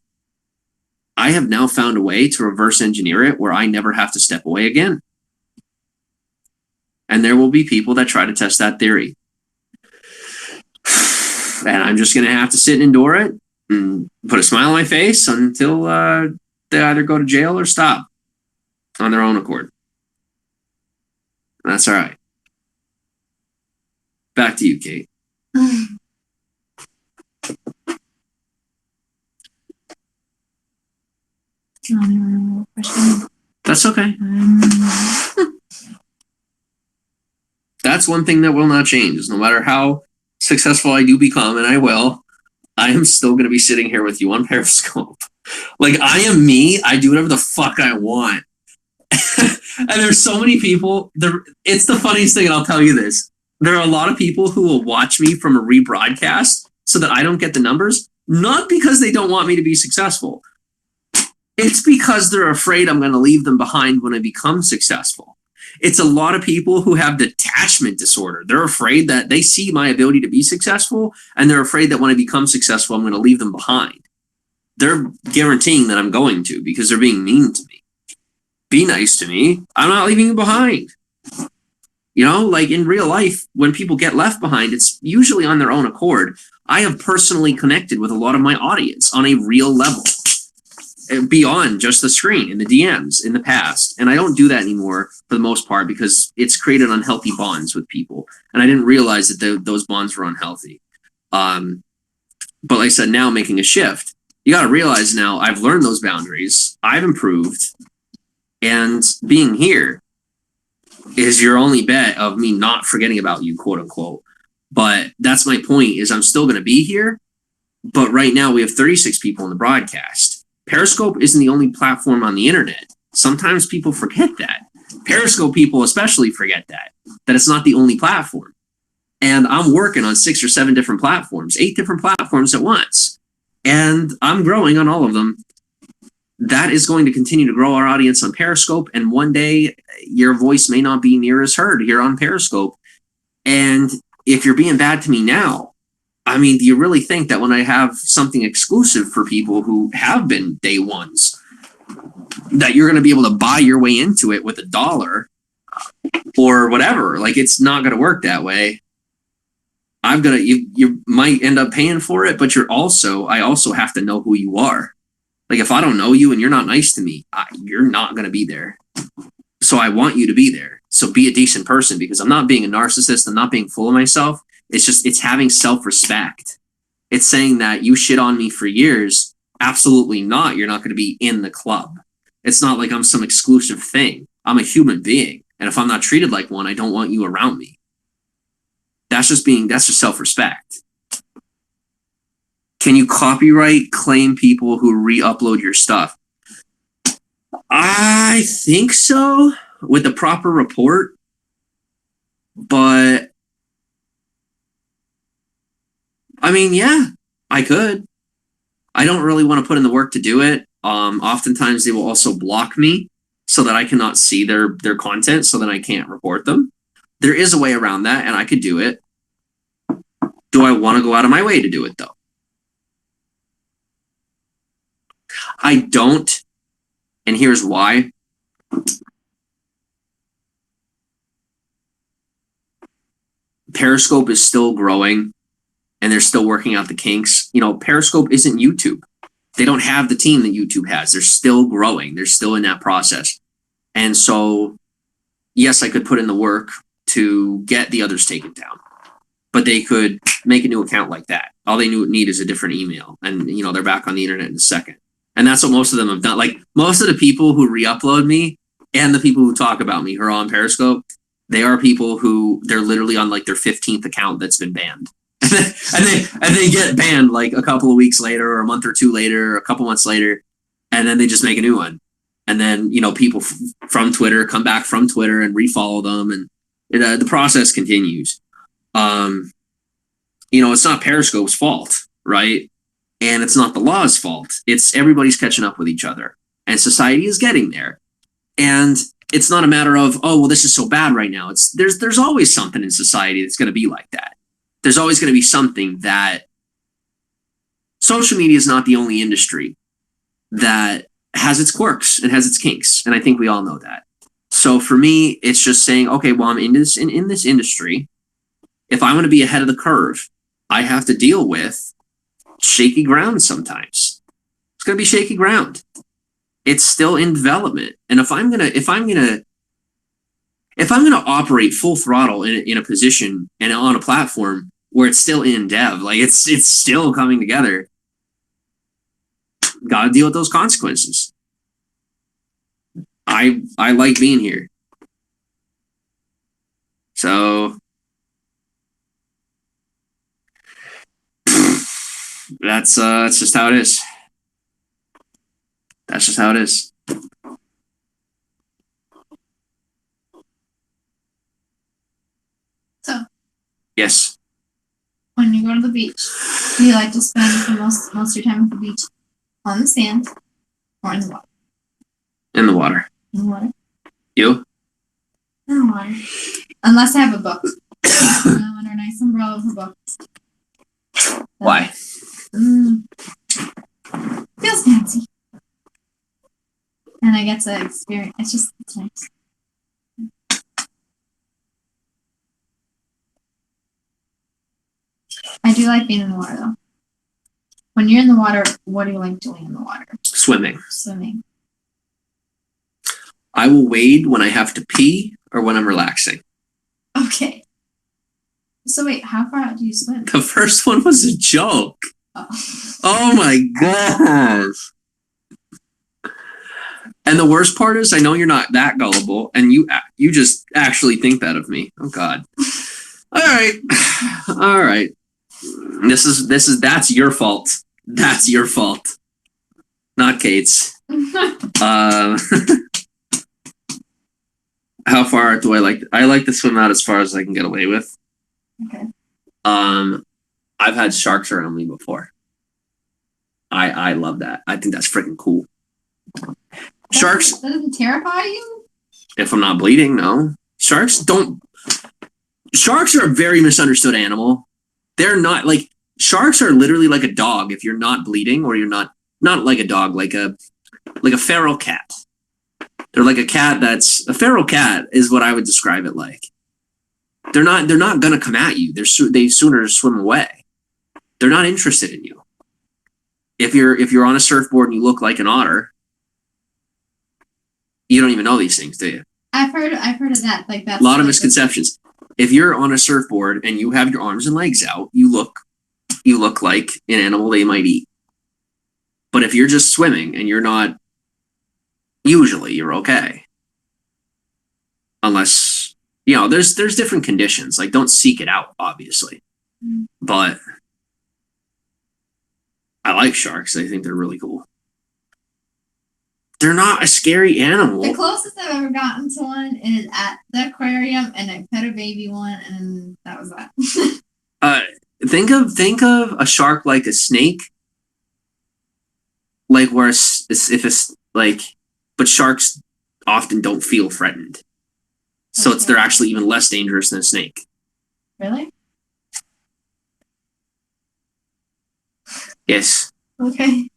I have now found a way to reverse engineer it where I never have to step away again. And there will be people that try to test that theory. And I'm just going to have to sit and endure it and put a smile on my face until they either go to jail or stop on their own accord. And that's all right. Back to you, Kate. That's okay. That's one thing that will not change, is no matter how successful I do become, and I will, I am still going to be sitting here with you on Periscope. Like, I am me. I do whatever the fuck I want. And there's so many people. It's the funniest thing, and I'll tell you this. There are a lot of people who will watch me from a rebroadcast so that I don't get the numbers, not because they don't want me to be successful. It's because they're afraid I'm going to leave them behind when I become successful. It's a lot of people who have detachment disorder. They're afraid that they see my ability to be successful, and they're afraid that when I become successful, I'm going to leave them behind. They're guaranteeing that I'm going to, because they're being mean to me. Be nice to me. I'm not leaving you behind. Like in real life, when people get left behind, it's usually on their own accord. I have personally connected with a lot of my audience on a real level. beyond just the screen, in the DMs, in the past. And I don't do that anymore for the most part because it's created unhealthy bonds with people. And I didn't realize that those bonds were unhealthy. But like I said, now making a shift, you got to realize now I've learned those boundaries. I've improved. And being here is your only bet of me not forgetting about you, quote unquote. But that's my point, is I'm still going to be here. But right now we have 36 people in the broadcast. Periscope isn't the only platform on the internet. Sometimes people forget that. Periscope people especially forget that it's not the only platform. And I'm working on 6 or 7 different platforms, 8 different platforms at once. And I'm growing on all of them. That is going to continue to grow our audience on Periscope. And one day your voice may not be near as heard here on Periscope. And if you're being bad to me now, I mean, do you really think that when I have something exclusive for people who have been day ones, that you're going to be able to buy your way into it with $1 or whatever? Like, it's not going to work that way. You might end up paying for it, but I also have to know who you are. Like, if I don't know you and you're not nice to me, you're not going to be there. So I want you to be there. So be a decent person, because I'm not being a narcissist. I'm not being full of myself. It's having self-respect. It's saying that you shit on me for years. Absolutely not. You're not going to be in the club. It's not like I'm some exclusive thing. I'm a human being. And if I'm not treated like one, I don't want you around me. That's just self-respect. Can you copyright claim people who re-upload your stuff? I think so, with the proper report. But I mean, yeah, I could. I don't really want to put in the work to do it. Oftentimes they will also block me so that I cannot see their content, so that I can't report them. There is a way around that, and I could do it. Do I want to go out of my way to do it, though? I don't, and here's why. Periscope is still growing, and they're still working out the kinks. You know, Periscope isn't YouTube. They don't have the team that YouTube has. They're still growing. They're still in that process. And so, yes, I could put in the work to get the others taken down. But they could make a new account like that. All they need is a different email. And, you know, they're back on the internet in a second. And that's what most of them have done. Like, most of the people who re-upload me and the people who talk about me who are on Periscope, they are people who they're literally on like their 15th account that's been banned. and they get banned like a couple of weeks later, or a month or two later, or a couple months later, and then they just make a new one. And then, you know, people from Twitter come back from Twitter and refollow them, and the process continues. You know, it's not Periscope's fault, right? And it's not the law's fault. It's everybody's catching up with each other, and society is getting there. And it's not a matter of, oh, well, this is so bad right now. There's always something in society that's going to be like that. There's always going to be something that social media is not the only industry that has its quirks and has its kinks. And I think we all know that. So for me, it's just saying, okay, well, I'm in this industry. If I want to be ahead of the curve, I have to deal with shaky ground sometimes. It's going to be shaky ground. It's still in development. And if I'm gonna operate full throttle in a position and on a platform where it's still in dev, like it's still coming together, gotta deal with those consequences. I like being here. So that's just how it is. That's just how it is. So, yes. When you go to the beach, do you like to spend most of your time at the beach on the sand or in the water? In the water. In the water. You? In the water. Unless I have a book. Under a nice umbrella with a book. Why? Feels fancy. And I get to experience. It's nice. I do like being in the water, though. When you're in the water, what do you like doing in the water? Swimming. Swimming. I will wade when I have to pee or when I'm relaxing. Okay. So wait, how far out do you swim? The first one was a joke. Oh. Oh my gosh. And the worst part is, I know you're not that gullible, and you just actually think that of me. Oh God. All right. All right. That's your fault. That's your fault. Not Kate's. How far do I like? I like to swim out as far as I can get away with. Okay. I've had sharks around me before. I love that. I think that's freaking cool. Sharks. That doesn't terrify you? If I'm not bleeding, no. Sharks are a very misunderstood animal. They're not like, sharks are literally like a dog. If you're not bleeding, or you're not like a dog, like a feral cat. They're like a cat a feral cat is what I would describe it like. They're not gonna come at you. They sooner swim away. They're not interested in you. If you're on a surfboard and you look like an otter, you don't even know these things, do you? I've heard of that. Like that's a lot of misconceptions. If you're on a surfboard and you have your arms and legs out, you look like an animal they might eat. But if you're just swimming and you're not, usually you're okay. Unless, there's different conditions. Like, don't seek it out, obviously. Mm. But I like sharks. I think they're really cool. They're not a scary animal. The closest I've ever gotten to one is at the aquarium, and I pet a baby one, and that was that. Think of a shark like a snake. Like where but sharks often don't feel threatened. So Okay. they're actually even less dangerous than a snake. Really? Yes. Okay.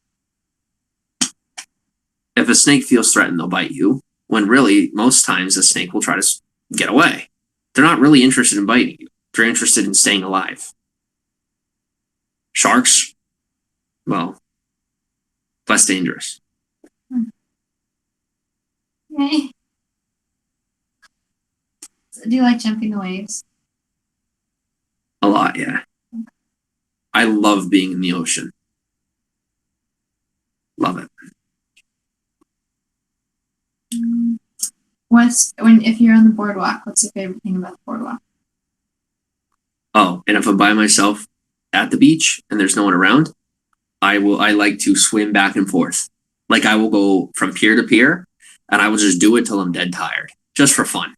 If a snake feels threatened, they'll bite you. When really, most times, a snake will try to get away. They're not really interested in biting you. They're interested in staying alive. Sharks, well, less dangerous. Okay. So do you like jumping the waves? A lot, yeah. I love being in the ocean. Love it. If you're on the boardwalk, what's your favorite thing about the boardwalk? Oh, and if I'm by myself at the beach and there's no one around, I like to swim back and forth. Like, I will go from pier to pier, and I will just do it till I'm dead tired, just for fun.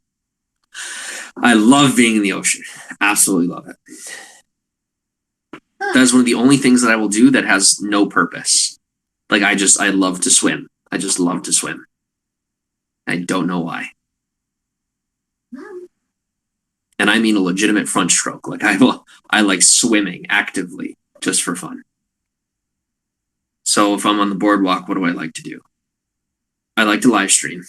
I love being in the ocean. Absolutely love it. That is one of the only things that I will do that has no purpose. Like, I love to swim. I just love to swim. I don't know why. And I mean a legitimate front stroke. Like, I like swimming actively just for fun. So if I'm on the boardwalk, what do I like to do? I like to live stream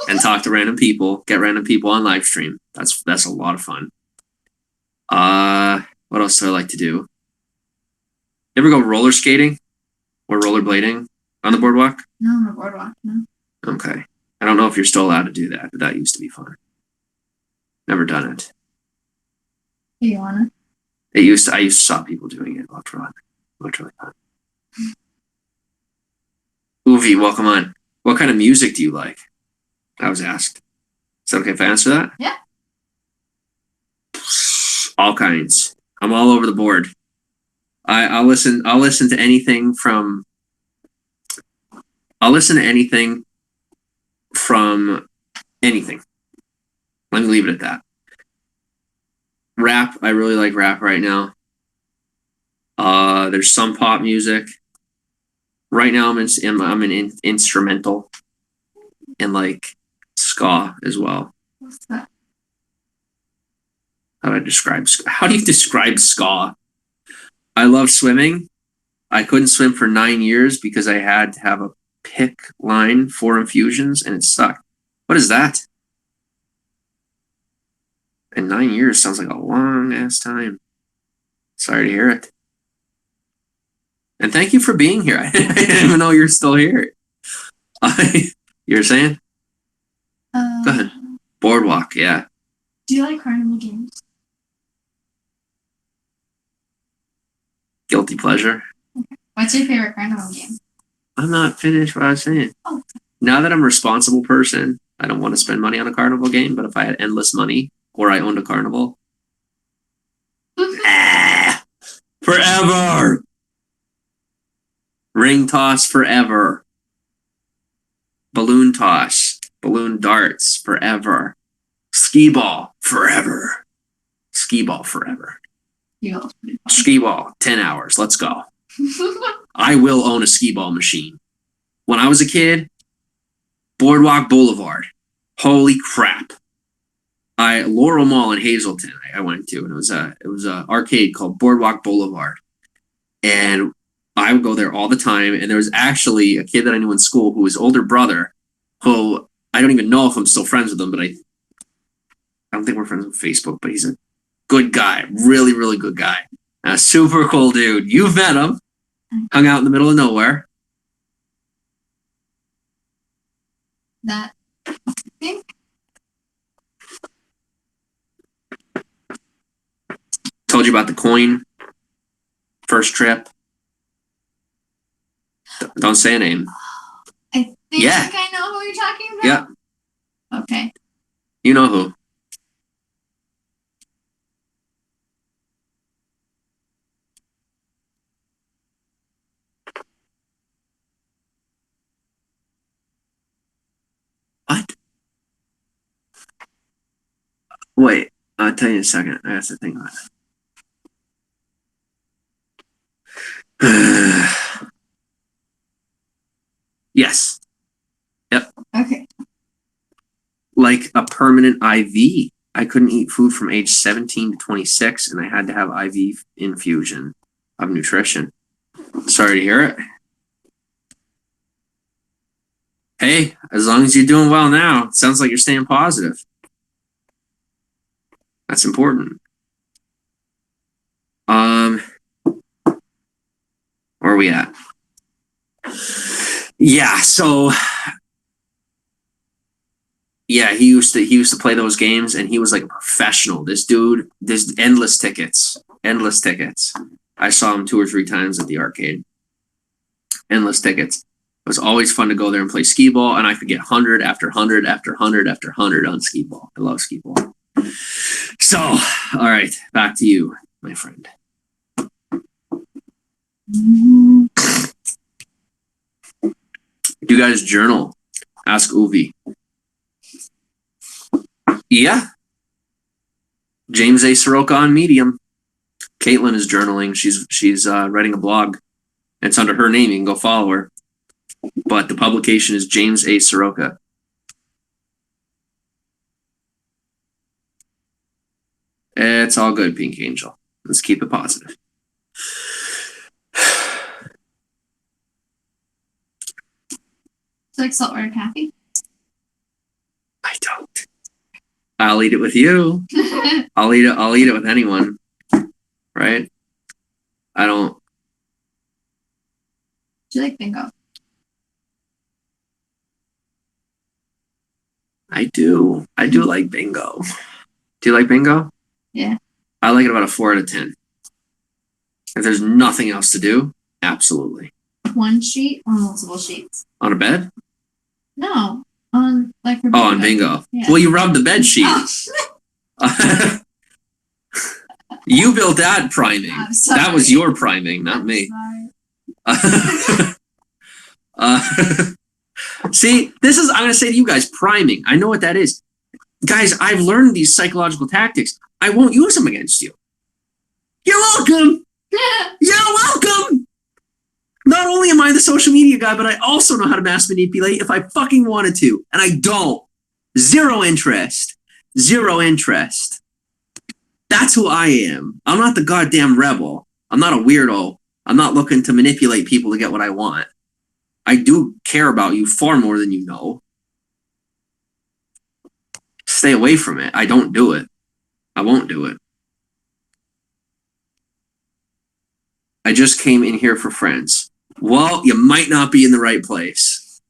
and talk to random people, get random people on live stream. That's a lot of fun. What else do I like to do? You ever go roller skating or rollerblading on the boardwalk? No, on the boardwalk, no. Okay. I don't know if you're still allowed to do that, but that used to be fun. Never done it. Do you wanna? I used to saw people doing it. Looked really fun. Uvi, welcome on. What kind of music do you like? I was asked. Is that okay if I answer that? Yeah. All kinds. I'm all over the board. I'll listen to anything from anything. Let me leave it at that. Rap, I really like rap right now. There's some pop music. Right now I'm in instrumental and like ska as well. What's that? How do you describe ska? I love swimming. I couldn't swim for 9 years because I had to have a PIC line for infusions, and it sucked. What is that? And 9 years sounds like a long ass time. Sorry to hear it. And thank you for being here. I didn't even know you're still here. You were saying? Go ahead. Boardwalk, yeah. Do you like carnival games? Guilty pleasure. Okay. What's your favorite carnival game? I'm not finished what I was saying. Oh. Now that I'm a responsible person, I don't want to spend money on a carnival game, but if I had endless money or I owned a carnival, forever. Ring toss forever. Balloon toss. Balloon darts forever. Skee ball forever. Skee ball forever. Yeah. Skee ball, 10 hours. Let's go. I will own a skee ball machine. When I was a kid, Boardwalk Boulevard. Holy crap. Laurel Mall in Hazleton I went to, and it was a arcade called Boardwalk Boulevard. And I would go there all the time, and there was actually a kid that I knew in school who was older brother, who I don't even know if I'm still friends with him, but I don't think we're friends on Facebook, but he's a good guy, really, really good guy. A super cool dude. You've met him. Hung out in the middle of nowhere. That, I think. Told you about the coin. First trip. Don't say a name. I think I know who you're talking about. Yeah. Okay. You know who. What? Wait, I'll tell you in a second. I have to think about it. Yes. Yep. Okay. Like a permanent IV. I couldn't eat food from age 17 to 26, and I had to have IV infusion of nutrition. Sorry to hear it. Hey, as long as you're doing well now, it sounds like you're staying positive. That's important. Where are we at? Yeah, so yeah, he used to play those games, and he was like a professional. This dude, there's endless tickets. I saw him 2 or 3 times at the arcade. Endless tickets. It was always fun to go there and play skee ball, and I could get 100 after 100 after 100 after 100 on skee ball. I love skee ball. So, all right, back to you, my friend. You guys journal. Ask Uvi. Yeah. James A. Saroka on Medium. Caitlin is journaling. She's writing a blog. It's under her name. You can go follow her. But the publication is James A. Saroka. It's all good, Pink Angel. Let's keep it positive. So like saltwater taffy? I don't. I'll eat it with you. I'll eat it with anyone. Right? I don't. Do you like bingo? I do. I do like bingo. Do you like bingo? Yeah. I like it about a 4 out of 10. If there's nothing else to do, absolutely. One sheet or multiple sheets? On a bed? No. On like for bingo. Oh, on bingo. Yeah. Well, you rubbed the bed sheet. You built that priming. That was your priming, not me. See, I'm going to say to you guys, priming. I know what that is. Guys, I've learned these psychological tactics. I won't use them against you. You're welcome. You're welcome. Not only am I the social media guy, but I also know how to mass manipulate if I fucking wanted to. And I don't. Zero interest. That's who I am. I'm not the goddamn rebel. I'm not a weirdo. I'm not looking to manipulate people to get what I want. I do care about you far more than you know. Stay away from it. I don't do it. I won't do it. I just came in here for friends. Well, you might not be in the right place.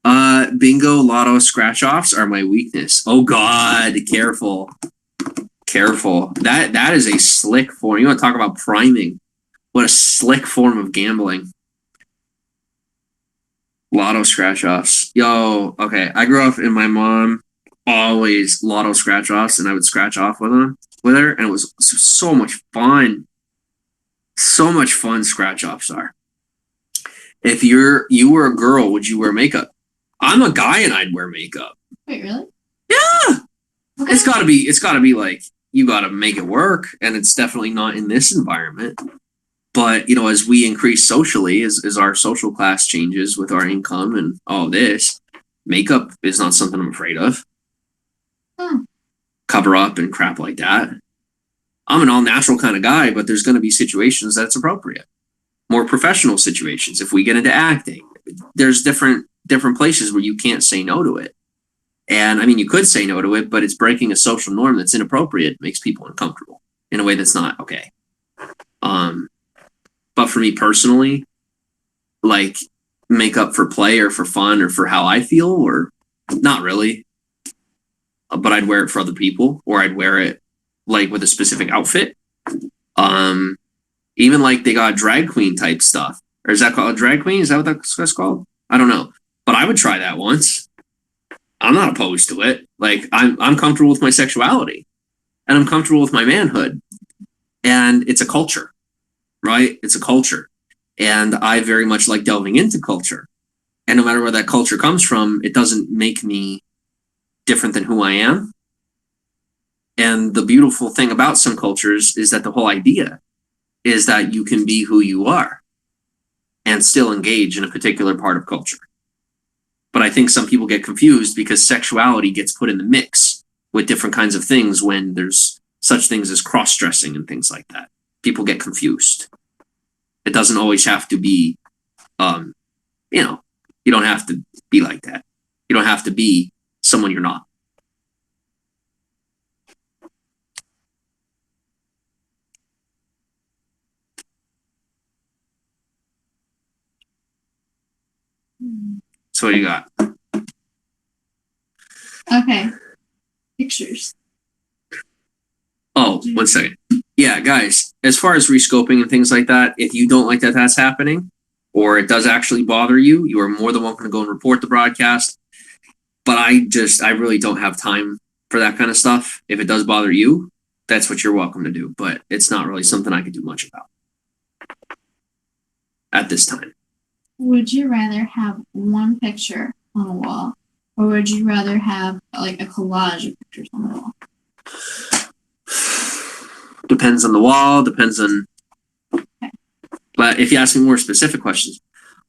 Bingo, lotto, scratch offs are my weakness. Oh God, careful. Careful. That is a slick form. You want to talk about priming. What a slick form of gambling. Lotto scratch offs. Yo, okay. I grew up and my mom always lotto scratch offs, and I would scratch off with her, and it was so much fun. So much fun scratch offs are. If you were a girl, would you wear makeup? I'm a guy and I'd wear makeup. Wait, really? Yeah. Okay. It's gotta be like you gotta make it work, and it's definitely not in this environment. But as we increase socially, as our social class changes with our income and all this, makeup is not something I'm afraid of. Cover up and crap like that. I'm an all natural kind of guy, but there's going to be situations that's appropriate. More professional situations. If we get into acting, there's different places where you can't say no to it. And I mean, you could say no to it, but it's breaking a social norm that's inappropriate, makes people uncomfortable in a way that's not okay. But for me personally, like makeup for play or for fun or for how I feel, or not really. But I'd wear it for other people, or I'd wear it like with a specific outfit. Even like they got drag queen type stuff. Or is that called a drag queen? Is that what that's called? I don't know. But I would try that once. I'm not opposed to it. Like I'm comfortable with my sexuality, and I'm comfortable with my manhood. And it's a culture, right? It's a culture. And I very much like delving into culture. And no matter where that culture comes from, it doesn't make me different than who I am. And the beautiful thing about some cultures is that the whole idea is that you can be who you are and still engage in a particular part of culture. But I think some people get confused because sexuality gets put in the mix with different kinds of things when there's such things as cross-dressing and things like that. People get confused. It doesn't always have to be, you don't have to be like that. You don't have to be someone you're not. So what do you got? Okay. Pictures. Oh, 1 second. Yeah, guys, as far as rescoping and things like that, if you don't like that that's happening, or it does actually bother you, you are more than welcome to go and report the broadcast. But I really don't have time for that kind of stuff. If it does bother you, that's what you're welcome to do. But it's not really something I could do much about at this time. Would you rather have one picture on a wall, or would you rather have like a collage of pictures on the wall? Depends on the wall, depends on... Okay. But if you ask me more specific questions,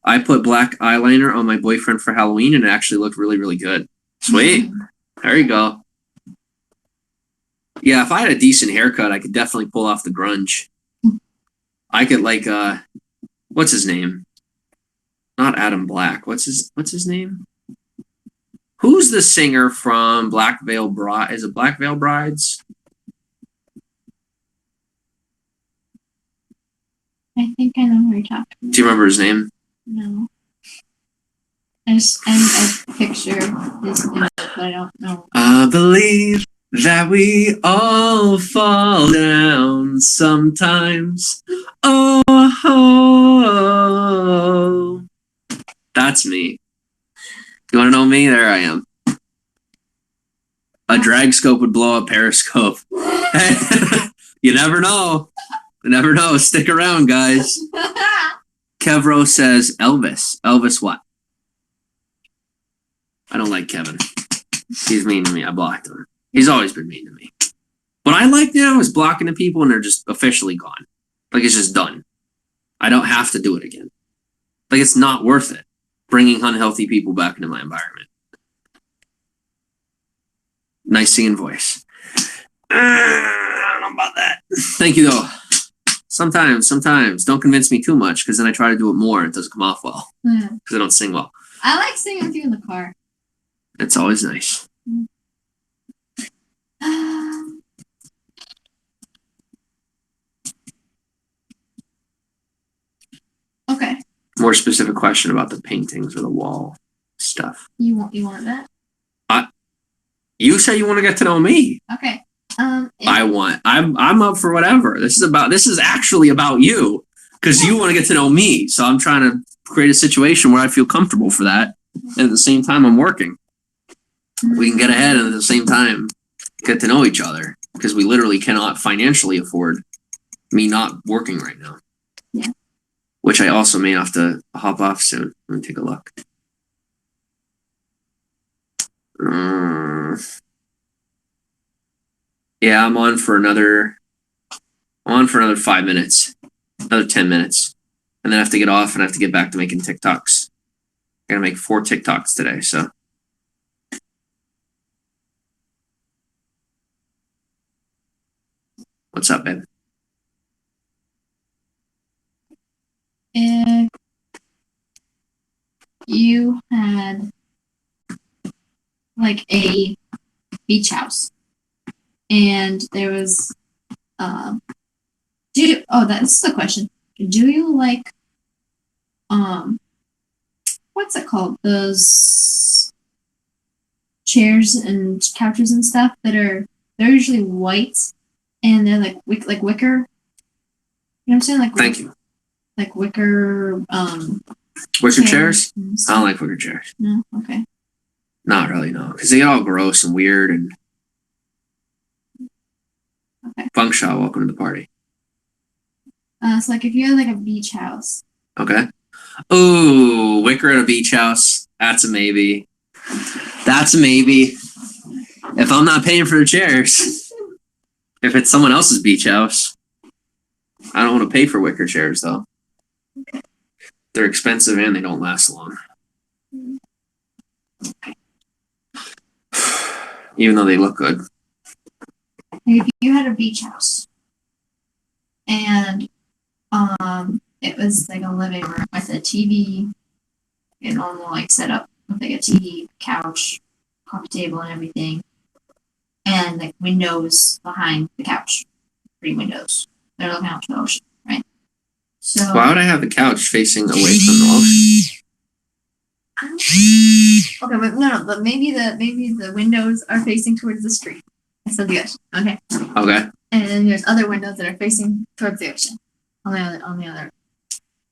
I put black eyeliner on my boyfriend for Halloween, and it actually looked really, really good. Sweet. There you go. Yeah, if I had a decent haircut, I could definitely pull off the grunge. I could like, what's his name? Not Adam Black. What's his name? Who's the singer from Black Veil Bride? Is it Black Veil Brides? I think I know who you're talking about. Do you remember his name? No. I picture his name, but I don't know. I believe that we all fall down sometimes. Oh, that's me. You want to know me? There I am. A drag scope would blow up Periscope. You never know. You never know. Stick around, guys. Kevro says Elvis. Elvis what? I don't like Kevin. He's mean to me. I blocked him. He's always been mean to me. What I like now is blocking the people and they're just officially gone. Like it's just done. I don't have to do it again. Like it's not worth it. Bringing unhealthy people back into my environment. Nice singing voice. I don't know about that. Thank you though. Sometimes. Don't convince me too much because then I try to do it more and it doesn't come off well. Because I don't sing well. I like singing with you in the car. It's always nice. More specific question about the paintings or the wall stuff. You want that? You say you want to get to know me. Okay. I'm up for whatever. This is actually about you because you want to get to know me. So I'm trying to create a situation where I feel comfortable for that. And at the same time, I'm working. We can get ahead and at the same time get to know each other because we literally cannot financially afford me not working right now. Yeah. Which I also may have to hop off soon. Let me take a look. Yeah, I'm on for another 5 minutes, another 10 minutes, and then I have to get off and I have to get back to making TikToks. I gotta make 4 TikToks today, so. What's up, babe? If you had like a beach house and there was that's the question. Do you like what's it called? Those chairs and couches and stuff they're usually white and they're like wicker. You know what I'm saying? Like Thank you. Like wicker Wicker chairs? I don't like wicker chairs. No? Okay. Not really, no. Because they get all gross and weird and okay. Funk Shaw, welcome to the party. So like if you had like a beach house. Okay. Ooh, wicker at a beach house. That's a maybe. That's a maybe. If I'm not paying for the chairs. If it's someone else's beach house. I don't want to pay for wicker chairs though. Okay. They're expensive and they don't last long. Even though they look good. If you had a beach house and it was like a living room with a TV, a normal like setup with like a TV, couch, coffee table and everything, and like windows behind the couch, 3 windows. They're looking out to the ocean, right? So why would I have the couch facing away from the ocean? Okay, but no, but maybe the windows are facing towards the street instead of the ocean. Okay. Okay. And then there's other windows that are facing towards the ocean on the other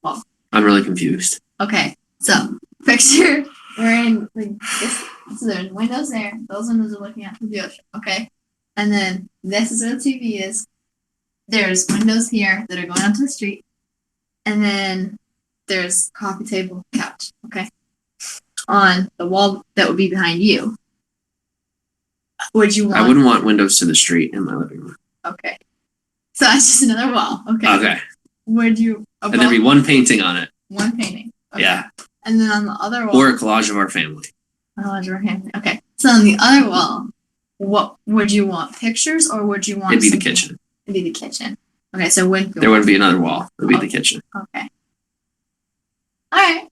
wall. I'm really confused. Okay, so picture we're in like this. So there's windows there. Those windows are looking out to the ocean. Okay, and then this is where the TV is. There's windows here that are going out to the street, and then there's coffee table, couch. Okay, on the wall that would be behind you. Would you want? I wouldn't want windows to the street in my living room. Okay, so that's just another wall. Okay. Okay. Would you? And there'd be one painting on it. One painting. Okay. Yeah. And then on the other wall. Or a collage of our family. Collage of our family. Okay. So on the other wall, what would you want? Pictures or would you want? It'd be the kitchen. It'd be the kitchen. Okay, so there wouldn't be another wall. It'd be the kitchen. Okay. All right.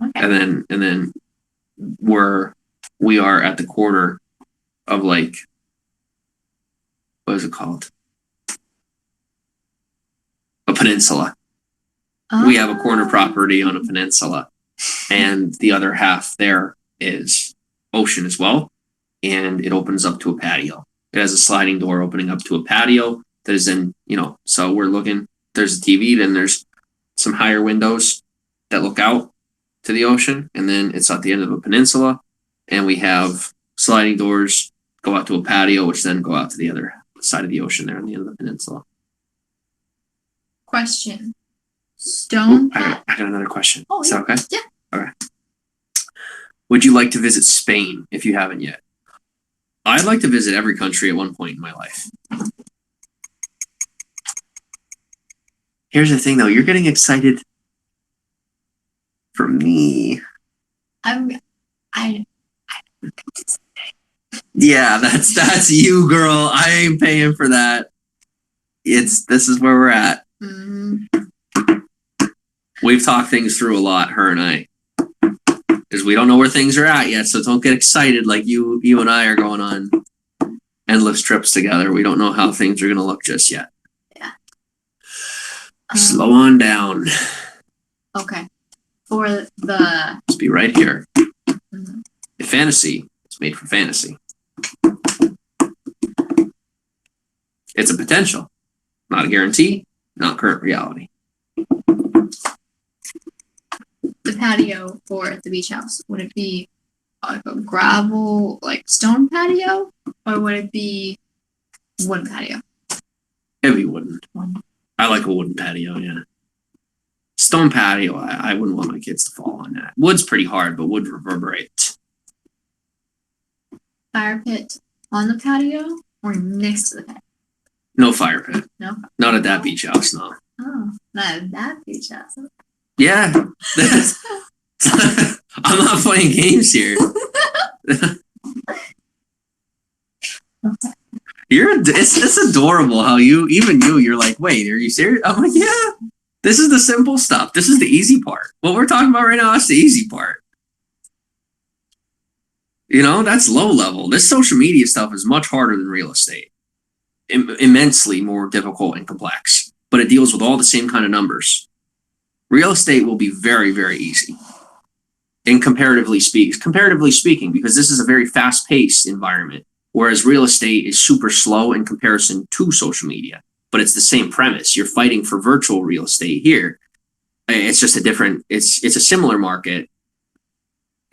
Okay. And then we are at the corner of like, what is it called? A peninsula. We have a corner property on a peninsula, and the other half there is ocean as well, and it opens up to a patio. It has a sliding door opening up to a patio that is in, so we're looking, there's a TV, then there's some higher windows that look out to the ocean, and then it's at the end of a peninsula, and we have sliding doors go out to a patio, which then go out to the other side of the ocean there on the end of the peninsula. Question. Stone. I got another question. Oh, is that okay? Yeah. Okay. Would you like to visit Spain if you haven't yet? I'd like to visit every country at one point in my life. Here's the thing, though. You're getting excited for me. Yeah, that's you, girl. I ain't paying for that. This is where we're at. Mm-hmm. We've talked things through a lot, her and I. Because we don't know where things are at yet, so don't get excited like you and I are going on endless trips together. We don't know how things are going to look just yet. Yeah. Slow on down. Okay. for the... Let's be right here. A fantasy is made for fantasy. It's a potential, not a guarantee, not current reality. The patio for the beach house, would it be like a gravel, like stone patio, or would it be wooden patio? It'd be wooden. I like a wooden patio, yeah. Stone patio, I wouldn't want my kids to fall on that. Wood's pretty hard, but wood reverberate. Fire pit on the patio or next to the patio? No fire pit. No. Not at that beach house, no. Oh, not at that beach house. Yeah. I'm not playing games here. It's adorable how you're like, wait, are you serious? I'm like, yeah. This is the simple stuff. This is the easy part. What we're talking about right now is the easy part. You know, that's low level. This social media stuff is much harder than real estate. Immensely more difficult and complex. But it deals with all the same kind of numbers. Real estate will be very, very easy. And comparatively speaking, because this is a very fast-paced environment. Whereas real estate is super slow in comparison to social media. But it's the same premise. You're fighting for virtual real estate here. It's just it's a similar market,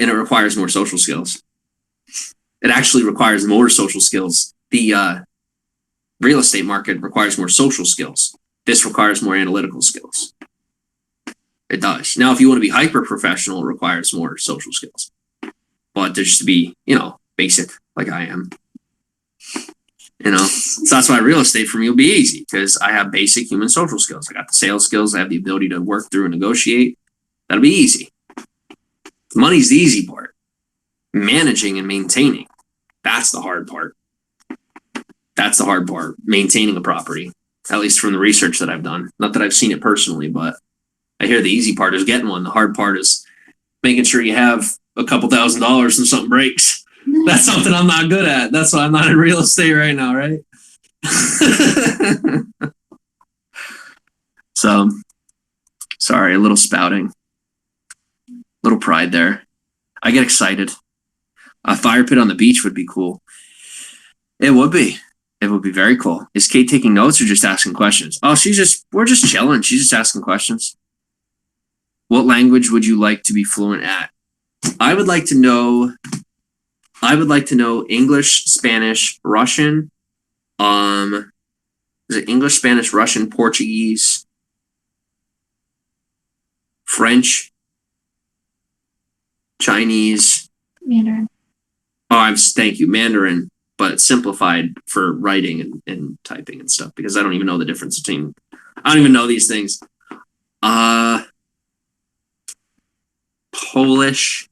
and it requires more social skills. It actually requires more social skills. The real estate market requires more social skills. This requires more analytical skills. It does. Now, if you want to be hyper professional, it requires more social skills. But just to be, basic like I am. So that's why real estate for me will be easy, because I have basic human social skills. I got the sales skills. I have the ability to work through and negotiate. That'll be easy. Money's the easy part. Managing and maintaining, that's the hard part. That's the hard part. Maintaining a property, at least from the research that I've done. Not that I've seen it personally, but I hear the easy part is getting one. The hard part is making sure you have a couple $1,000s and something breaks. That's something I'm not good at. That's why I'm not in real estate right now, right? So, sorry, a little spouting. Little pride there. I get excited. A fire pit on the beach would be cool. It would be. It would be very cool. Is Kate taking notes or just asking questions? Oh, we're just chilling. She's just asking questions. What language would you like to be fluent at? I would like to know English, Spanish, Russian. Is it English, Spanish, Russian, Portuguese, French, Chinese, Mandarin. Oh, thank you, Mandarin, but simplified for writing and typing and stuff, because I don't even know the difference between. I don't even know these things. Polish,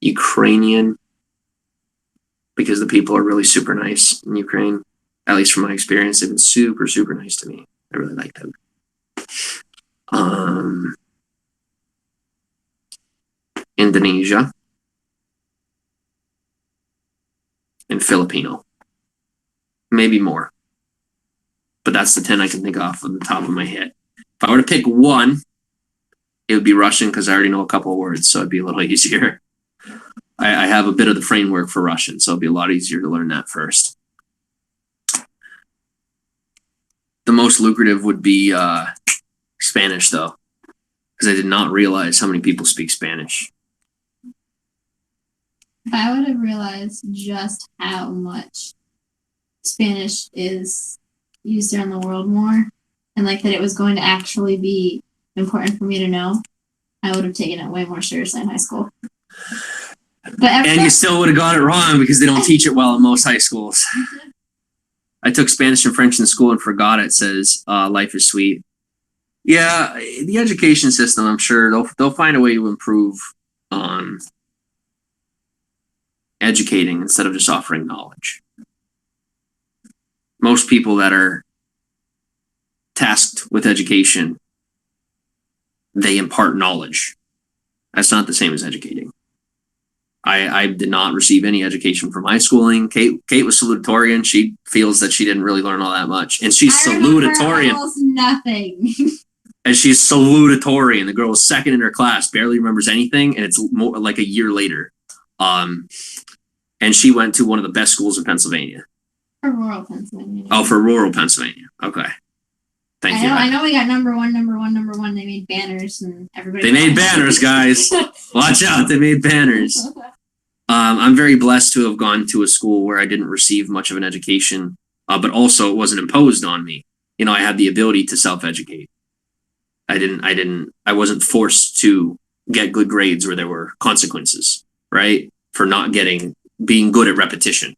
Ukrainian, because the people are really super nice in Ukraine. At least from my experience, they've been super, super nice to me. I really like them. Indonesia and Filipino. Maybe more. But that's the 10 I can think off the top of my head. If I were to pick one, it would be Russian, because I already know a couple of words, so it'd be a little easier. I have a bit of the framework for Russian, so it'll be a lot easier to learn that first. The most lucrative would be Spanish, though, because I did not realize how many people speak Spanish. If I would have realized just how much Spanish is used around the world more, and that it was going to actually be important for me to know, I would have taken it way more seriously in high school. And you still would have got it wrong, because they don't teach it well in most high schools. I took Spanish and French in school and forgot it says life is sweet. Yeah, the education system, I'm sure they'll find a way to improve on educating instead of just offering knowledge. Most people that are tasked with education, they impart knowledge. That's not the same as educating. I did not receive any education from my schooling. Kate was salutatorian. She feels that she didn't really learn all that much, and she's salutatorian. Almost nothing. And she's salutatory, and the girl is second in her class, barely remembers anything, and it's more like a year later. And she went to one of the best schools in Pennsylvania. For rural Pennsylvania. Oh, for rural Pennsylvania. Okay. Thank you. I know we got number one. They made banners and everybody. They made banners, guys. Watch out. They made banners. I'm very blessed to have gone to a school where I didn't receive much of an education, but also it wasn't imposed on me. You know, I had the ability to self-educate. I wasn't forced to get good grades where there were consequences, right? For not being good at repetition.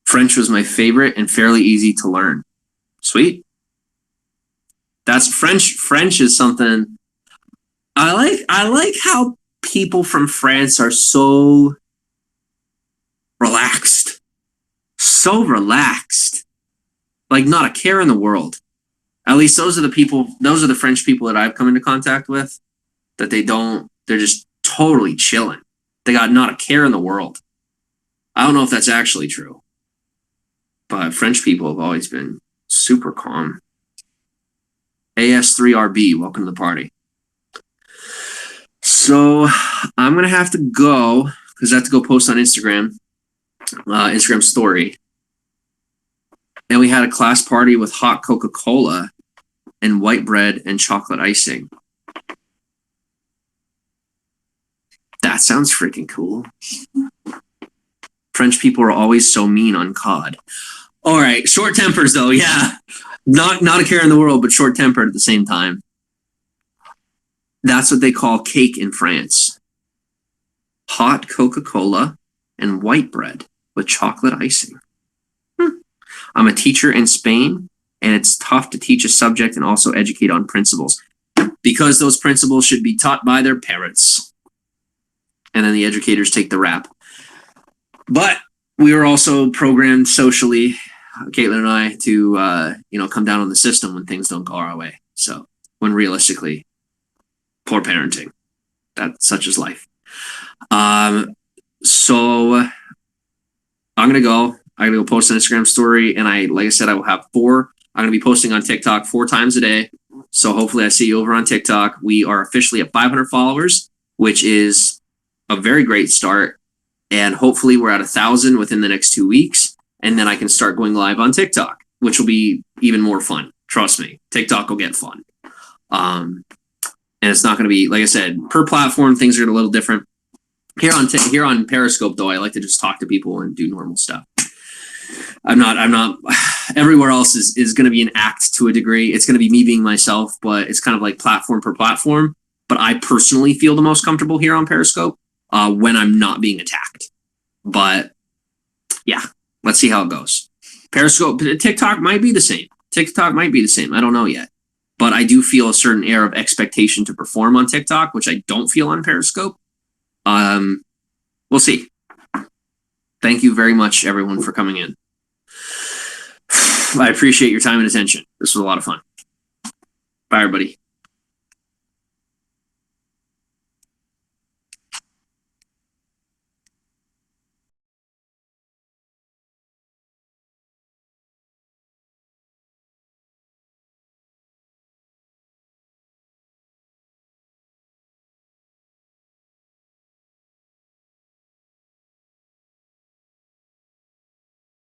French was my favorite and fairly easy to learn. Sweet. That's French. French is something I like. I like how people from France are so relaxed. So relaxed. Like not a care in the world. At least those are the French people that I've come into contact with, that they're just totally chilling. They got not a care in the world. I don't know if that's actually true. But French people have always been super calm. AS3RB, welcome to the party. So I'm going to have to go because I have to go post on Instagram story. And we had a class party with hot Coca-Cola and white bread and chocolate icing. That sounds freaking cool. French people are always so mean on COD. All right, short tempers though, yeah. Not a care in the world, but short tempered at the same time. That's what they call cake in France. Hot Coca-Cola and white bread with chocolate icing. I'm a teacher in Spain, and it's tough to teach a subject and also educate on principles because those principles should be taught by their parents. And then the educators take the rap. But we were also programmed socially, Caitlin and I, to come down on the system when things don't go our way. So when realistically, poor parenting. That's such is life. So I'm gonna go. I'm gonna go post an Instagram story, and like I said, I will have 4. I'm gonna be posting on TikTok 4 times a day. So hopefully I see you over on TikTok. We are officially at 500 followers, which is a very great start. And hopefully we're at 1,000 within the next 2 weeks. And then I can start going live on TikTok, which will be even more fun. Trust me, TikTok will get fun. And it's not going to be, like I said, per platform, things are a little different. Here on Periscope, though, I like to just talk to people and do normal stuff. I'm not, everywhere else is going to be an act to a degree. It's going to be me being myself, but it's kind of like platform per platform. But I personally feel the most comfortable here on Periscope when I'm not being attacked. But yeah, let's see how it goes. Periscope, TikTok might be the same. I don't know yet. But I do feel a certain air of expectation to perform on TikTok, which I don't feel on Periscope. We'll see. Thank you very much, everyone, for coming in. I appreciate your time and attention. This was a lot of fun. Bye, everybody.